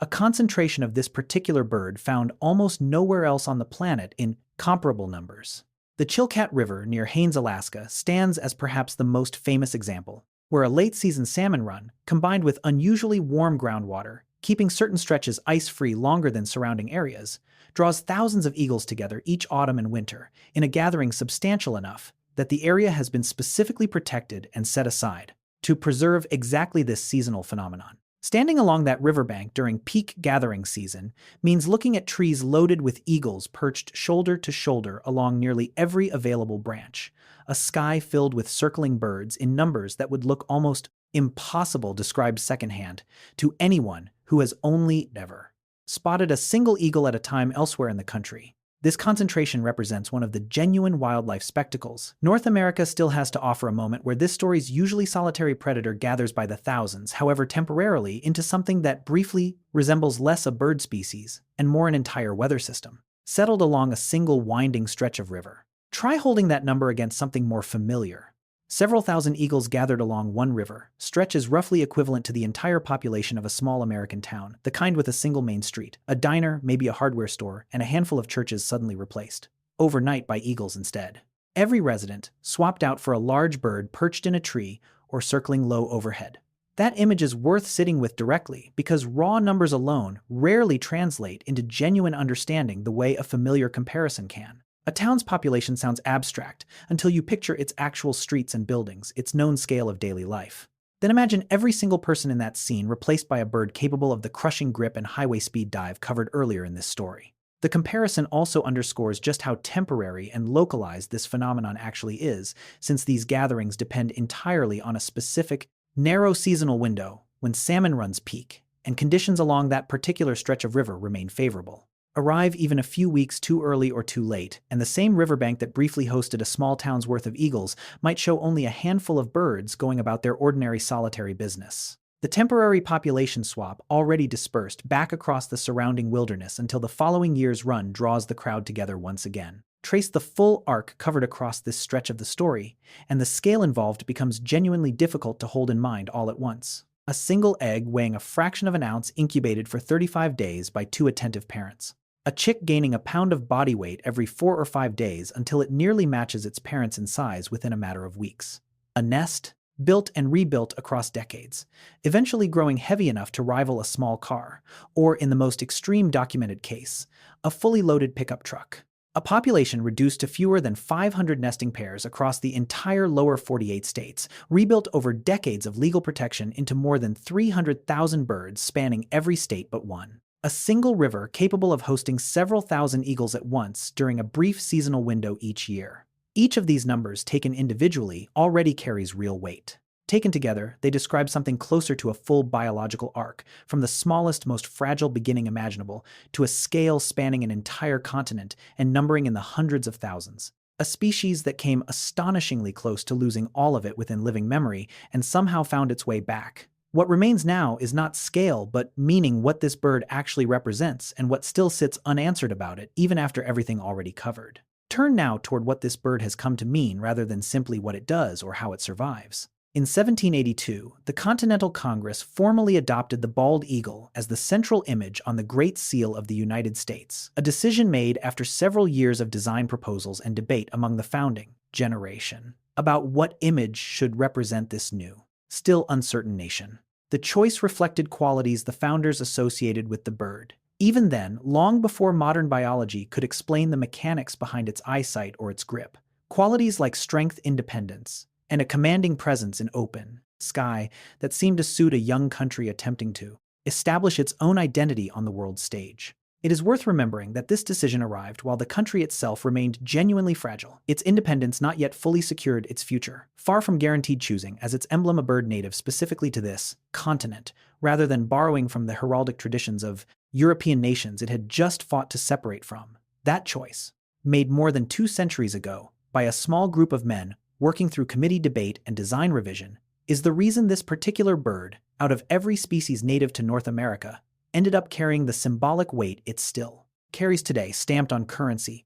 A concentration of this particular bird found almost nowhere else on the planet in comparable numbers. The Chilkat River near Haines, Alaska, stands as perhaps the most famous example, where a late-season salmon run, combined with unusually warm groundwater, keeping certain stretches ice-free longer than surrounding areas, draws thousands of eagles together each autumn and winter in a gathering substantial enough that the area has been specifically protected and set aside to preserve exactly this seasonal phenomenon. Standing along that riverbank during peak gathering season means looking at trees loaded with eagles perched shoulder to shoulder along nearly every available branch, a sky filled with circling birds in numbers that would look almost impossible described secondhand to anyone who has only ever spotted a single eagle at a time elsewhere in the country. This concentration represents one of the genuine wildlife spectacles North America still has to offer, a moment where this story's usually solitary predator gathers by the thousands, however temporarily, into something that briefly resembles less a bird species and more an entire weather system, settled along a single winding stretch of river. Try holding that number against something more familiar. Several thousand eagles gathered along one river stretch is roughly equivalent to the entire population of a small American town, the kind with a single main street, a diner, maybe a hardware store, and a handful of churches suddenly replaced overnight by eagles instead. Every resident swapped out for a large bird perched in a tree or circling low overhead. That image is worth sitting with directly because raw numbers alone rarely translate into genuine understanding the way a familiar comparison can. A town's population sounds abstract until you picture its actual streets and buildings, its known scale of daily life. Then imagine every single person in that scene replaced by a bird capable of the crushing grip and highway speed dive covered earlier in this story. The comparison also underscores just how temporary and localized this phenomenon actually is, since these gatherings depend entirely on a specific, narrow seasonal window when salmon runs peak, and conditions along that particular stretch of river remain favorable. Arrive even a few weeks too early or too late, and the same riverbank that briefly hosted a small town's worth of eagles might show only a handful of birds going about their ordinary solitary business. The temporary population swap already dispersed back across the surrounding wilderness until the following year's run draws the crowd together once again. Trace the full arc covered across this stretch of the story, and the scale involved becomes genuinely difficult to hold in mind all at once. A single egg weighing a fraction of an ounce incubated for 35 days by two attentive parents. A chick gaining a pound of body weight every 4 or 5 days until it nearly matches its parents in size within a matter of weeks. A nest, built and rebuilt across decades, eventually growing heavy enough to rival a small car, or in the most extreme documented case, a fully loaded pickup truck. A population reduced to fewer than 500 nesting pairs across the entire lower 48 states, rebuilt over decades of legal protection into more than 300,000 birds spanning every state but one. A single river capable of hosting several thousand eagles at once during a brief seasonal window each year. Each of these numbers, taken individually, already carries real weight. Taken together, they describe something closer to a full biological arc, from the smallest, most fragile beginning imaginable to a scale spanning an entire continent and numbering in the hundreds of thousands. A species that came astonishingly close to losing all of it within living memory and somehow found its way back. What remains now is not scale, but meaning, what this bird actually represents and what still sits unanswered about it, even after everything already covered. Turn now toward what this bird has come to mean rather than simply what it does or how it survives. In 1782, the Continental Congress formally adopted the bald eagle as the central image on the Great Seal of the United States, a decision made after several years of design proposals and debate among the founding generation about what image should represent this new, still uncertain nation. The choice reflected qualities the founders associated with the bird. Even then, long before modern biology could explain the mechanics behind its eyesight or its grip, qualities like strength, independence, and a commanding presence in open sky that seemed to suit a young country attempting to establish its own identity on the world stage. It is worth remembering that this decision arrived while the country itself remained genuinely fragile, its independence not yet fully secured, its future far from guaranteed, choosing as its emblem a bird native specifically to this continent, rather than borrowing from the heraldic traditions of European nations it had just fought to separate from. That choice, made more than 2 centuries ago by a small group of men working through committee debate and design revision, is the reason this particular bird, out of every species native to North America, ended up carrying the symbolic weight it still carries today, stamped on currency,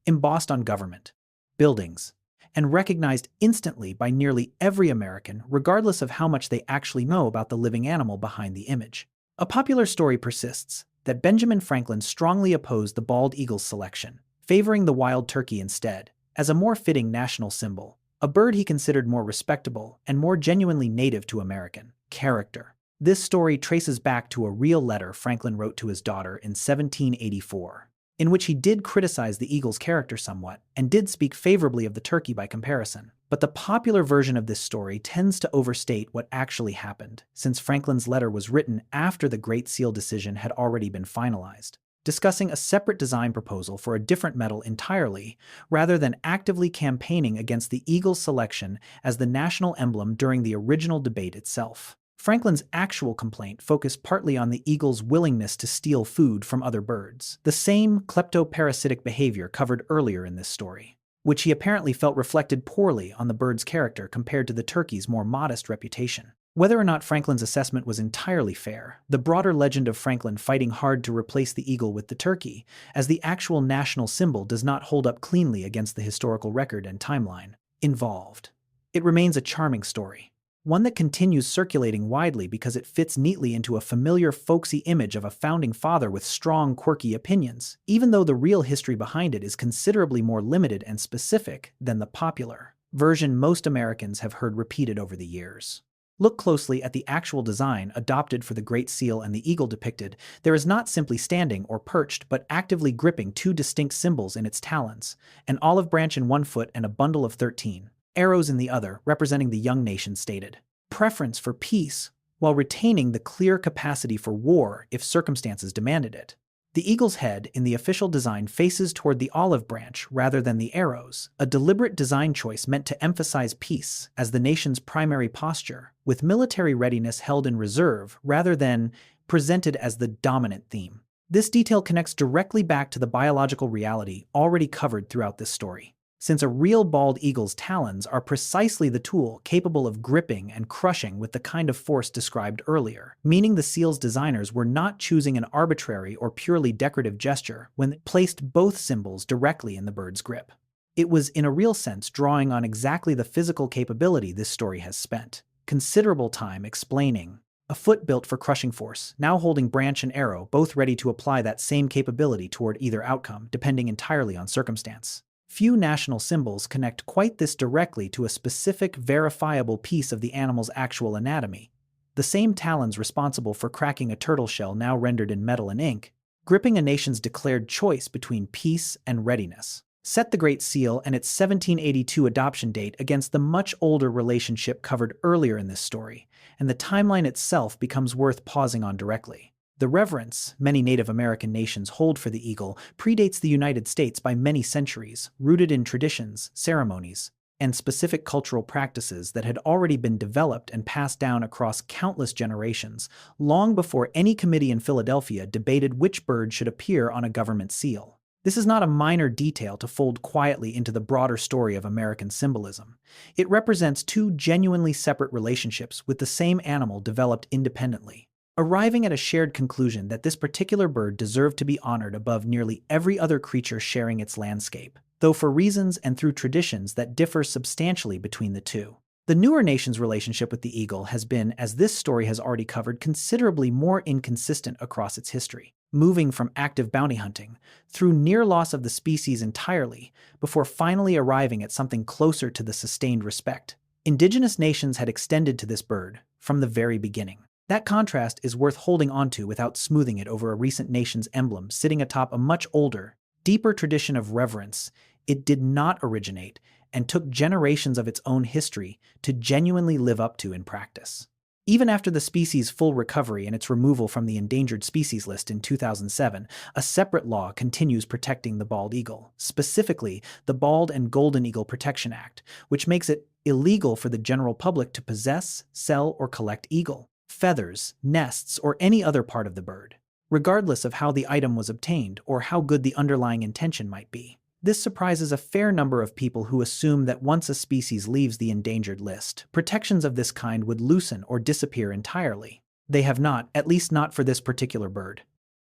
embossed on government buildings, and recognized instantly by nearly every American, regardless of how much they actually know about the living animal behind the image. A popular story persists that Benjamin Franklin strongly opposed the bald eagle's selection, favoring the wild turkey instead, as a more fitting national symbol, a bird he considered more respectable and more genuinely native to American character. This story traces back to a real letter Franklin wrote to his daughter in 1784, in which he did criticize the eagle's character somewhat, and did speak favorably of the turkey by comparison. But the popular version of this story tends to overstate what actually happened, since Franklin's letter was written after the Great Seal decision had already been finalized, discussing a separate design proposal for a different medal entirely, rather than actively campaigning against the eagle's selection as the national emblem during the original debate itself. Franklin's actual complaint focused partly on the eagle's willingness to steal food from other birds, the same kleptoparasitic behavior covered earlier in this story, which he apparently felt reflected poorly on the bird's character compared to the turkey's more modest reputation. Whether or not Franklin's assessment was entirely fair, the broader legend of Franklin fighting hard to replace the eagle with the turkey, as the actual national symbol, does not hold up cleanly against the historical record and timeline involved. It remains a charming story, one that continues circulating widely because it fits neatly into a familiar folksy image of a founding father with strong, quirky opinions, even though the real history behind it is considerably more limited and specific than the popular version most Americans have heard repeated over the years. Look closely at the actual design adopted for the Great Seal and the eagle depicted. There is not simply standing or perched, but actively gripping two distinct symbols in its talons, an olive branch in one foot and a bundle of 13 arrows in the other, representing the young nation's stated preference for peace, while retaining the clear capacity for war if circumstances demanded it. The eagle's head in the official design faces toward the olive branch rather than the arrows, a deliberate design choice meant to emphasize peace as the nation's primary posture, with military readiness held in reserve rather than presented as the dominant theme. This detail connects directly back to the biological reality already covered throughout this story, since a real bald eagle's talons are precisely the tool capable of gripping and crushing with the kind of force described earlier, meaning the seal's designers were not choosing an arbitrary or purely decorative gesture when they placed both symbols directly in the bird's grip. It was, in a real sense, drawing on exactly the physical capability this story has spent considerable time explaining. A foot built for crushing force, now holding branch and arrow, both ready to apply that same capability toward either outcome, depending entirely on circumstance. Few national symbols connect quite this directly to a specific, verifiable piece of the animal's actual anatomy. The same talons responsible for cracking a turtle shell now rendered in metal and ink, gripping a nation's declared choice between peace and readiness, set the Great Seal and its 1782 adoption date against the much older relationship covered earlier in this story, and the timeline itself becomes worth pausing on directly. The reverence many Native American nations hold for the eagle predates the United States by many centuries, rooted in traditions, ceremonies, and specific cultural practices that had already been developed and passed down across countless generations, long before any committee in Philadelphia debated which bird should appear on a government seal. This is not a minor detail to fold quietly into the broader story of American symbolism. It represents two genuinely separate relationships with the same animal developed independently, arriving at a shared conclusion that this particular bird deserved to be honored above nearly every other creature sharing its landscape, though for reasons and through traditions that differ substantially between the two. The newer nation's relationship with the eagle has been, as this story has already covered, considerably more inconsistent across its history, moving from active bounty hunting through near loss of the species entirely, before finally arriving at something closer to the sustained respect indigenous nations had extended to this bird from the very beginning. That contrast is worth holding onto without smoothing it over a recent nation's emblem sitting atop a much older, deeper tradition of reverence. It did not originate and took generations of its own history to genuinely live up to in practice. Even after the species' full recovery and its removal from the endangered species list in 2007, a separate law continues protecting the bald eagle, specifically the Bald and Golden Eagle Protection Act, which makes it illegal for the general public to possess, sell, or collect eagle feathers, nests, or any other part of the bird, regardless of how the item was obtained or how good the underlying intention might be. This surprises a fair number of people who assume that once a species leaves the endangered list, protections of this kind would loosen or disappear entirely. They have not, at least not for this particular bird.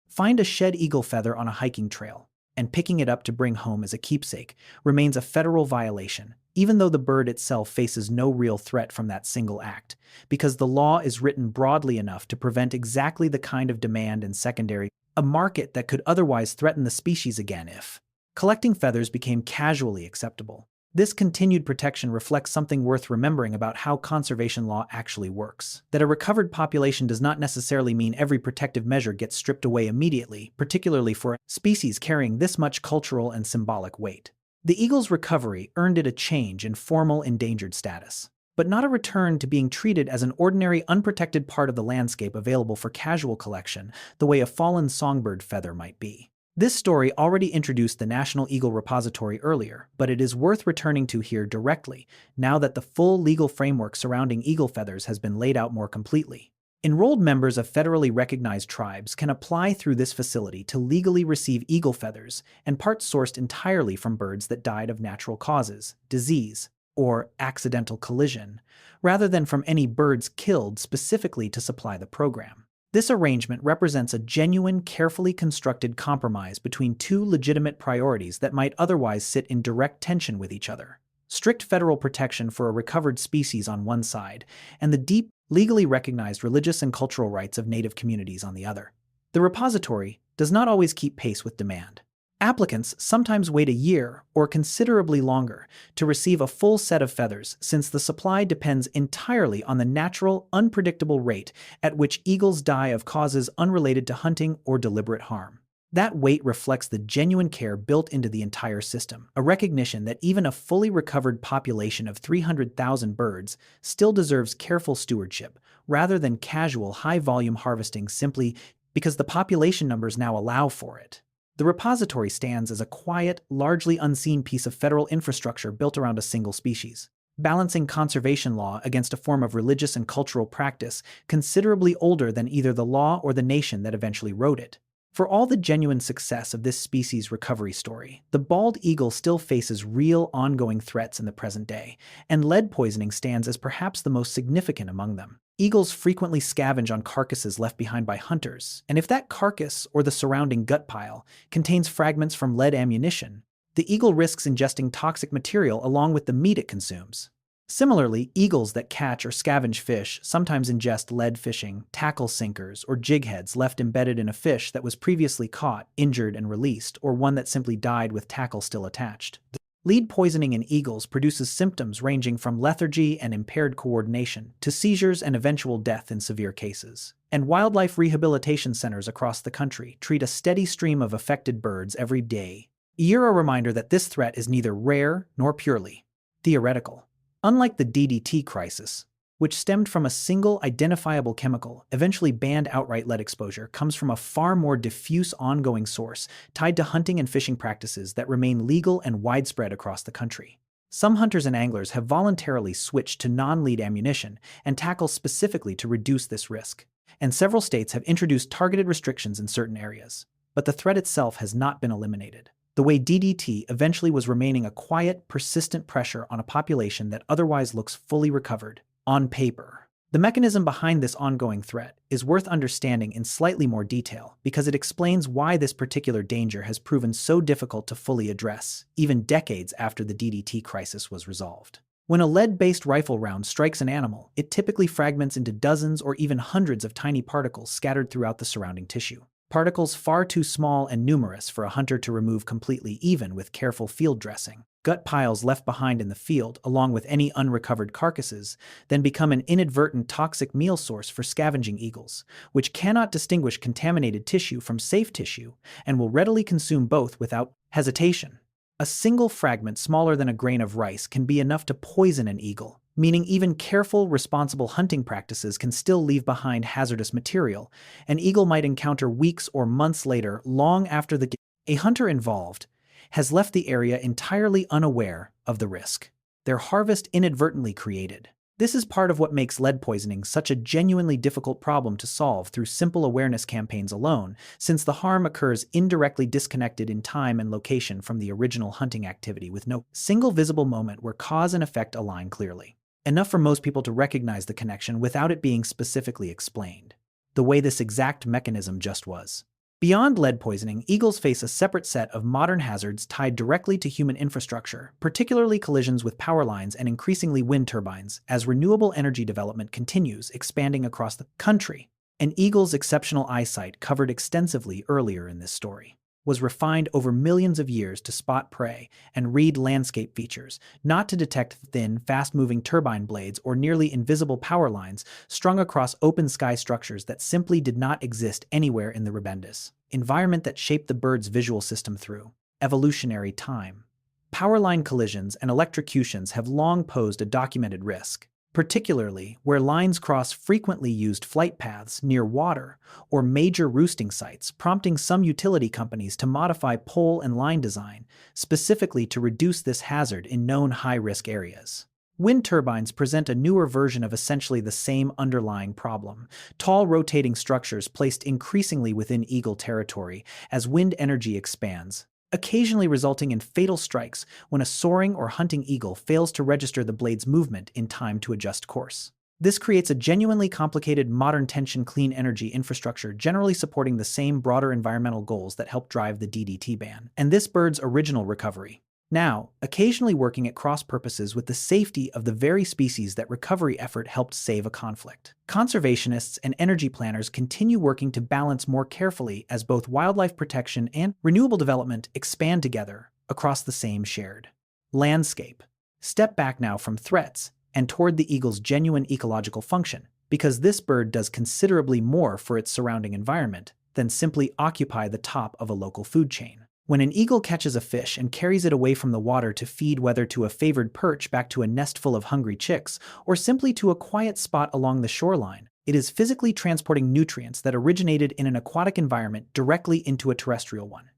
Find a shed eagle feather on a hiking trail, and picking it up to bring home as a keepsake remains a federal violation, even though the bird itself faces no real threat from that single act, because the law is written broadly enough to prevent exactly the kind of demand and secondary, a market that could otherwise threaten the species again if collecting feathers became casually acceptable. This continued protection reflects something worth remembering about how conservation law actually works. That a recovered population does not necessarily mean every protective measure gets stripped away immediately, particularly for a species carrying this much cultural and symbolic weight. The eagle's recovery earned it a change in formal endangered status, but not a return to being treated as an ordinary unprotected part of the landscape available for casual collection the way a fallen songbird feather might be. This story already introduced the National Eagle Repository earlier, but it is worth returning to here directly, now that the full legal framework surrounding eagle feathers has been laid out more completely. Enrolled members of federally recognized tribes can apply through this facility to legally receive eagle feathers and parts sourced entirely from birds that died of natural causes, disease, or accidental collision, rather than from any birds killed specifically to supply the program. This arrangement represents a genuine, carefully constructed compromise between two legitimate priorities that might otherwise sit in direct tension with each other: strict federal protection for a recovered species on one side, and the deep, legally recognized religious and cultural rights of Native communities on the other. The repository does not always keep pace with demand. Applicants sometimes wait a year or considerably longer to receive a full set of feathers, since the supply depends entirely on the natural, unpredictable rate at which eagles die of causes unrelated to hunting or deliberate harm. That wait reflects the genuine care built into the entire system, a recognition that even a fully recovered population of 300,000 birds still deserves careful stewardship, rather than casual high-volume harvesting simply because the population numbers now allow for it. The repository stands as a quiet, largely unseen piece of federal infrastructure built around a single species, balancing conservation law against a form of religious and cultural practice considerably older than either the law or the nation that eventually wrote it. For all the genuine success of this species' recovery story, the bald eagle still faces real ongoing threats in the present day, and lead poisoning stands as perhaps the most significant among them. Eagles frequently scavenge on carcasses left behind by hunters, and if that carcass or the surrounding gut pile contains fragments from lead ammunition, the eagle risks ingesting toxic material along with the meat it consumes. Similarly, eagles that catch or scavenge fish sometimes ingest lead fishing, tackle sinkers, or jig heads left embedded in a fish that was previously caught, injured, and released, or one that simply died with tackle still attached. Lead poisoning in eagles produces symptoms ranging from lethargy and impaired coordination to seizures and eventual death in severe cases. And wildlife rehabilitation centers across the country treat a steady stream of affected birds every day. A reminder that this threat is neither rare nor purely theoretical. Unlike the DDT crisis, which stemmed from a single identifiable chemical, eventually banned outright lead exposure comes from a far more diffuse ongoing source tied to hunting and fishing practices that remain legal and widespread across the country. Some hunters and anglers have voluntarily switched to non-lead ammunition and tackle specifically to reduce this risk, and several states have introduced targeted restrictions in certain areas. But the threat itself has not been eliminated. The way DDT eventually was remaining a quiet, persistent pressure on a population that otherwise looks fully recovered, on paper. The mechanism behind this ongoing threat is worth understanding in slightly more detail because it explains why this particular danger has proven so difficult to fully address, even decades after the DDT crisis was resolved. When a lead-based rifle round strikes an animal, it typically fragments into dozens or even hundreds of tiny particles scattered throughout the surrounding tissue. Particles far too small and numerous for a hunter to remove completely even with careful field dressing. Gut piles left behind in the field, along with any unrecovered carcasses, then become an inadvertent toxic meal source for scavenging eagles, which cannot distinguish contaminated tissue from safe tissue and will readily consume both without hesitation. A single fragment smaller than a grain of rice can be enough to poison an eagle, meaning even careful, responsible hunting practices can still leave behind hazardous material an eagle might encounter weeks or months later, long after a hunter involved has left the area entirely unaware of the risk their harvest inadvertently created. This is part of what makes lead poisoning such a genuinely difficult problem to solve through simple awareness campaigns alone, since the harm occurs indirectly disconnected in time and location from the original hunting activity with no single visible moment where cause and effect align clearly. Enough for most people to recognize the connection without it being specifically explained, the way this exact mechanism just was. Beyond lead poisoning, eagles face a separate set of modern hazards tied directly to human infrastructure, particularly collisions with power lines and increasingly wind turbines, as renewable energy development continues expanding across the country. An eagle's exceptional eyesight, covered extensively earlier in this story, was refined over millions of years to spot prey and read landscape features, not to detect thin, fast-moving turbine blades or nearly invisible power lines strung across open sky structures that simply did not exist anywhere in the rebendous environment that shaped the bird's visual system through evolutionary time. Power line collisions and electrocutions have long posed a documented risk, particularly where lines cross frequently used flight paths near water or major roosting sites, prompting some utility companies to modify pole and line design specifically to reduce this hazard in known high-risk areas. Wind turbines present a newer version of essentially the same underlying problem: tall rotating structures placed increasingly within eagle territory as wind energy expands, occasionally resulting in fatal strikes when a soaring or hunting eagle fails to register the blade's movement in time to adjust course. This creates a genuinely complicated modern tension clean energy infrastructure generally supporting the same broader environmental goals that helped drive the DDT ban and this bird's original recovery. Now, occasionally working at cross purposes with the safety of the very species that recovery effort helped save a conflict. Conservationists and energy planners continue working to balance more carefully as both wildlife protection and renewable development expand together across the same shared landscape. Step back now from threats and toward the eagle's genuine ecological function, because this bird does considerably more for its surrounding environment than simply occupy the top of a local food chain. When an eagle catches a fish and carries it away from the water to feed, whether to a favored perch back to a nest full of hungry chicks, or simply to a quiet spot along the shoreline, it is physically transporting nutrients that originated in an aquatic environment directly into a terrestrial one.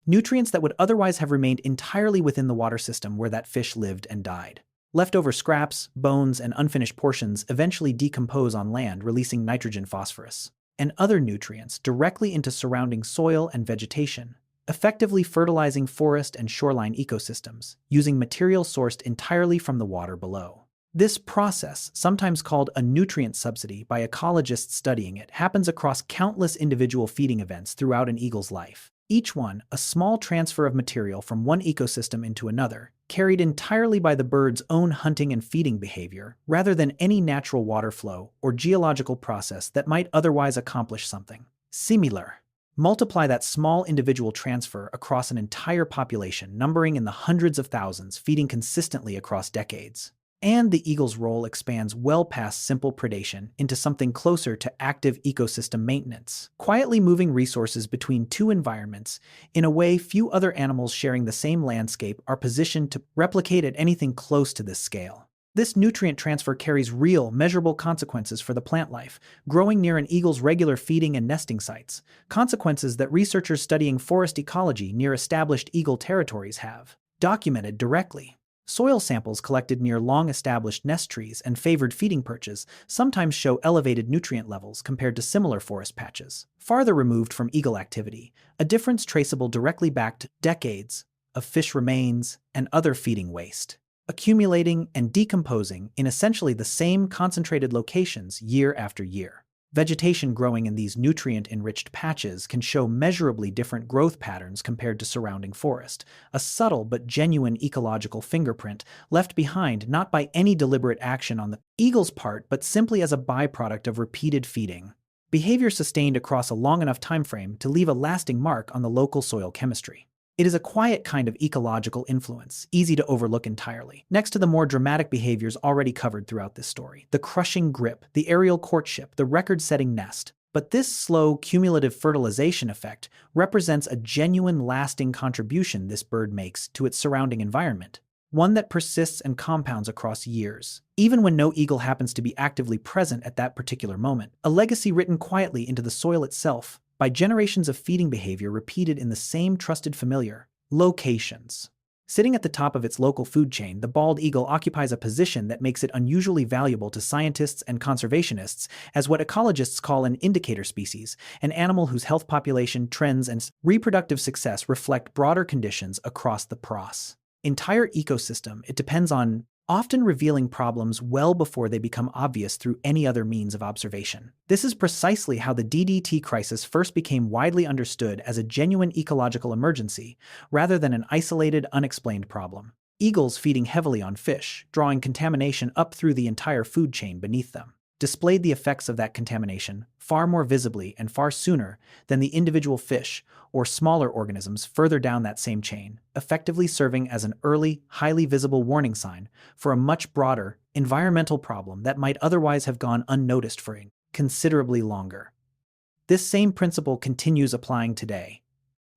Nutrients that would otherwise have remained entirely within the water system where that fish lived and died. Leftover scraps, bones, and unfinished portions eventually decompose on land, releasing nitrogen, phosphorus, and other nutrients directly into surrounding soil and vegetation, effectively fertilizing forest and shoreline ecosystems, using material sourced entirely from the water below. This process, sometimes called a nutrient subsidy by ecologists studying it, happens across countless individual feeding events throughout an eagle's life. Each one, a small transfer of material from one ecosystem into another, carried entirely by the bird's own hunting and feeding behavior, rather than any natural water flow or geological process that might otherwise accomplish something similar. Multiply that small individual transfer across an entire population numbering in the hundreds of thousands feeding consistently across decades, and the eagle's role expands well past simple predation into something closer to active ecosystem maintenance, quietly moving resources between two environments in a way few other animals sharing the same landscape are positioned to replicate at anything close to this scale. This nutrient transfer carries real, measurable consequences for the plant life growing near an eagle's regular feeding and nesting sites, consequences that researchers studying forest ecology near established eagle territories have documented directly. Soil samples collected near long-established nest trees and favored feeding perches sometimes show elevated nutrient levels compared to similar forest patches farther removed from eagle activity, a difference traceable directly back to decades of fish remains and other feeding waste, accumulating and decomposing in essentially the same concentrated locations year after year. Vegetation growing in these nutrient-enriched patches can show measurably different growth patterns compared to surrounding forest, a subtle but genuine ecological fingerprint left behind not by any deliberate action on the eagle's part but simply as a byproduct of repeated feeding. Behavior sustained across a long enough time frame to leave a lasting mark on the local soil chemistry. It is a quiet kind of ecological influence, easy to overlook entirely, next to the more dramatic behaviors already covered throughout this story: the crushing grip, the aerial courtship, the record-setting nest. But this slow, cumulative fertilization effect represents a genuine, lasting contribution this bird makes to its surrounding environment, one that persists and compounds across years, even when no eagle happens to be actively present at that particular moment, a legacy written quietly into the soil itself, by generations of feeding behavior repeated in the same trusted familiar locations. Sitting at the top of its local food chain, the bald eagle occupies a position that makes it unusually valuable to scientists and conservationists as what ecologists call an indicator species, an animal whose health, population, trends, and reproductive success reflect broader conditions across the entire ecosystem. It depends on, often revealing problems well before they become obvious through any other means of observation. This is precisely how the DDT crisis first became widely understood as a genuine ecological emergency, rather than an isolated, unexplained problem. Eagles feeding heavily on fish, drawing contamination up through the entire food chain beneath them, displayed the effects of that contamination far more visibly and far sooner than the individual fish or smaller organisms further down that same chain, effectively serving as an early, highly visible warning sign for a much broader environmental problem that might otherwise have gone unnoticed for considerably longer. This same principle continues applying today.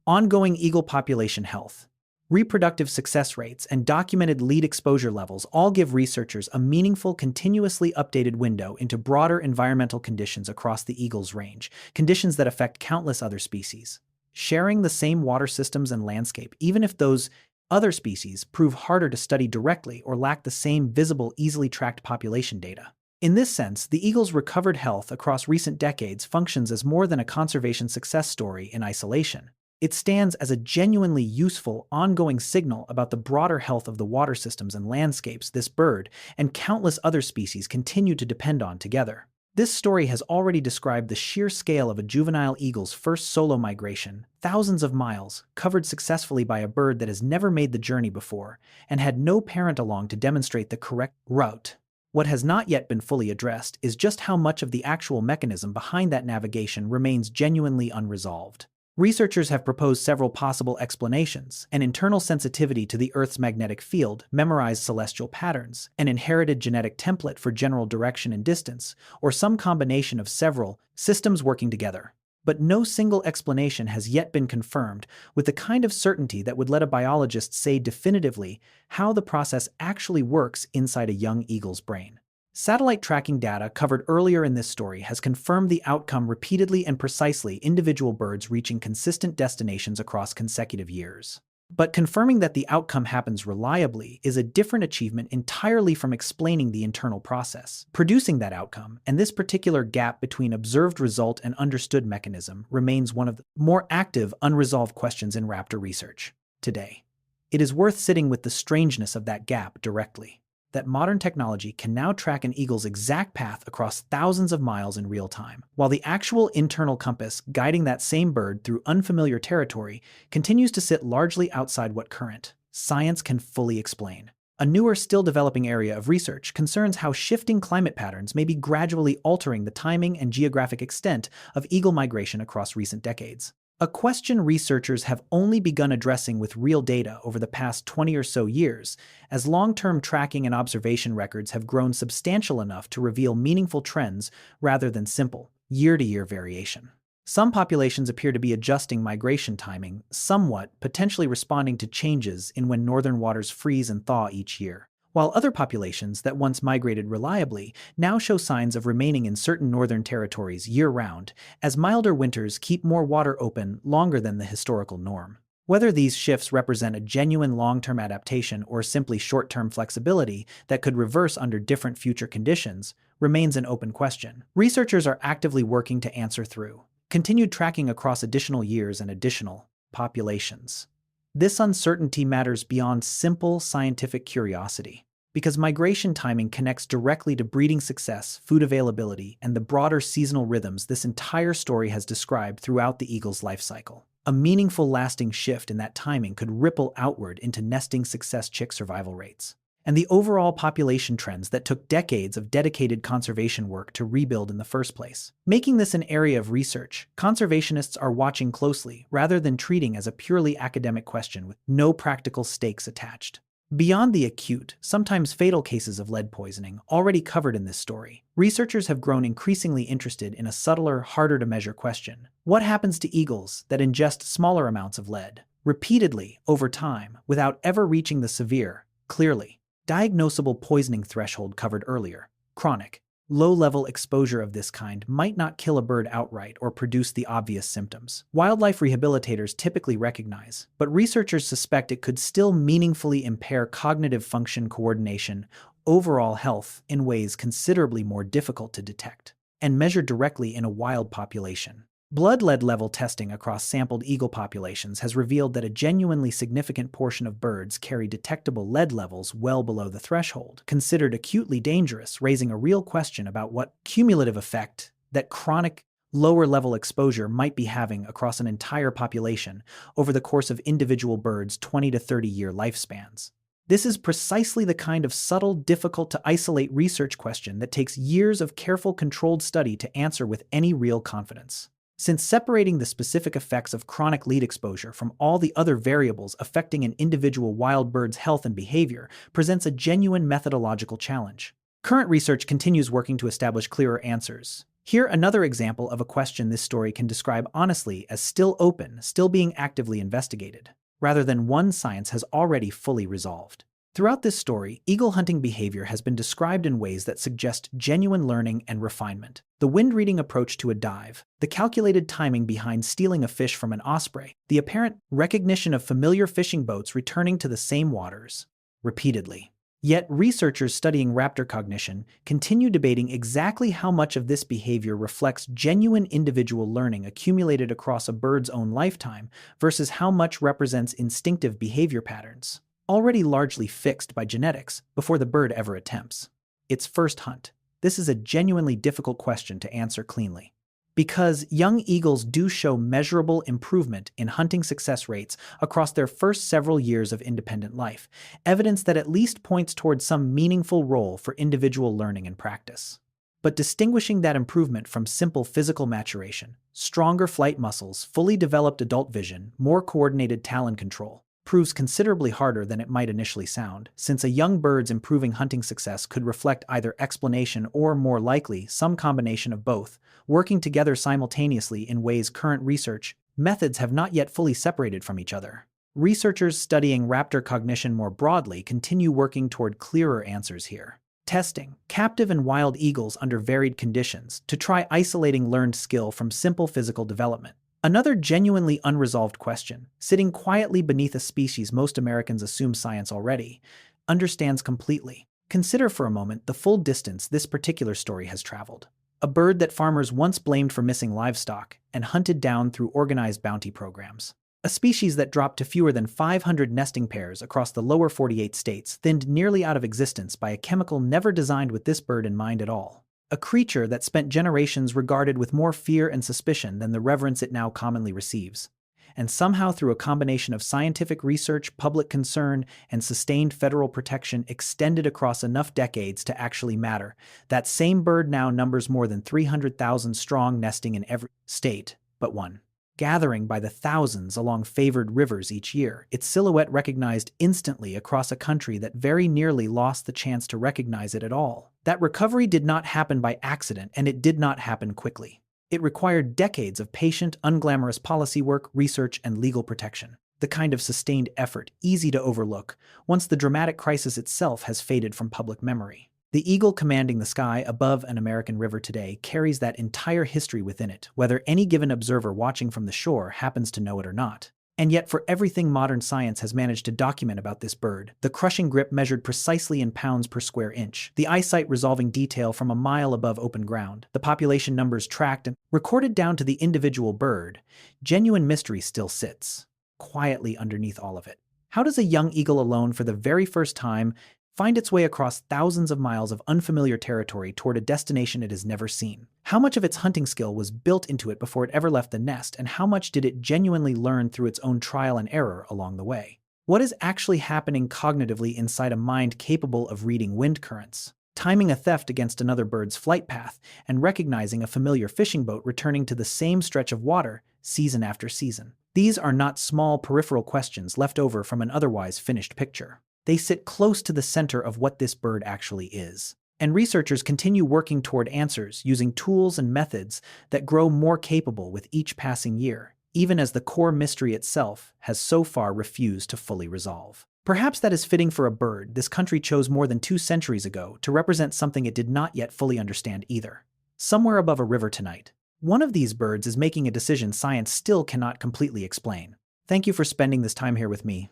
Ongoing eagle population health. Reproductive success rates and documented lead exposure levels all give researchers a meaningful, continuously updated window into broader environmental conditions across the eagle's range, conditions that affect countless other species. Sharing the same water systems and landscape, even if those other species prove harder to study directly or lack the same visible, easily tracked population data. In this sense, the eagle's recovered health across recent decades functions as more than a conservation success story in isolation. It stands as a genuinely useful, ongoing signal about the broader health of the water systems and landscapes this bird and countless other species continue to depend on together. This story has already described the sheer scale of a juvenile eagle's first solo migration, thousands of miles, covered successfully by a bird that has never made the journey before, and had no parent along to demonstrate the correct route. What has not yet been fully addressed is just how much of the actual mechanism behind that navigation remains genuinely unresolved. Researchers have proposed several possible explanations: an internal sensitivity to the Earth's magnetic field, memorized celestial patterns, an inherited genetic template for general direction and distance, or some combination of several systems working together. But no single explanation has yet been confirmed with the kind of certainty that would let a biologist say definitively how the process actually works inside a young eagle's brain. Satellite tracking data covered earlier in this story has confirmed the outcome repeatedly and precisely, individual birds reaching consistent destinations across consecutive years. But confirming that the outcome happens reliably is a different achievement entirely from explaining the internal process. Producing that outcome, and this particular gap between observed result and understood mechanism, remains one of the more active, unresolved questions in raptor research today. It is worth sitting with the strangeness of that gap directly. That modern technology can now track an eagle's exact path across thousands of miles in real time, while the actual internal compass guiding that same bird through unfamiliar territory continues to sit largely outside what current science can fully explain. A newer, still developing area of research concerns how shifting climate patterns may be gradually altering the timing and geographic extent of eagle migration across recent decades. A question researchers have only begun addressing with real data over the past 20 or so years, as long-term tracking and observation records have grown substantial enough to reveal meaningful trends rather than simple, year-to-year variation. Some populations appear to be adjusting migration timing somewhat, potentially responding to changes in when northern waters freeze and thaw each year, while other populations that once migrated reliably now show signs of remaining in certain northern territories year-round, as milder winters keep more water open longer than the historical norm. Whether these shifts represent a genuine long-term adaptation or simply short-term flexibility that could reverse under different future conditions remains an open question. Researchers are actively working to answer through continued tracking across additional years and additional populations. This uncertainty matters beyond simple scientific curiosity, because migration timing connects directly to breeding success, food availability, and the broader seasonal rhythms this entire story has described throughout the eagle's life cycle. A meaningful, lasting shift in that timing could ripple outward into nesting success, chick survival rates, and the overall population trends that took decades of dedicated conservation work to rebuild in the first place. Making this an area of research, conservationists are watching closely rather than treating as a purely academic question with no practical stakes attached. Beyond the acute, sometimes fatal cases of lead poisoning already covered in this story, researchers have grown increasingly interested in a subtler, harder-to-measure question. What happens to eagles that ingest smaller amounts of lead, repeatedly, over time, without ever reaching the severe, clearly diagnosable poisoning threshold covered earlier? Chronic, low-level exposure of this kind might not kill a bird outright or produce the obvious symptoms wildlife rehabilitators typically recognize, but researchers suspect it could still meaningfully impair cognitive function, coordination, overall health in ways considerably more difficult to detect and measure directly in a wild population. Blood lead level testing across sampled eagle populations has revealed that a genuinely significant portion of birds carry detectable lead levels well below the threshold, considered acutely dangerous, raising a real question about what cumulative effect that chronic, lower-level exposure might be having across an entire population over the course of individual birds' 20 to 30-year lifespans. This is precisely the kind of subtle, difficult-to-isolate research question that takes years of careful, controlled study to answer with any real confidence. Since separating the specific effects of chronic lead exposure from all the other variables affecting an individual wild bird's health and behavior presents a genuine methodological challenge. Current research continues working to establish clearer answers. Here, another example of a question this story can describe honestly as still open, still being actively investigated. rather than one science has already fully resolved. Throughout this story, eagle hunting behavior has been described in ways that suggest genuine learning and refinement. The wind-reading approach to a dive, the calculated timing behind stealing a fish from an osprey, the apparent recognition of familiar fishing boats returning to the same waters repeatedly. Yet, researchers studying raptor cognition continue debating exactly how much of this behavior reflects genuine individual learning accumulated across a bird's own lifetime versus how much represents instinctive behavior patterns, already largely fixed by genetics before the bird ever attempts its first hunt. This is a genuinely difficult question to answer cleanly. Because young eagles do show measurable improvement in hunting success rates across their first several years of independent life, evidence that at least points towards some meaningful role for individual learning and practice. But distinguishing that improvement from simple physical maturation, stronger flight muscles, fully developed adult vision, more coordinated talon control, proves considerably harder than it might initially sound, since a young bird's improving hunting success could reflect either explanation or, more likely, some combination of both, working together simultaneously in ways current research methods have not yet fully separated from each other. Researchers studying raptor cognition more broadly continue working toward clearer answers here, testing captive and wild eagles under varied conditions to try isolating learned skill from simple physical development. Another genuinely unresolved question, sitting quietly beneath a species most Americans assume science already understands completely. Consider for a moment the full distance this particular story has traveled. A bird that farmers once blamed for missing livestock and hunted down through organized bounty programs. A species that dropped to fewer than 500 nesting pairs across the lower 48 states, thinned nearly out of existence by a chemical never designed with this bird in mind at all. A creature that spent generations regarded with more fear and suspicion than the reverence it now commonly receives. And somehow, through a combination of scientific research, public concern, and sustained federal protection extended across enough decades to actually matter, that same bird now numbers more than 300,000 strong, nesting in every state but one. Gathering by the thousands along favored rivers each year, its silhouette recognized instantly across a country that very nearly lost the chance to recognize it at all. That recovery did not happen by accident, and it did not happen quickly. It required decades of patient, unglamorous policy work, research, and legal protection. The kind of sustained effort easy to overlook once the dramatic crisis itself has faded from public memory. The eagle commanding the sky above an American river today carries that entire history within it, whether any given observer watching from the shore happens to know it or not. And yet, for everything modern science has managed to document about this bird, the crushing grip measured precisely in pounds per square inch, the eyesight resolving detail from a mile above open ground, the population numbers tracked and recorded down to the individual bird, genuine mystery still sits quietly underneath all of it. How does a young eagle alone for the very first time find its way across thousands of miles of unfamiliar territory toward a destination it has never seen? How much of its hunting skill was built into it before it ever left the nest, and how much did it genuinely learn through its own trial and error along the way? What is actually happening cognitively inside a mind capable of reading wind currents, timing a theft against another bird's flight path, and recognizing a familiar fishing boat returning to the same stretch of water season after season? These are not small peripheral questions left over from an otherwise finished picture. They sit close to the center of what this bird actually is. And researchers continue working toward answers using tools and methods that grow more capable with each passing year, even as the core mystery itself has so far refused to fully resolve. Perhaps that is fitting for a bird this country chose more than 2 centuries ago to represent something it did not yet fully understand either. Somewhere above a river tonight, one of these birds is making a decision science still cannot completely explain. Thank you for spending this time here with me.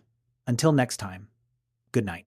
Until next time. Good night.